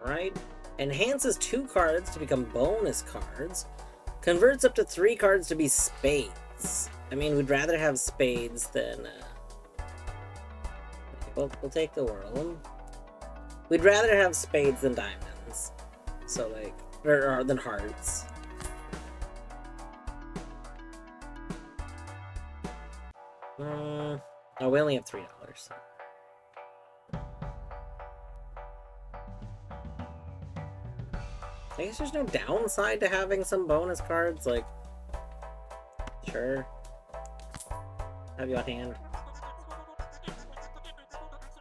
Right? Enhances 2 cards to become bonus cards. Converts up to 3 cards to be spades. I mean, we'd rather have spades than... we'll take the whirl. We'd rather have spades than diamonds. So, like... or than hearts. Oh, we only have $3. I guess there's no downside to having some bonus cards, like... Sure. Have you on hand.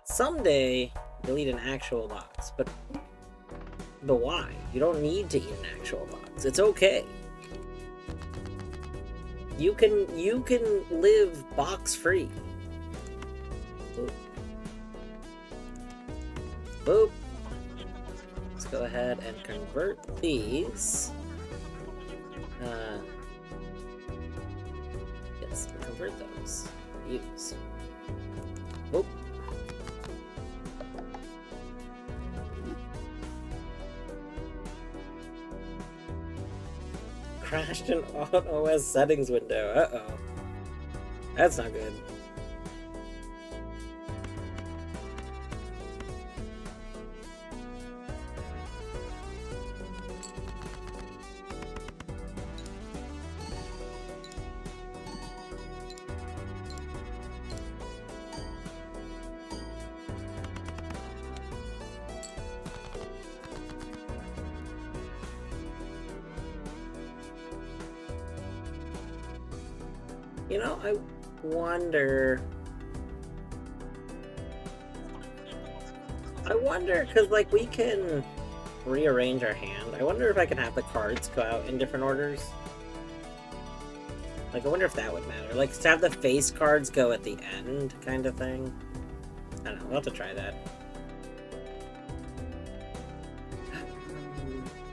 Someday, you'll eat an actual box, but why? You don't need to eat an actual box. It's okay. You can live box-free. Boop. Boop. Let's go ahead and convert these. Yes, we'll convert those. Use. Boop. Crashed an OS settings window. Uh-oh. That's not good. You know, I wonder, because, like, we can rearrange our hand. I wonder if I can have the cards go out in different orders. Like, I wonder if that would matter. Like, to have the face cards go at the end, kind of thing. I don't know, we'll have to try that.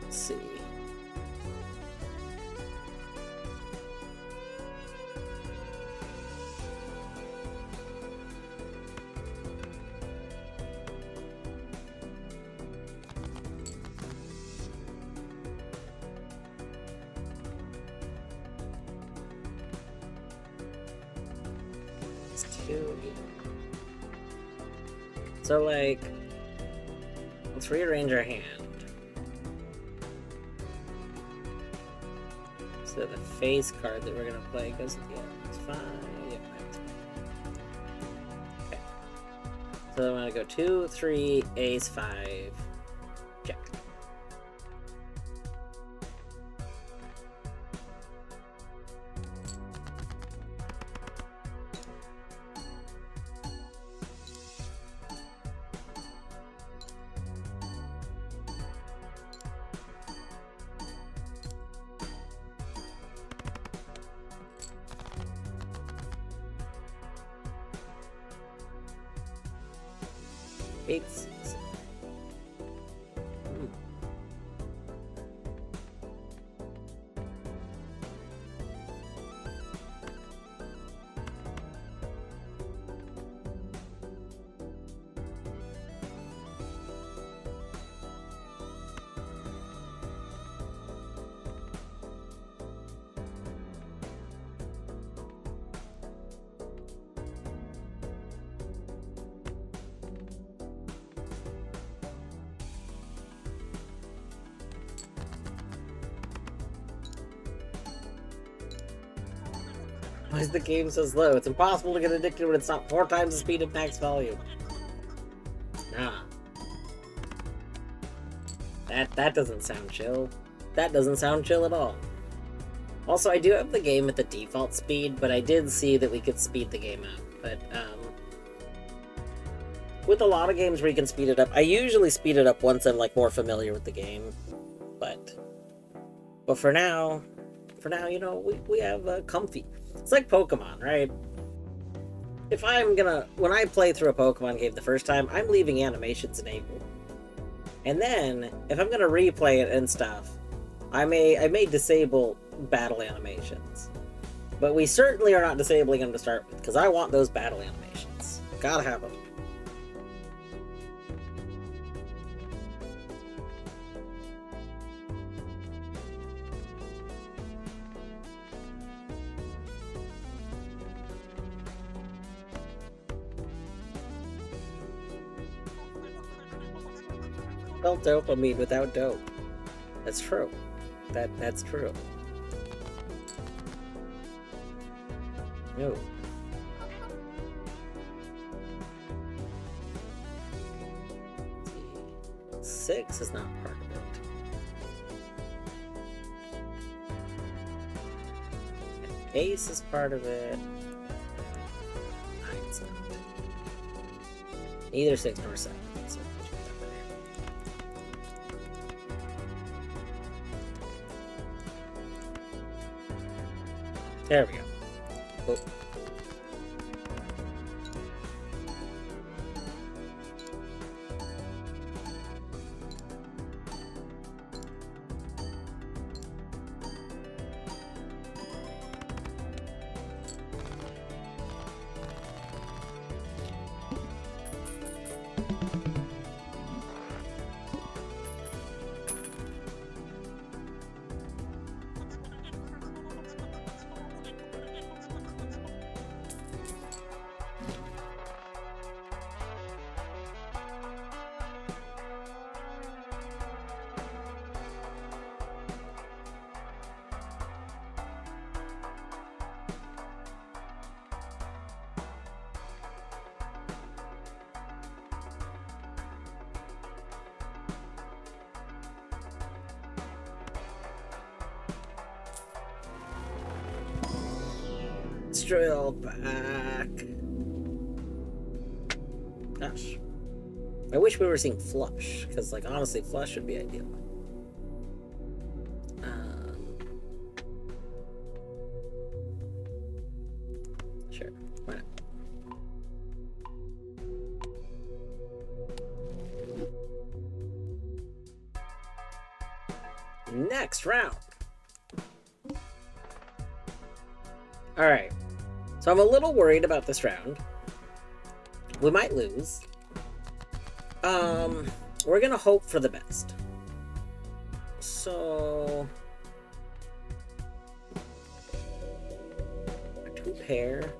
Let's see. So, like, let's rearrange our hand. So the face card that we're gonna play goes at the end. It's fine. Yep, that's fine. Okay. So I'm gonna go 2, 3, ace, 5, jack. Gates. Why is the game so slow? It's impossible to get addicted when it's not 4 times the speed of max volume. Nah. That doesn't sound chill. That doesn't sound chill at all. Also, I do have the game at the default speed, but I did see that we could speed the game up. But, with a lot of games where you can speed it up, I usually speed it up once I'm, like, more familiar with the game. But for now, you know, we have comfy. It's like Pokemon, right? If I'm gonna... When I play through a Pokemon game the first time, I'm leaving animations enabled. And then, if I'm gonna replay it and stuff, I may disable battle animations. But we certainly are not disabling them to start with, because I want those battle animations. Gotta have them. Well, dopamine without dope. That's true. That's true. No. Let's see. 6 is not part of it. Ace is part of it. 9's not. Neither 6 nor 7. So there we go. Oh. Drill back. Gosh. I wish we were seeing flush, because, like, honestly, flush would be ideal. Sure. Why not? Next round. Alright. So I'm a little worried about this round. We might lose. We're gonna hope for the best. So... 2 pair.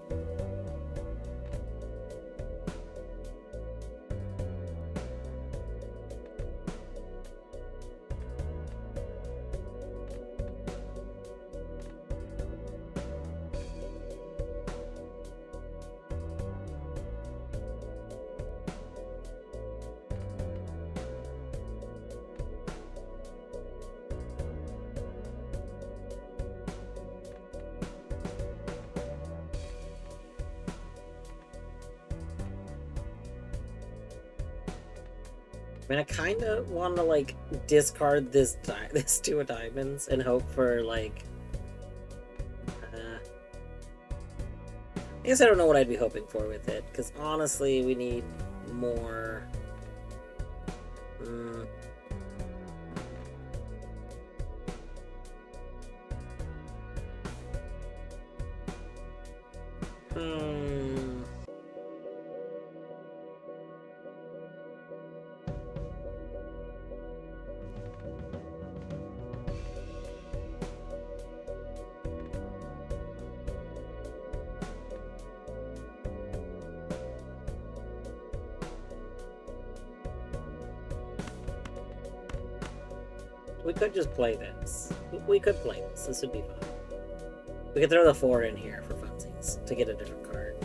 I mean, I kind of want to, like, discard this 2 of diamonds and hope for, like... I guess I don't know what I'd be hoping for with it, because honestly, we need more Mm. Hmm. We could just play this. We could play this. This would be fun. We could throw the 4 in here for funsies to get a different card.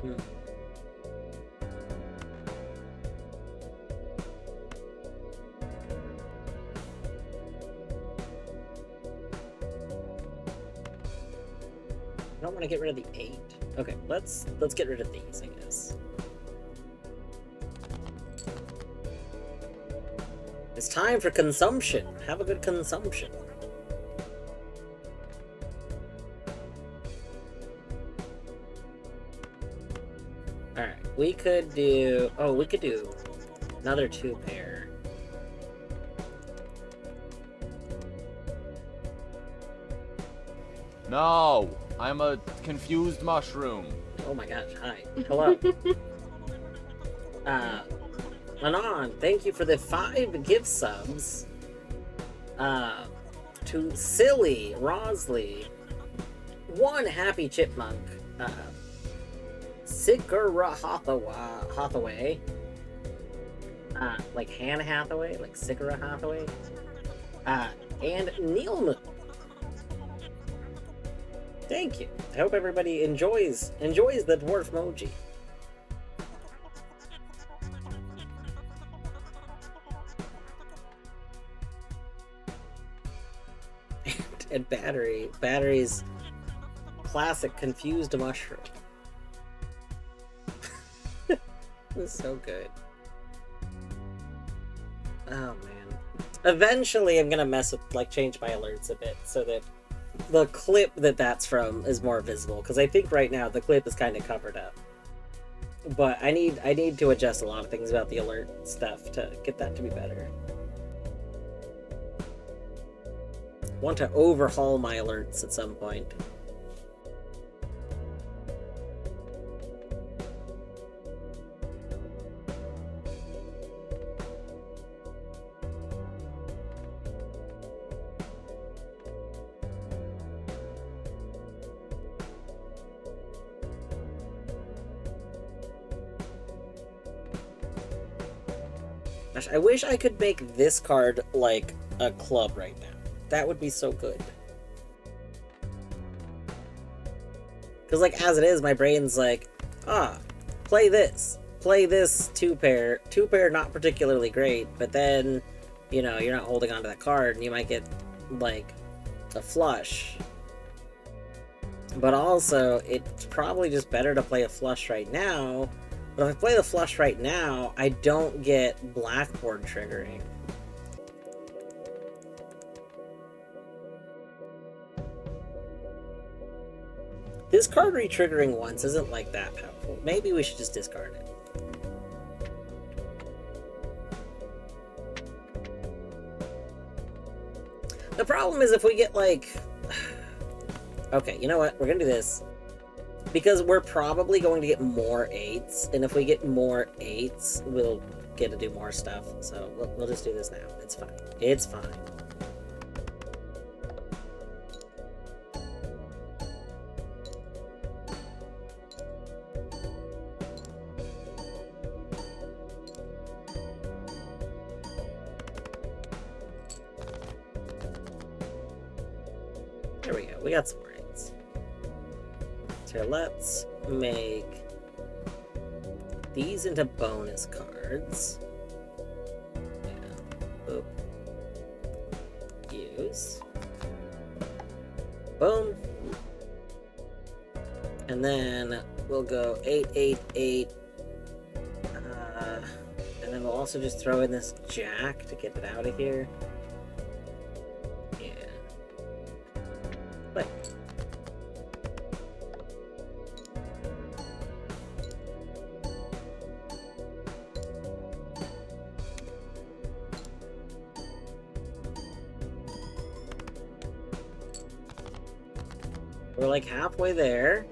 Hmm. I don't want to get rid of the 8. Okay, let's get rid of these, I guess. It's time for consumption. Have a good consumption. Alright, we could do... Oh, we could do another 2 pair. No, I'm a confused mushroom. Oh my gosh, hi. Hello. Anon, thank you for the 5 gift subs. To Silly, Rosley, 1 Happy Chipmunk, Sigura Hathaway, like Hannah Hathaway, like Sigura Hathaway, and Neil Moon. Thank you. I hope everybody enjoys the dwarf emoji. And battery's classic confused mushroom. It's so good. Oh man. Eventually I'm gonna mess with, like, change my alerts a bit so that the clip that's from is more visible, because I think right now the clip is kind of covered up. But I need to adjust a lot of things about the alert stuff to get that to be better. Want to overhaul my alerts at some point. Gosh, I wish I could make this card like a club right now. That would be so good. Because, like, as it is, my brain's like, play this 2-pair. 2-pair, not particularly great, but then, you know, you're not holding onto that card, and you might get, like, a flush. But also, it's probably just better to play a flush right now. But if I play the flush right now, I don't get blackboard triggering. This card re-triggering once isn't like that powerful. Maybe we should just discard it. The problem is if we get like... Okay, you know what? We're gonna do this. Because we're probably going to get more 8s, and if we get more 8s, we'll get to do more stuff. So we'll just do this now. It's fine. It's fine. There we go. We got some 8s. So let's make these into bonus cards. Yeah. Oop. Use. Boom. And then we'll go 8, 8, 8. And then we'll also just throw in this jack to get it out of here. Yeah. But we're like halfway there.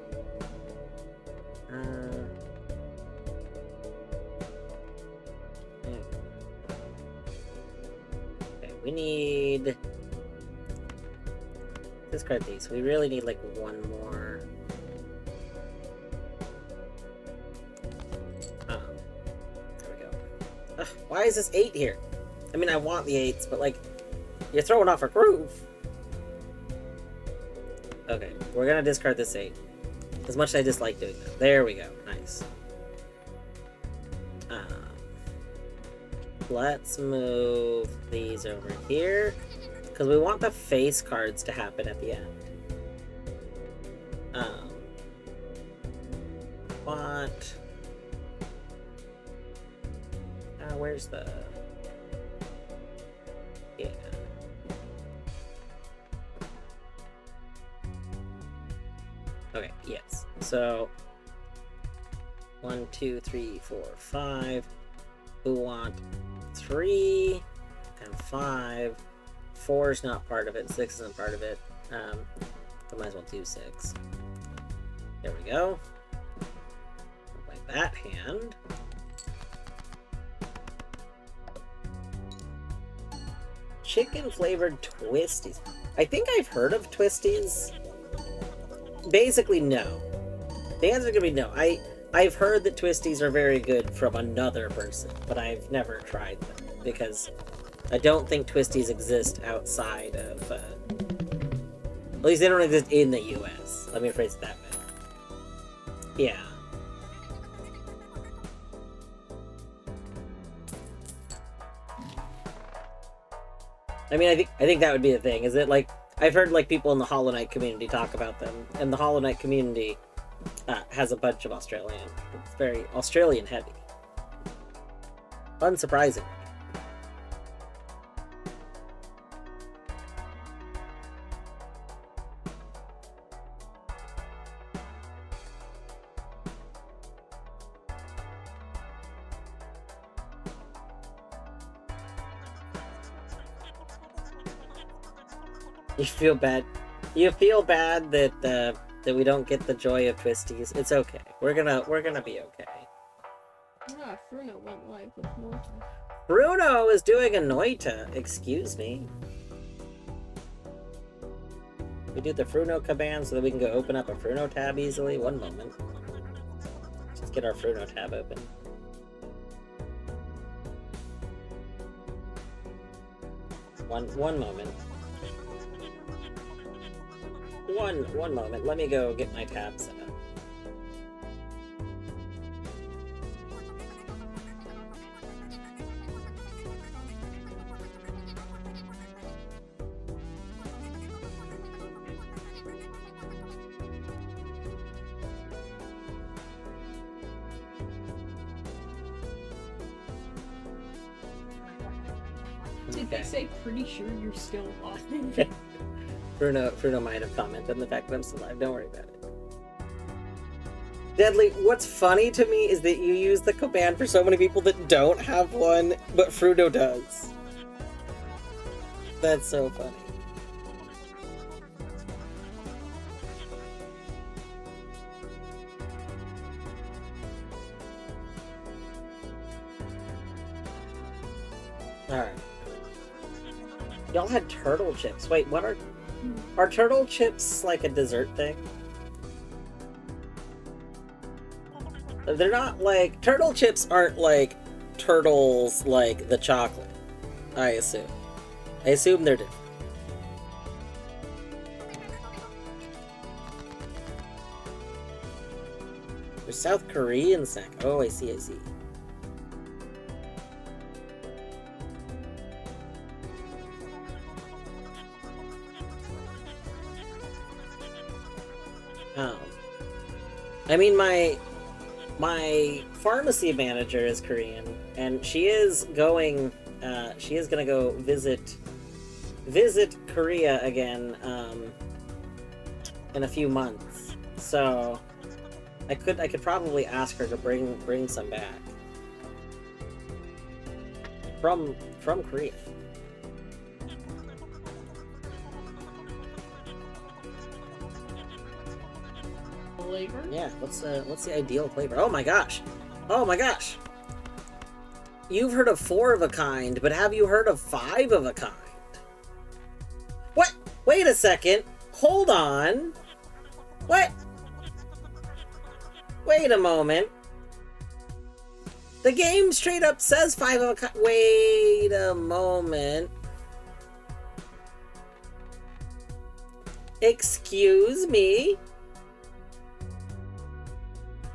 We need... discard these. We really need like one more. There we go. Ugh, why is this 8 here? I mean, I want the 8s, but like, you're throwing off a groove. Okay, we're gonna discard this 8. As much as I dislike doing that. There we go. Nice. Let's move these over here, because we want the face cards to happen at the end. What? Where's the... Yeah. Okay, yes. So, 1, 2, 3, 4, 5. We want 3 and 5. 4 is not part of it. 6 isn't part of it. We might as well do 6. There we go. Like that hand. Chicken flavored twisties. I think I've heard of twisties. Basically, no. The answer is gonna be no. I've heard that twisties are very good from another person, but I've never tried them because I don't think twisties exist outside of. At least they don't exist in the U.S. Let me phrase it that way. Yeah. I mean, I think that would be the thing. Is that like I've heard like people in the Hollow Knight community talk about them, and the Hollow Knight community has a bunch of Australian. It's very Australian heavy. Unsurprisingly. You feel bad. You feel bad that that we don't get the joy of twisties. It's okay. We're gonna be okay. Ah, Fruno went live with Noita. Bruno is doing a Noita. Excuse me. We do the Fruno Caban so that we can go open up a Fruno tab easily. One moment. Let's get our Fruno tab open. One moment. One moment. Let me go get my tab set up. Did they say pretty sure you're still alive? Bruno might have commented on the fact that I'm still alive. Don't worry about it. Deadly, what's funny to me is that you use the Caban for so many people that don't have one, but Fruno does. That's so funny. Alright. Y'all had turtle chips. Wait, what are turtle chips like a dessert thing? They're not like... Turtle chips aren't like turtles like the chocolate, I assume. I assume they're different. There's South Korean snack. Oh, I see, I see. Oh. I mean, my pharmacy manager is Korean, and she is gonna go visit Korea again, in a few months. So I could probably ask her to bring some back from Korea. Flavor? Yeah, what's the ideal flavor? Oh my gosh! Oh my gosh! You've heard of 4 of a kind, but have you heard of 5 of a kind? What? Wait a second! Hold on! What? Wait a moment. The game straight up says 5 of a kind. Wait a moment. Excuse me?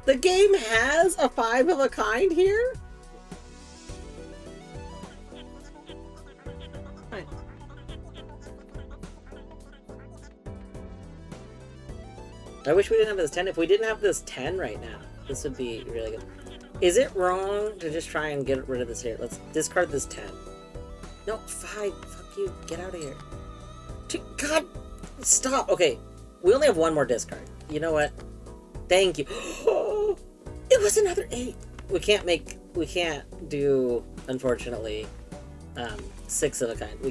The game has a 5 of a kind here? I wish we didn't have this 10. If we didn't have this 10 right now, this would be really good. Is it wrong to just try and get rid of this here? Let's discard this 10. No, 5. Fuck you. Get out of here. God, stop. Okay, we only have 1 more discard. You know what? Thank you. It was another 8. We can't do, unfortunately, 6 of a kind.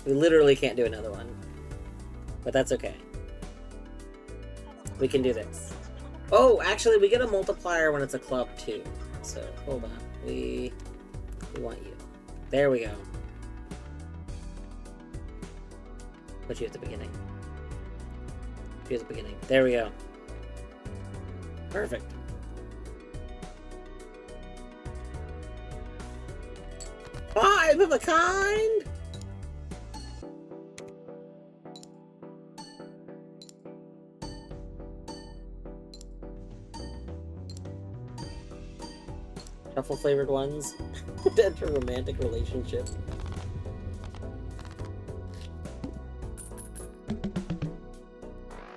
We literally can't do another one. But that's okay. We can do this. Oh, actually, we get a multiplier when it's a club, too. So, hold on. We want you. There we go. Put you at the beginning. Put you at the beginning. There we go. Perfect. Five of a kind? Truffle flavored ones. Enter romantic relationship.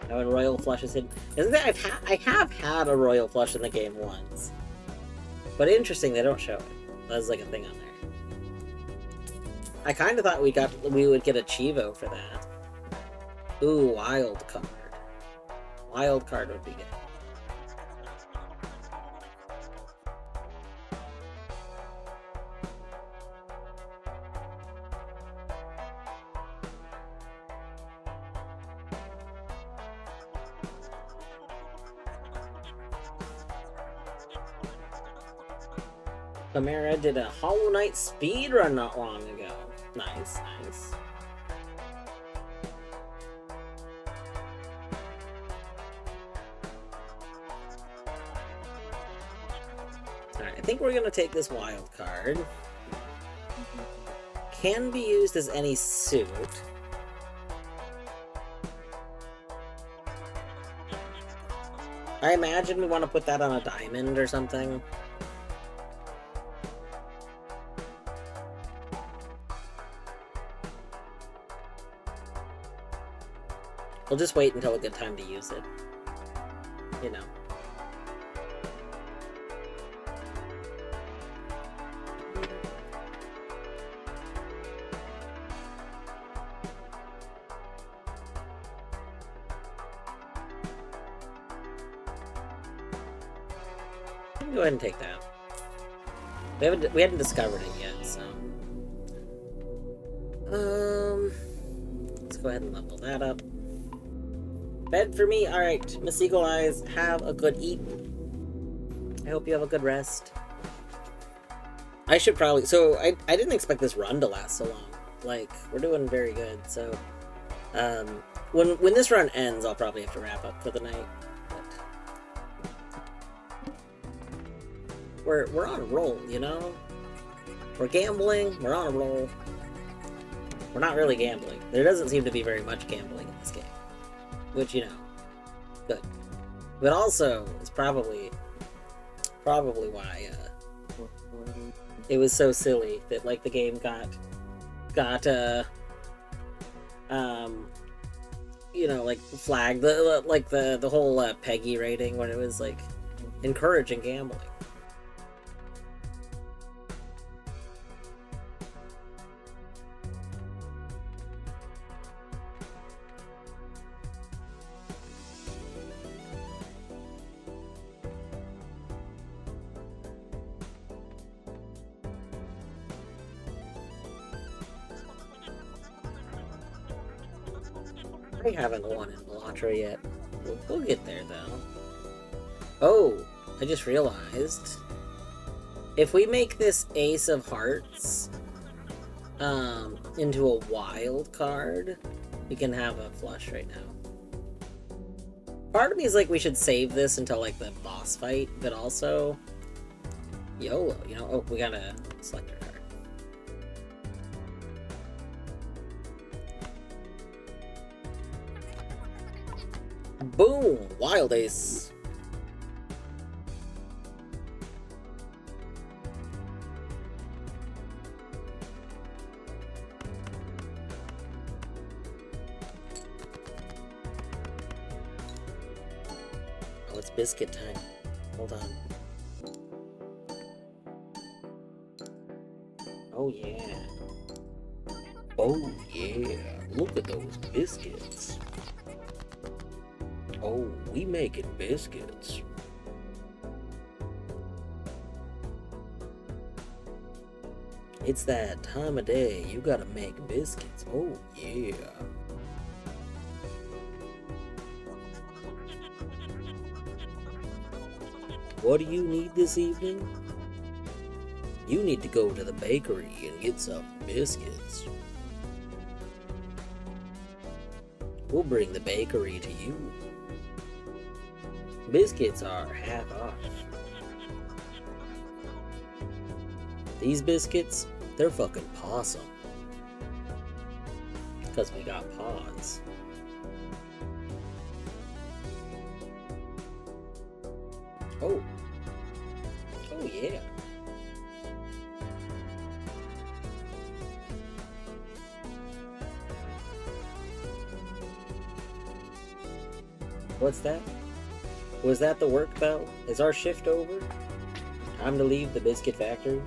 Now, when Royal Flush is hidden. Isn't that I have had a Royal Flush in the game once. But interesting, they don't show it. That's like a thing on there. I kind of thought we would get a Chivo for that. Ooh, wild card. Wild card would be good. Chimera did a Hollow Knight speedrun not long ago. Nice, nice. Alright, I think we're gonna take this wild card. Can be used as any suit. I imagine we want to put that on a diamond or something. We'll just wait until a good time to use it. You know. Go ahead and take that. We hadn't discovered it yet, so. Let's go ahead and level that up. Bed for me? Alright, Miss Eagle Eyes, have a good eat. I hope you have a good rest. I should probably... So, I didn't expect this run to last so long. Like, we're doing very good, so... when this run ends, I'll probably have to wrap up for the night. But we're on a roll, you know? We're gambling, we're on a roll. We're not really gambling. There doesn't seem to be very much gambling in this game. Which, you know, good. But also, it's probably probably why it was so silly that like the game got you know, like flagged the whole Peggy rating when it was like encouraging gambling. I haven't won in Balatro yet. We'll get there, though. Oh, I just realized. If we make this Ace of Hearts into a wild card, we can have a flush right now. Part of me is like we should save this until like the boss fight, but also YOLO, you know? Oh, we gotta select our card. Boom! Wild Ace. Oh, it's biscuit time. Hold on. Oh yeah. Oh yeah. Look at those biscuits. Oh, we making biscuits. It's that time of day. You gotta make biscuits. Oh yeah. What do you need this evening? You need to go to the bakery and get some biscuits. We'll bring the bakery to you. Biscuits are half off. These biscuits, they're fucking possum. Because we got paws. Oh. Oh yeah. What's that? Was that the work bell? Is our shift over? Time to leave the biscuit factory?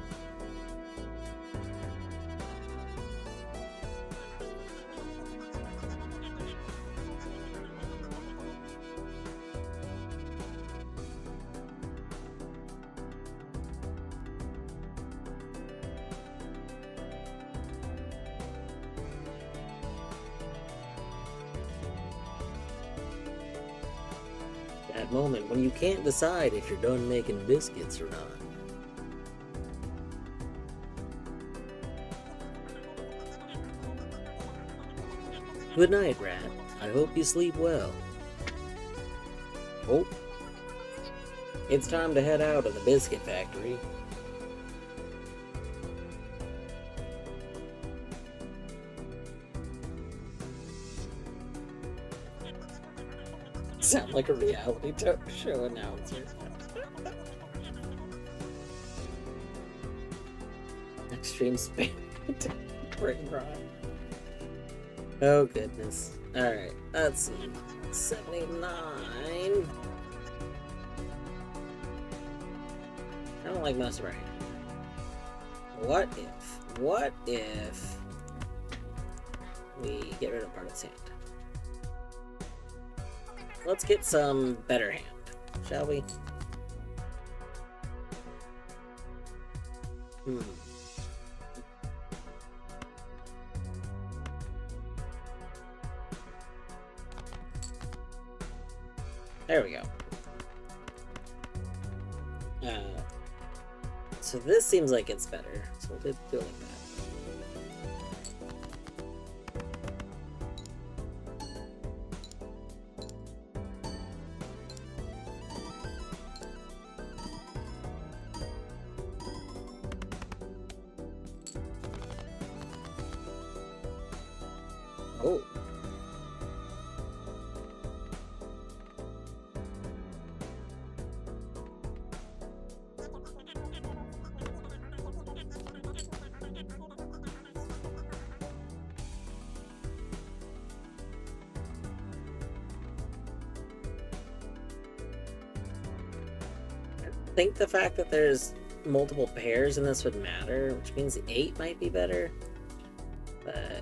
That moment when you can't decide if you're done making biscuits or not. Good night, Rat. I hope you sleep well. Oh. It's time to head out of the biscuit factory. Sound like a reality show announcer. Extreme spam. Brain rot. Oh goodness. Alright, let's see. 79. I don't like most of our hand. What if we get rid of part of his hand? Let's get some better hand, shall we? There we go. So this seems like it's better. So we'll do it like that. Oh. think the fact that there's multiple pairs in this would matter, which means 8 might be better. But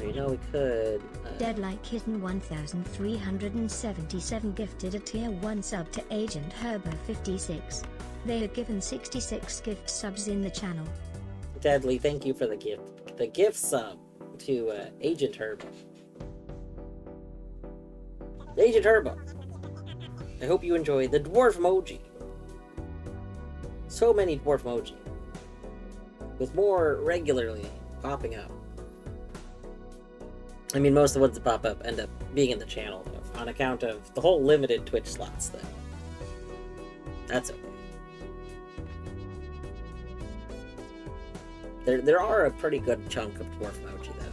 you know, we could. Deadlight Kitten 1377 gifted a tier 1 sub to Agent Herbo 56. They are given 66 gift subs in the channel. Deadly, thank you for the gift. The gift sub to Agent Herbo. Agent Herbo, I hope you enjoy the dwarf emoji. So many dwarf emoji, with more regularly popping up. I mean, most of the ones that pop up end up being in the channel, though, on account of the whole limited Twitch slots thing. That's okay. There are a pretty good chunk of dwarf emoji, though.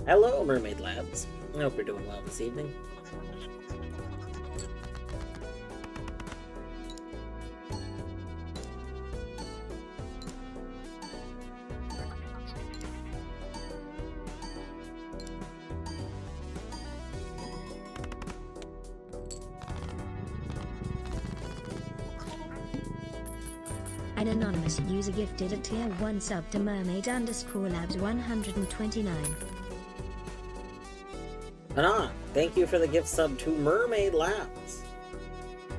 Hello, Mermaid Labs. I hope you're doing well this evening. An anonymous user gifted a tier 1 sub to Mermaid_Labs 129. Anon, thank you for the gift sub to Mermaid Labs.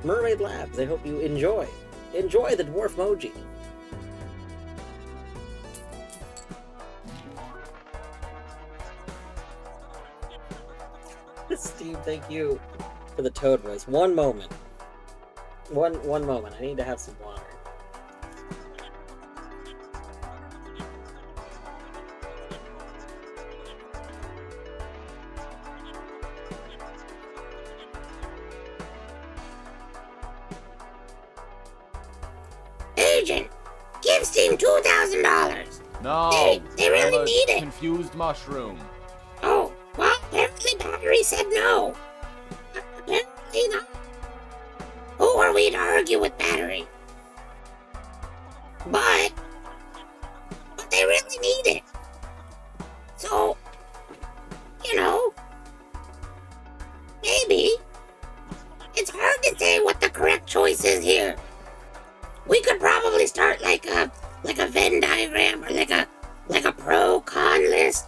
Mermaid Labs, I hope you enjoy. Enjoy the dwarf emoji. Steve, thank you for the toad voice. One moment. One moment. I need to have some water. Agent, give Steam $2,000. No, They really I'm a need it. confused mushroom. Oh, well, apparently Battery said no. Apparently not. Who are we to argue with Battery? But they really need it. So, you know, maybe it's hard to say what the correct choice is here. We could probably start like a Venn diagram or like a pro-con list.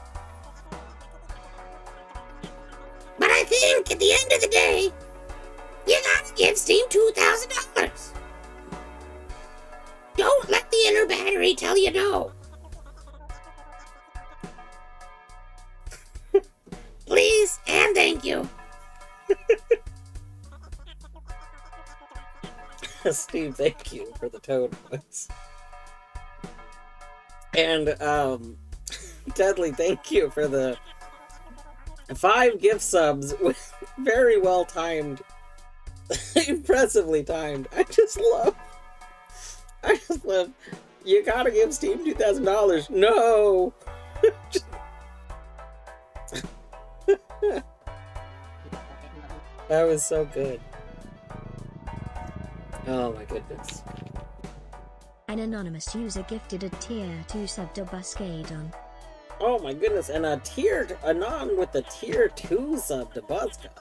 But I think at the end of the day, you gotta give Steam $2,000. Don't let the inner Battery tell you no. Please and thank you. Steve, thank you for the toad voice. And, Deadly, thank you for the 5 gift subs with very well timed, impressively timed. I just love, you gotta give Steam $2,000. No! That was so good. Oh my goodness. An anonymous user gifted a tier 2 sub to Buscadon. Oh my goodness, and a Anon with the tier 2 sub to Buzzcut.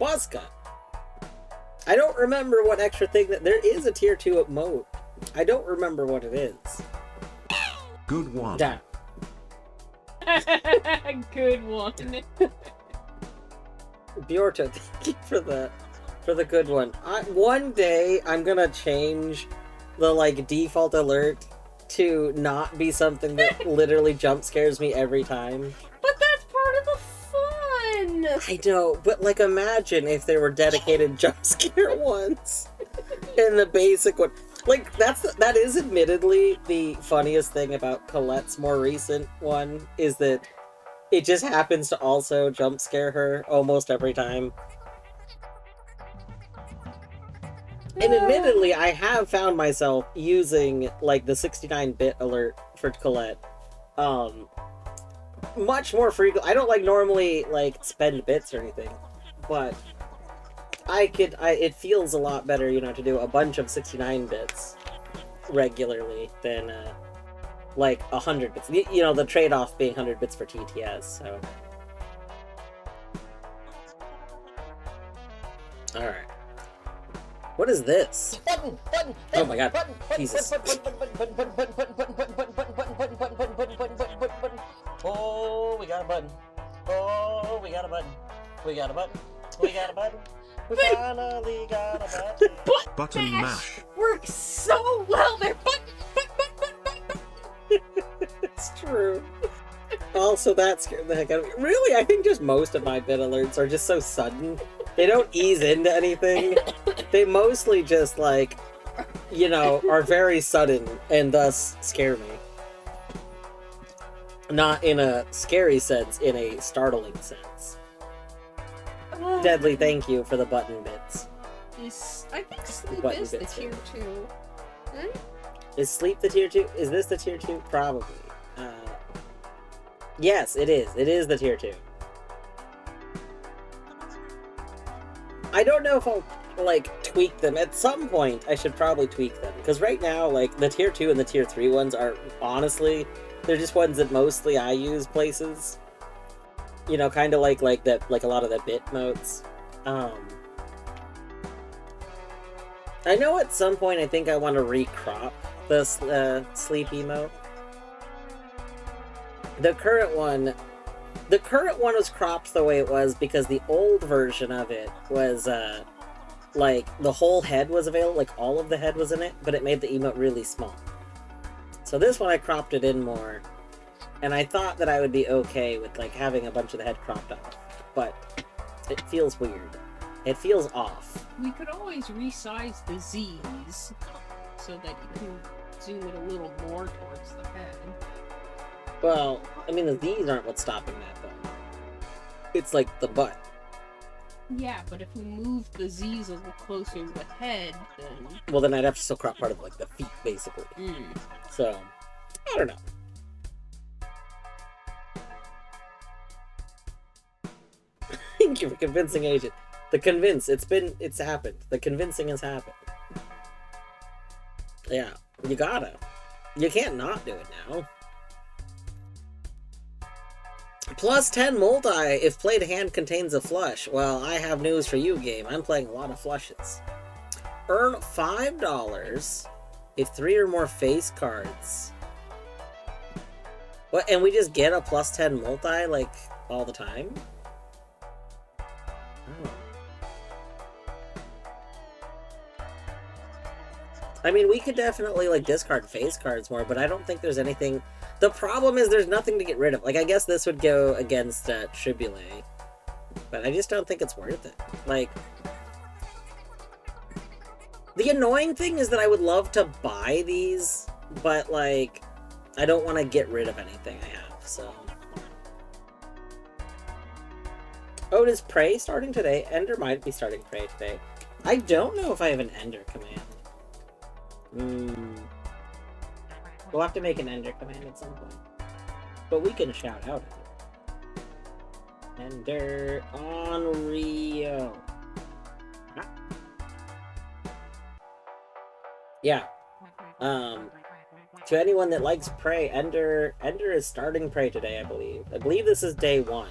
Buzzcut. I don't remember what extra thing that there is a tier 2 emote. I don't remember what it is. Good one. Damn. Good one. Bjorto, thank you for the good one. One day I'm gonna change the default alert to not be something that literally jump scares me every time. But that's part of the fun. I know, but imagine if there were dedicated jump scare ones in the basic one. That is admittedly the funniest thing about Colette's more recent one, is that it just happens to also jump scare her almost every time. And admittedly, I have found myself using, the 69-bit alert for Colette, much more frequently. I don't, normally, spend bits or anything, but it feels a lot better, to do a bunch of 69 bits regularly than like 100 bits. You know, the trade-off being 100 bits for TTS, so. Alright. What is this? Button, button, Oh my god. button, Jesus. Oh, we got a button. Oh, we got a button. We got a button. We got a button. We finally got a button. Button mash. Works so well there. It's true. Also, that scared the heck out of me. Really, I think just most of my bit alerts are just so sudden. They don't ease into anything. They mostly just, like, you know, are very sudden and thus scare me. Not in a scary sense, in a startling sense. Deadly, thank you for the button bits. I think sleep Button is the bits, tier 2. Right? Is sleep the tier 2? Is this the tier 2? Probably. Yes, it is. It is the tier 2. I don't know if I'll, like, tweak them. At some point, I should probably tweak them. Because right now, like, the tier 2 and the tier 3 ones are, honestly, they're just ones that mostly I use places. You know, kind of like that, like a lot of the bit modes. I know at some point I think I want to recrop the sleep emote. The current one was cropped the way it was because the old version of it was, like, the whole head was available, like, all of the head was in it, but it made the emote really small. So this one I cropped it in more, and I thought that I would be okay with, like, having a bunch of the head cropped off, but it feels weird. It feels off. We could always resize the Z's so that you can zoom it a little more towards the head. Well, I mean, the Z's aren't what's stopping that, though. It's like the butt. Yeah, but if we move the Z's a little closer to the head, then... Well, then I'd have to still crop part of, like, the feet, basically. So, I don't know. Thank you for convincing Agent. It's happened. The convincing has happened. Yeah, you gotta. You can't not do it now. Plus 10 multi if played hand contains a flush. Well, I have news for you, game. I'm playing a lot of flushes. Earn $5 if 3 or more face cards. What, and we just get a plus 10 multi, like, all the time? Oh. I mean, we could definitely, like, discard face cards more, but I don't think there's anything... The problem is there's nothing to get rid of. Like, I guess this would go against Tribule, but I just don't think it's worth it. Like, the annoying thing is that I would love to buy these, but, like, I don't want to get rid of anything I have, so... Oh, is Prey starting today? Ender might be starting Prey today. I don't know if I have an Ender command. We'll have to make an Ender command at some point. But we can shout out at it. Ender on Rio. Ah. Yeah. To anyone that likes Prey, Ender is starting Prey today, I believe. I believe this is day 1.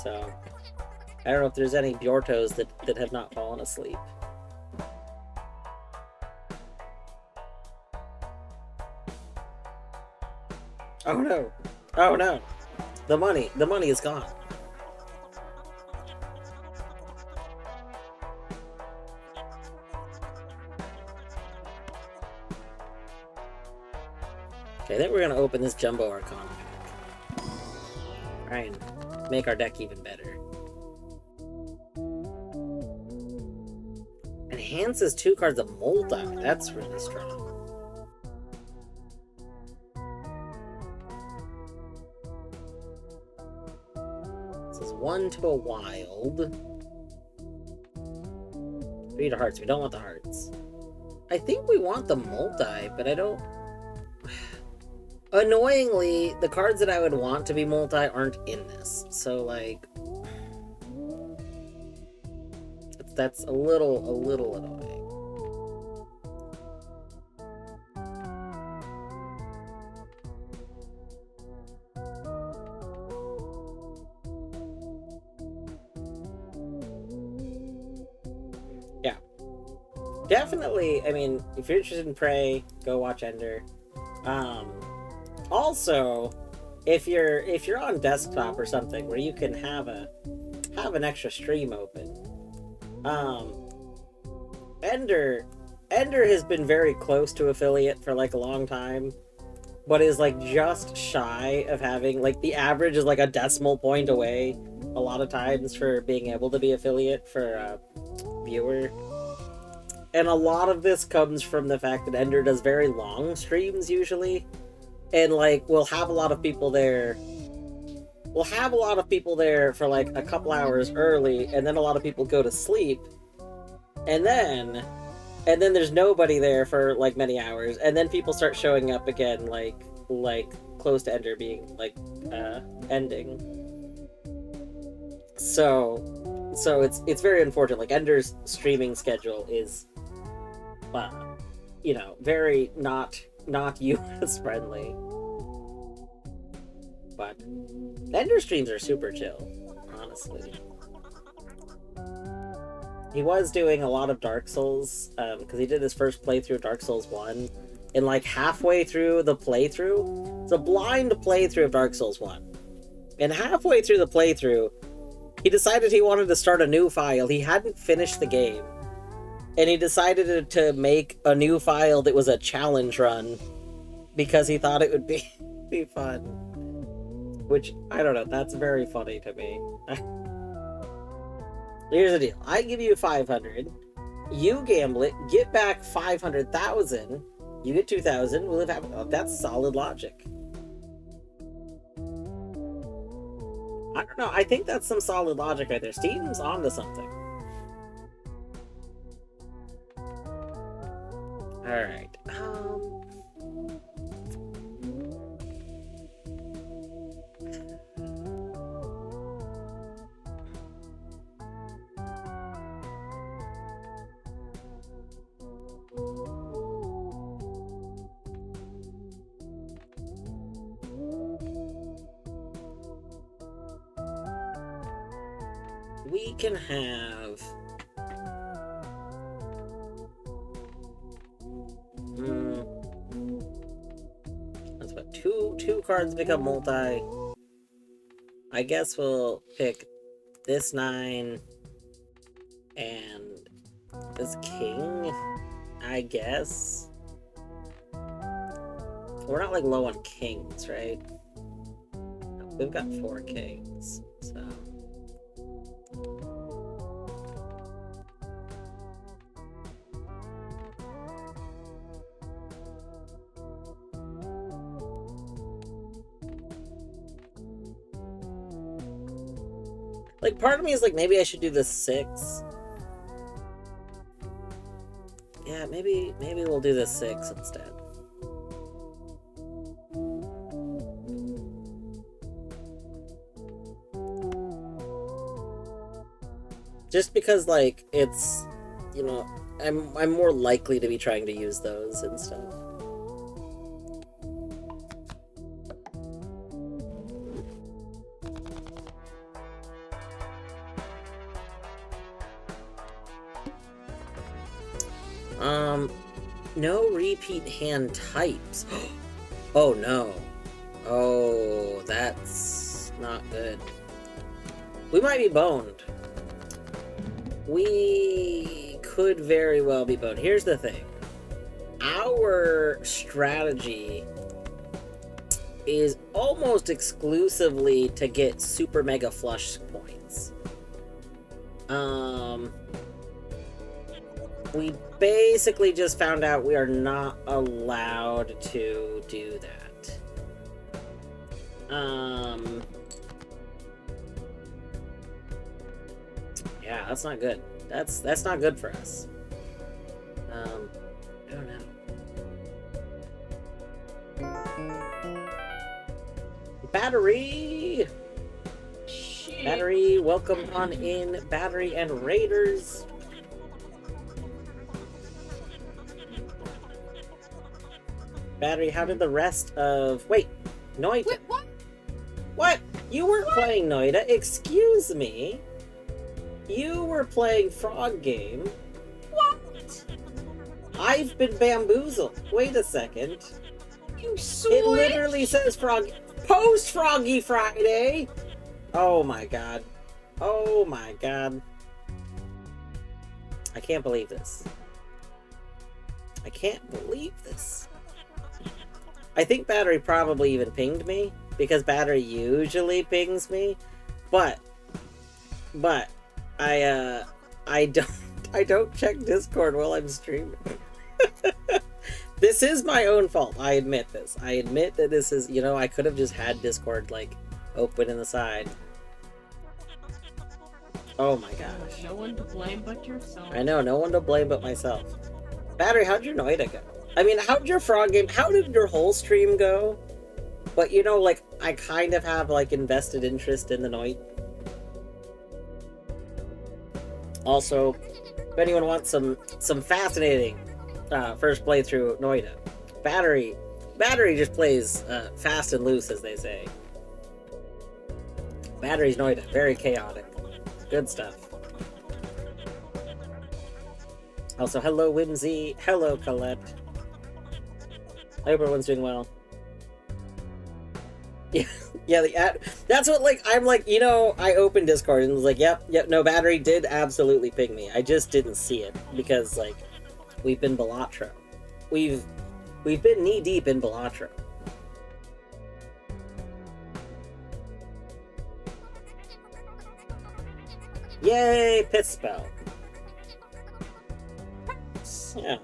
So, I don't know if there's any Bjortos that have not fallen asleep. Oh no! Oh no! The money is gone. Okay, then we're gonna open this Jumbo Arcana pack. Try and make our deck even better. Enhances 2 cards of multi. That's really strong. This is 1 to a wild. 3 to hearts. We don't want the hearts. I think we want the multi, but I don't... Annoyingly, the cards that I would want to be multi aren't in this. So, like... That's a little annoying. definitely, I mean, if you're interested in Prey, go watch Ender. Also, if you're on desktop or something where you can have an extra stream open, Ender has been very close to affiliate for like a long time, but is like just shy of having, like, the average is like a decimal point away a lot of times for being able to be affiliate for a viewer. And a lot of this comes from the fact that Ender does very long streams usually, and like we'll have a lot of people there for like a couple hours early, and then a lot of people go to sleep, and then there's nobody there for like many hours, and then people start showing up again like close to Ender being like ending. So it's very unfortunate. Like, Ender's streaming schedule is very not US friendly. But Ender streams are super chill, honestly. He was doing a lot of Dark Souls, because he did his first playthrough of Dark Souls 1, and like halfway through the playthrough, it's a blind playthrough of Dark Souls 1, and halfway through the playthrough, he decided he wanted to start a new file. He hadn't finished the game, and he decided to make a new file that was a challenge run, because he thought it would be fun. Which, I don't know, that's very funny to me. Here's the deal. I give you 500. You gamble it, get back 500,000. You get 2,000. We'll live happy. Oh, that's solid logic. I don't know. I think that's some solid logic right there. Steven's onto something. Alright. We can have... That's what, two cards become multi. I guess we'll pick this 9 and this king, I guess. We're not like low on kings, right? No, we've got 4 kings, so... Like, part of me is like, maybe I should do the 6. Yeah, maybe we'll do the 6 instead. Just because, like, it's, you know, I'm more likely to be trying to use those and stuff. No repeat hand types. Oh no. Oh, that's not good. We might be boned. We could very well be boned. Here's the thing. Our strategy is almost exclusively to get super mega flush points. We basically just found out we are not allowed to do that. Yeah, that's not good. That's not good for us. I don't know. Battery! Shit. Battery, welcome on in, Battery and Raiders. Battery, how did the rest of... Wait, Noita. Wait, what? What? You weren't playing Noita. Excuse me. You were playing Frog Game. What? I've been bamboozled. Wait a second. You switch. It literally says post Froggy Friday. Oh my god. Oh my god. I can't believe this. I can't believe this. I think Battery probably even pinged me, because Battery usually pings me, but I don't check Discord while I'm streaming. This is my own fault. I admit this. I admit that this is, you know, I could have just had Discord like open in the side. Oh my gosh. No one to blame but yourself. I know, no one to blame but myself. Battery, how'd your Noida go? I mean, how'd your frog game, how did your whole stream go? But you know, like, I kind of have like invested interest in the Noid. Also, if anyone wants some fascinating first playthrough Noida, Battery just plays fast and loose, as they say. Battery's Noida, very chaotic. Good stuff. Also, hello Whimsy, hello Colette. I hope everyone's doing well. Yeah, that's what, like, I'm like, you know, I opened Discord and was like, yep, no, Battery did absolutely ping me. I just didn't see it, because, like, we've been Balatro. We've been knee-deep in Balatro. Yay, Pit Spell. Yeah.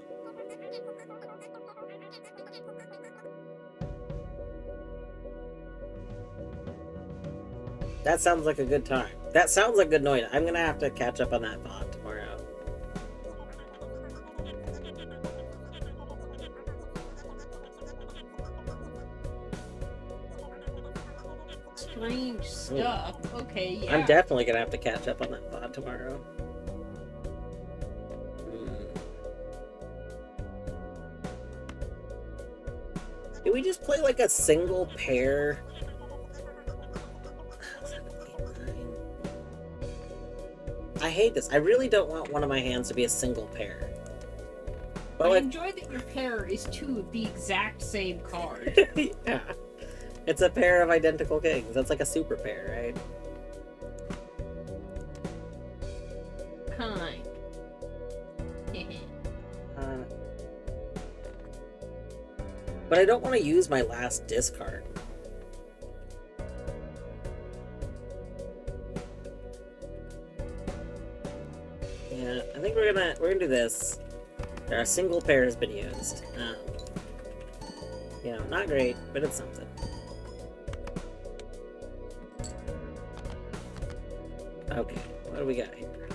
That sounds like a good time. That sounds like good noise. I'm gonna have to catch up on that bot tomorrow. Strange stuff. Okay, yeah. I'm definitely gonna have to catch up on that bot tomorrow. Did we just play like a single pair? I hate this. I really don't want one of my hands to be a single pair. But I like, enjoy that your pair is two of the exact same card. yeah. It's a pair of identical kings. That's like a super pair, right? Kind. But I don't want to use my last discard. Yeah, I think we're gonna do this. Our single pair has been used. You know, not great, but it's something. Okay, what do we got here?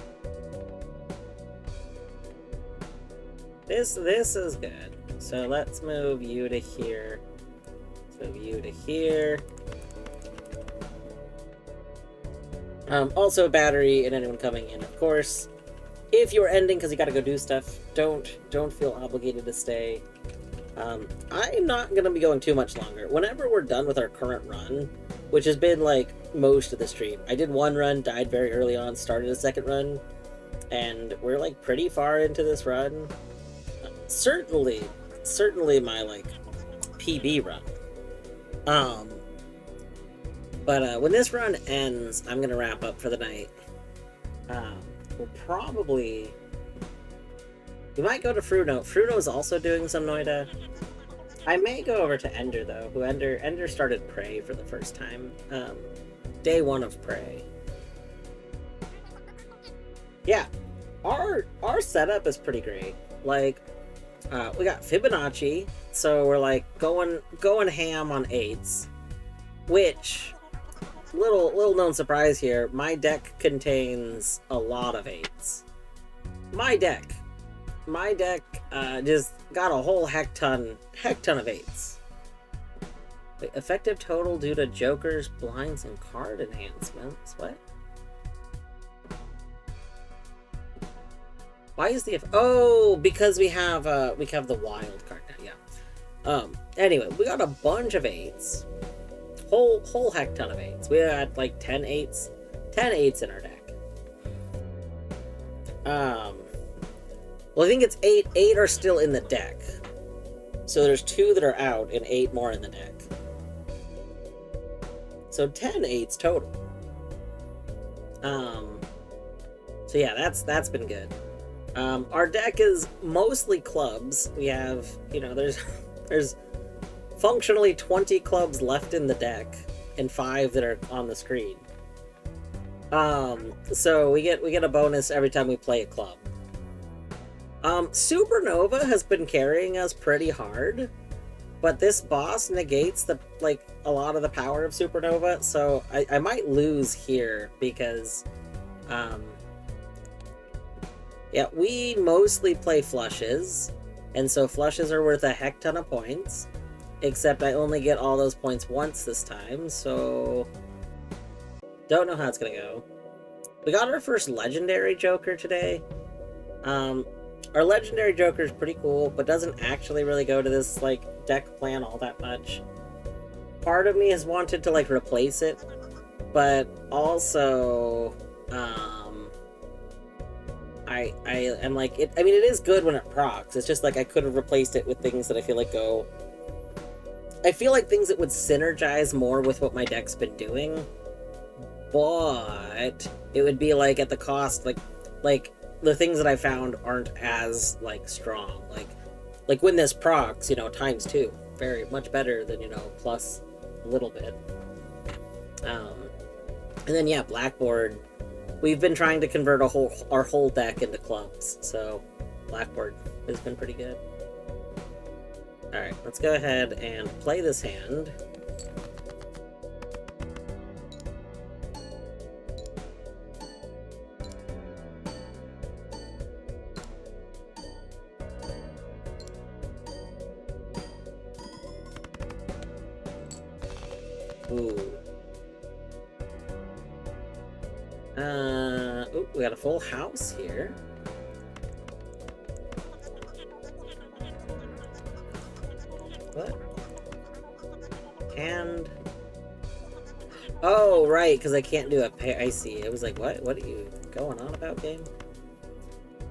This is good. So let's move you to here. Let's move you to here. Also Battery and anyone coming in, of course. If you're ending because you gotta go do stuff, don't feel obligated to stay. I'm not gonna be going too much longer. Whenever we're done with our current run, which has been like most of the stream. I did one run, died very early on, started a second run, and we're like pretty far into this run. Certainly my like PB run. But when this run ends, I'm gonna wrap up for the night. We might go to Fruno. Fruno's also doing some Noida. I may go over to Ender though, who Ender started Prey for the first time. Day 1 of Prey. Yeah. Our setup is pretty great. Like, we got Fibonacci, so we're like going ham on 8s. Which, little known surprise here, my deck contains a lot of 8s. My deck just got a whole heck ton of 8s. Wait, effective total due to jokers, blinds, and card enhancements. What? Why is the because we have the wild card now. Yeah. Anyway, we got a bunch of 8s. Whole heck ton of 8s. We had like 10 8s. 10 8s in our deck. Well, I think it's 8. 8 are still in the deck. So there's 2 that are out and 8 more in the deck. So 10 8s total. So yeah, that's been good. Our deck is mostly clubs. We have, you know, there's functionally 20 clubs left in the deck and 5 that are on the screen. So we get a bonus every time we play a club. Supernova has been carrying us pretty hard, but this boss negates a lot of the power of Supernova, so I might lose here because yeah, we mostly play flushes, and so flushes are worth a heck ton of points, except I only get all those points once this time, so don't know how it's gonna go. We got our first legendary Joker today. Our legendary Joker is pretty cool, but doesn't actually really go to this deck plan all that much. Part of me has wanted to replace it, but also I am it. I mean, it is good when it procs. It's just I could have replaced it with things that I feel like go. I feel like things that would synergize more with what my deck's been doing, but it would be at the cost like the things that I found aren't as strong. Like when this procs, times 2, very much better than plus a little bit. And then yeah, Blackboard. We've been trying to convert our whole deck into clubs, so Blackboard has been pretty good. Alright, let's go ahead and play this hand. Ooh. Ooh, we got a full house here. What? And... oh, right, because I can't do a pair. I see. It was what? What are you going on about, game?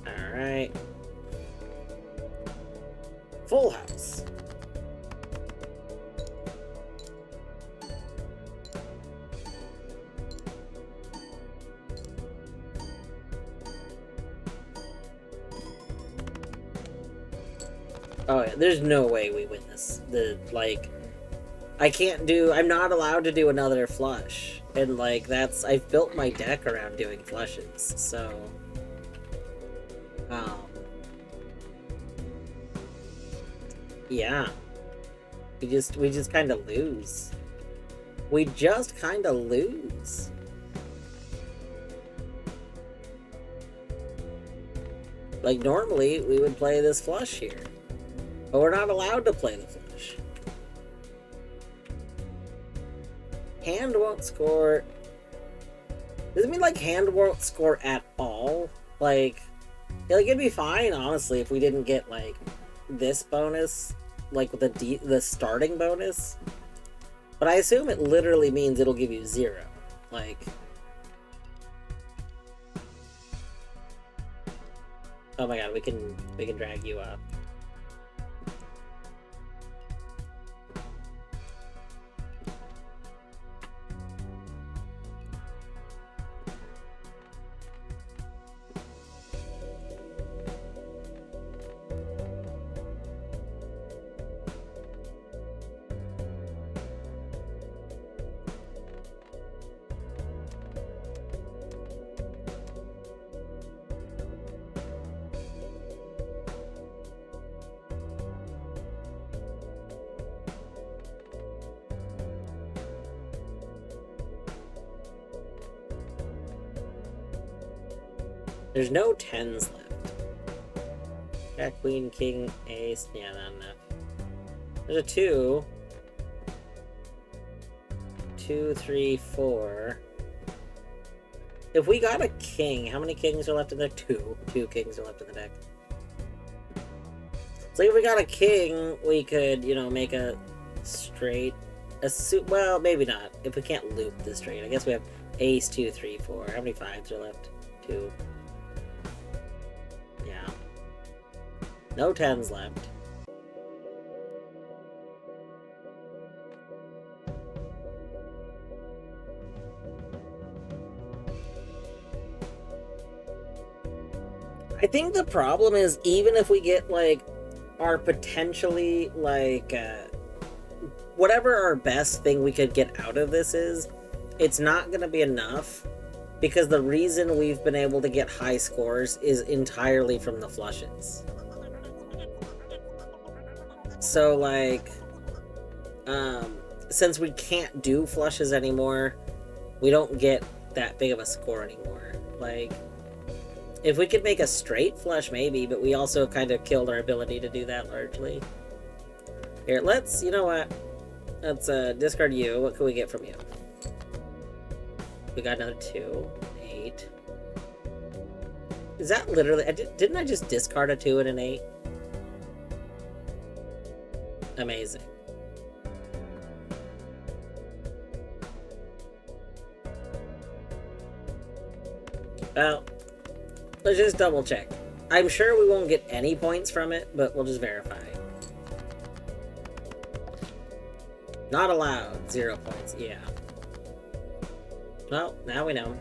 Alright. Full house. Oh yeah, there's no way we win this. I can't do, I'm not allowed to do another flush. And I've built my deck around doing flushes, so... yeah. We just kinda lose. We just kinda lose. Normally, we would play this flush here. But we're not allowed to play the flush. Hand won't score... does it mean hand won't score at all? It'd be fine, honestly, if we didn't get, this bonus. With the starting bonus. But I assume it literally means it'll give you 0. Oh my god, we can drag you up. There's no 10s left. Jack, Queen, King, Ace. Yeah, not enough. There's a 2. 2, 3, 4. If we got a king, how many kings are left in there? 2. 2 kings are left in the deck. So if we got a king, we could, make a straight. Well, maybe not. If we can't loop the straight. I guess we have Ace, 2, 3, 4. How many 5s are left? 2. Yeah. No 10s left. I think the problem is, even if we get, like, our potentially, like, whatever our best thing we could get out of this is, it's not going to be enough, because the reason we've been able to get high scores is entirely from the flushes. So, like, since we can't do flushes anymore, we don't get that big of a score anymore. Like, if we could make a straight flush, maybe, but we also kind of killed our ability to do that largely. Here, let's, you know what? Let's discard you. What can we get from you? We got another 2. 8. Is that literally... didn't I just discard a 2 and an 8? Amazing. Well, let's just double check. I'm sure we won't get any points from it, but we'll just verify. Not allowed. 0 points. Yeah. Well, now we know.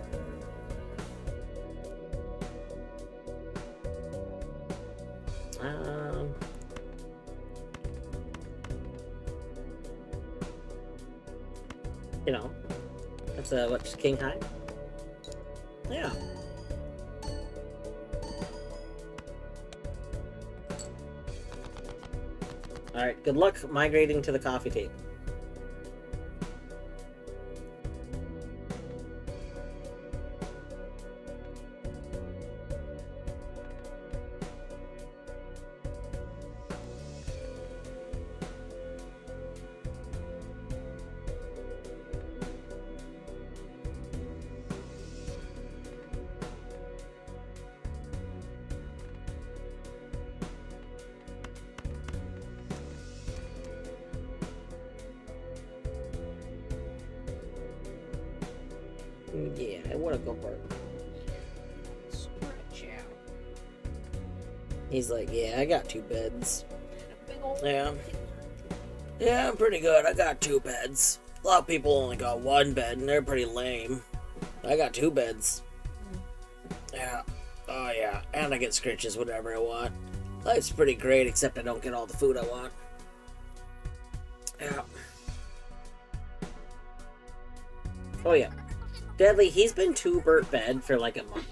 You know, that's what, just King High? Yeah. Alright, good luck migrating to the coffee table. Yeah, I want to go for it. Stretch out. He's like, yeah, I got 2 beds. Big old Yeah. Yeah, I'm pretty good. I got 2 beds. A lot of people only got 1 bed, and they're pretty lame. I got 2 beds. Yeah. Oh, yeah. And I get scritches whenever I want. Life's pretty great, except I don't get all the food I want. Yeah. Oh, yeah. Deadly, he's been 2-bert bed for like a month.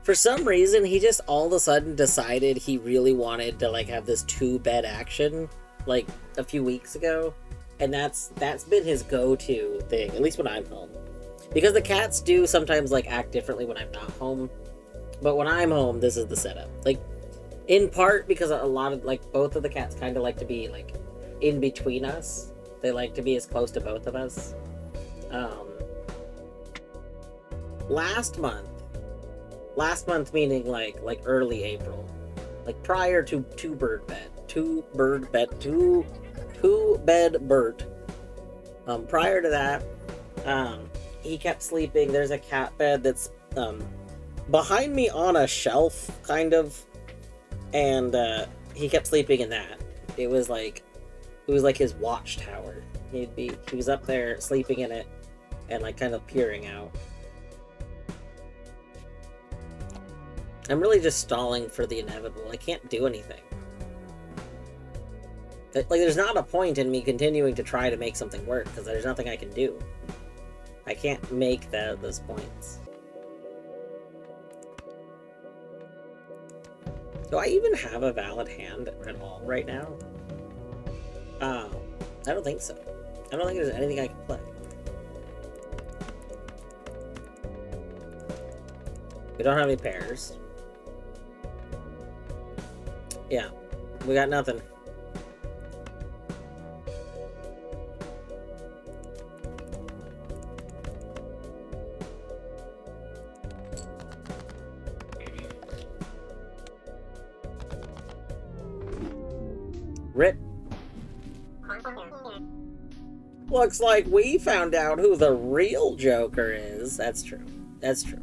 For some reason, he just all of a sudden decided he really wanted to like have this 2-bed action, like a few weeks ago, and that's been his go-to thing. At least when I'm home, because the cats do sometimes like act differently when I'm not home, but when I'm home, this is the setup. Like, in part because a lot of like both of the cats kind of like to be like in between us. They like to be as close to both of us. Last month meaning like early April, like prior to two bed Bert. Prior to that, he kept sleeping. There's a cat bed that's behind me on a shelf, kind of, and he kept sleeping in that. It was like his watchtower. He was up there sleeping in it, and like kind of peering out. I'm really just stalling for the inevitable. I can't do anything. Like, there's not a point in me continuing to try to make something work, because there's nothing I can do. I can't make those points. Do I even have a valid hand at all right now? I don't think so. I don't think there's anything I can play. We don't have any pairs. Yeah, we got nothing. Rip. Looks like we found out who the real Joker is. That's true. That's true.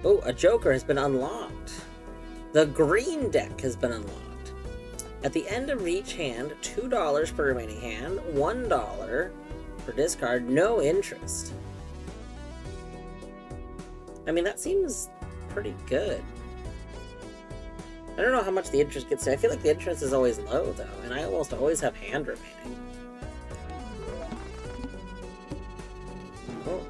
Oh, a Joker has been unlocked. The green deck has been unlocked. At the end of each hand, $2 per remaining hand, $1 per discard, no interest. I mean, that seems pretty good. I don't know how much the interest gets to. I feel like the interest is always low, though, and I almost always have hand remaining. Oh.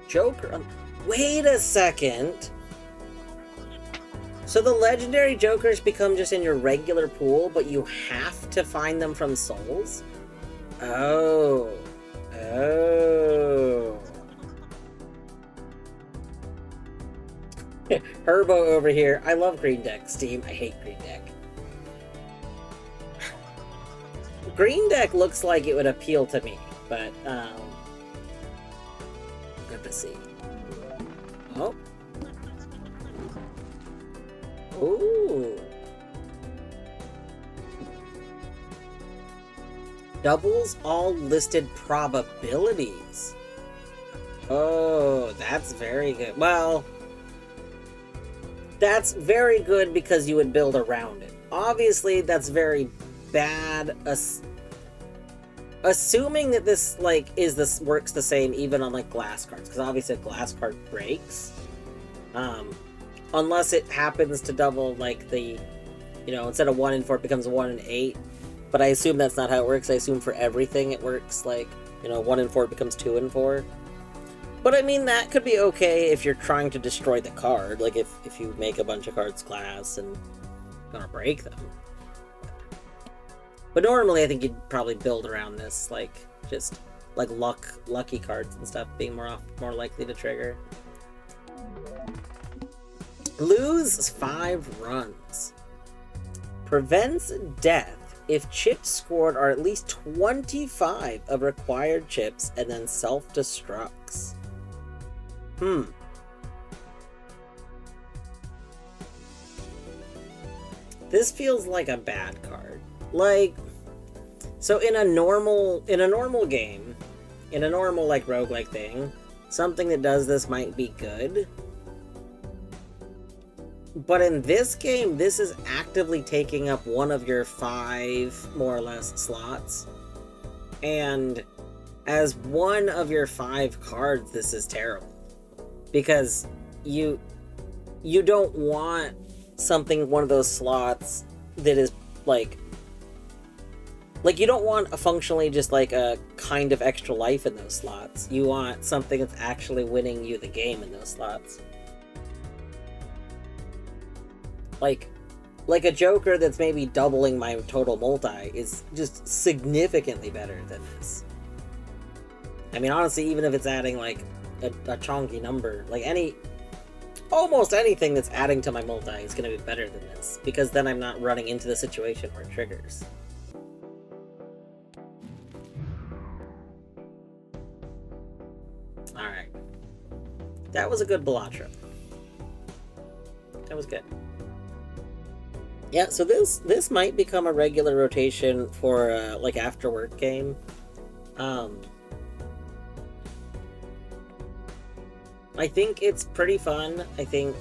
Joker. Wait a second. So the legendary Jokers become just in your regular pool, but you have to find them from souls? Oh. Oh. Herbo over here. I love green deck, Steam. I hate green deck. Green deck looks like it would appeal to me, but, good to see. Oh. Ooh. Doubles all listed probabilities. Oh, that's very good. Well, that's very good because you would build around it. Obviously, that's very bad. Assuming that this works the same even on like glass cards, because obviously a glass card breaks. Unless it happens to double like the, instead of 1 in 4 it becomes 1 in 8. But I assume that's not how it works. I assume for everything it works like, 1 in 4 becomes 2 in 4. But I mean, that could be okay if you're trying to destroy the card. Like if you make a bunch of cards glass and gonna break them. But normally I think you'd probably build around this, like just like lucky cards and stuff being more likely to trigger. Lose 5 runs. Prevents death if chips scored are at least 25 of required chips and then self-destructs. This feels like a bad card. Like, so in a normal game, in a normal like roguelike thing, something that does this might be good. But in this game, this is actively taking up one of your 5, more or less, slots. And as one of your 5 cards, this is terrible. Because you don't want something, one of those slots that is like you don't want a functionally just like a kind of extra life in those slots. You want something that's actually winning you the game in those slots. Like a Joker that's maybe doubling my total multi is just significantly better than this. I mean, honestly, even if it's adding like a chunky number, like almost anything that's adding to my multi is going to be better than this, because then I'm not running into the situation where it triggers. Alright. That was a good Balatro. That was good. Yeah, so this might become a regular rotation for like after work game. I think it's pretty fun. I think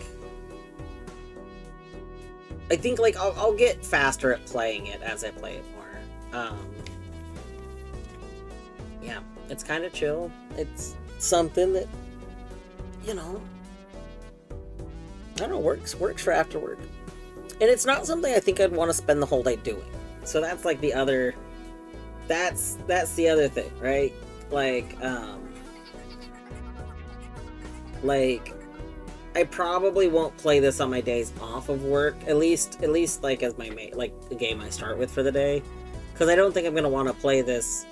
like I'll get faster at playing it as I play it more. Yeah, it's kind of chill. It's something that, I don't know, works for after work. And it's not something I think I'd want to spend the whole day doing. So that's like the other, that's the other thing, right? Like, I probably won't play this on my days off of work, at least like as my the game I start with for the day, because I don't think I'm gonna want to play this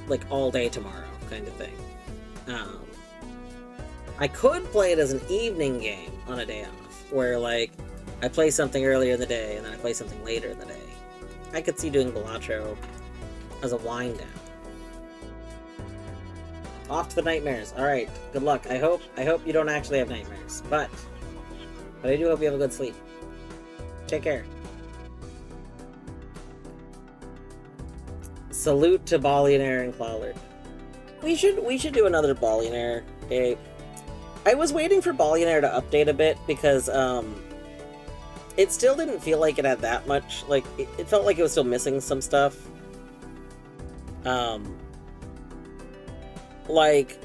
like all day tomorrow, kind of thing. I could play it as an evening game on a day off, where like I play something earlier in the day and then I play something later in the day. I could see doing Balatro as a wind down. Off to the nightmares. Alright, good luck. I hope you don't actually have nightmares. But I do hope you have a good sleep. Take care. Salute to Ballionaire and Clowler. We should do another Ballionaire. Okay. I was waiting for Billionaire to update a bit because it still didn't feel like it had that much. Like it felt like it was still missing some stuff. Like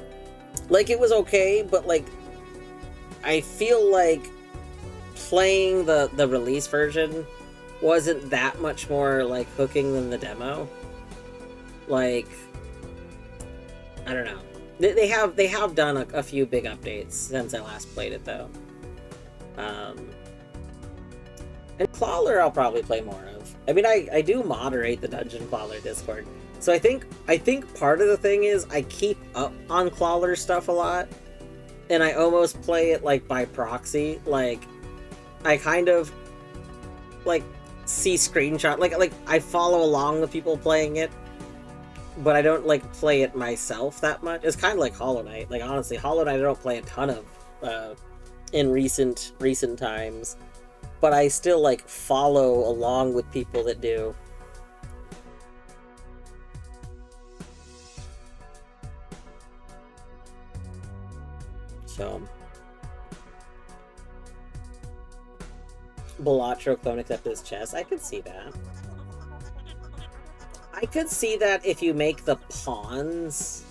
it was okay, but like I feel like playing the release version wasn't that much more like hooking than the demo. Like I don't know. They have done a few big updates since I last played it though. And Clawler I'll probably play more of. I mean I do moderate the Dungeon Clawler Discord. So I think part of the thing is I keep up on Clawler stuff a lot, and I almost play it like by proxy. Like I kind of like see screenshot like I follow along with people playing it, but I don't like play it myself that much. It's kind of like Hollow Knight. Like honestly, Hollow Knight I don't play a ton of in recent times, but I still like follow along with people that do. So, Balatro clone accepted his chest. I could see that. I could see that if you make the pawns.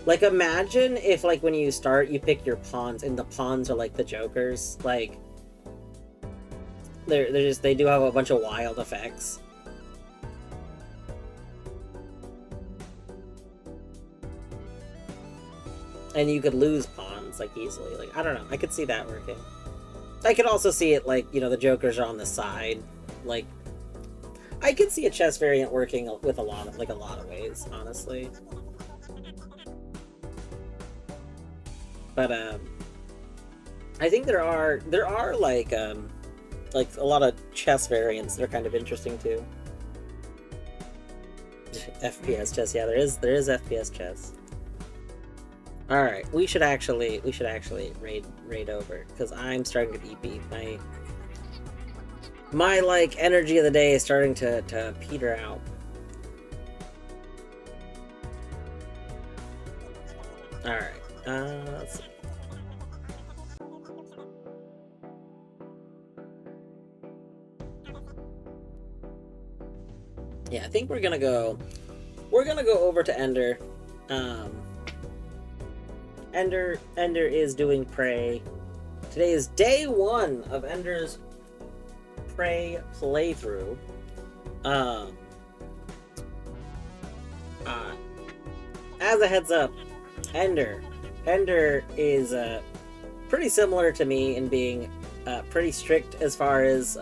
Like, imagine if, like, when you start, you pick your pawns, and the pawns are, like, the jokers. Like, they do have a bunch of wild effects. And you could lose pawns, like, easily. Like, I don't know. I could see that working. I could also see it, like, you know, the jokers are on the side. Like, I could see a chess variant working with a lot of ways, honestly. But, I think there are, like, a lot of chess variants that are kind of interesting, too. FPS chess, yeah, there is FPS chess. All right, we should actually raid over because I'm starting to get EP. My like energy of the day is starting to peter out. All right, let's see. Yeah, I think we're gonna go over to Ender. Ender is doing Prey. Today is day 1 of Ender's Prey playthrough. As a heads up, Ender is pretty similar to me in being pretty strict as far as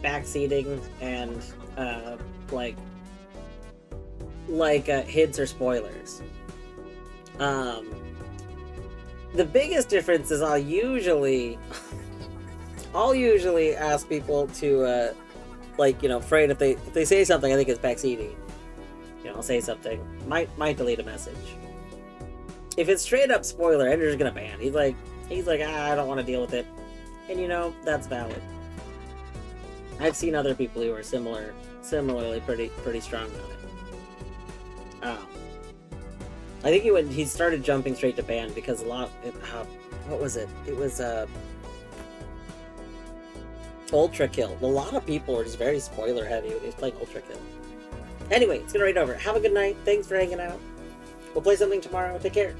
backseating and hits or spoilers. The biggest difference is I'll usually ask people to afraid if they say something I think is backseating, I'll say something, might delete a message. If it's straight up spoiler, Ender's gonna ban. He's like I don't want to deal with it, and that's valid. I've seen other people who are similarly pretty strong on it. I think he started jumping straight to ban because what was it? It was Ultra Kill. A lot of people are just very spoiler heavy when he's playing Ultra Kill. Anyway, it's gonna raid over. Have a good night. Thanks for hanging out. We'll play something tomorrow. Take care.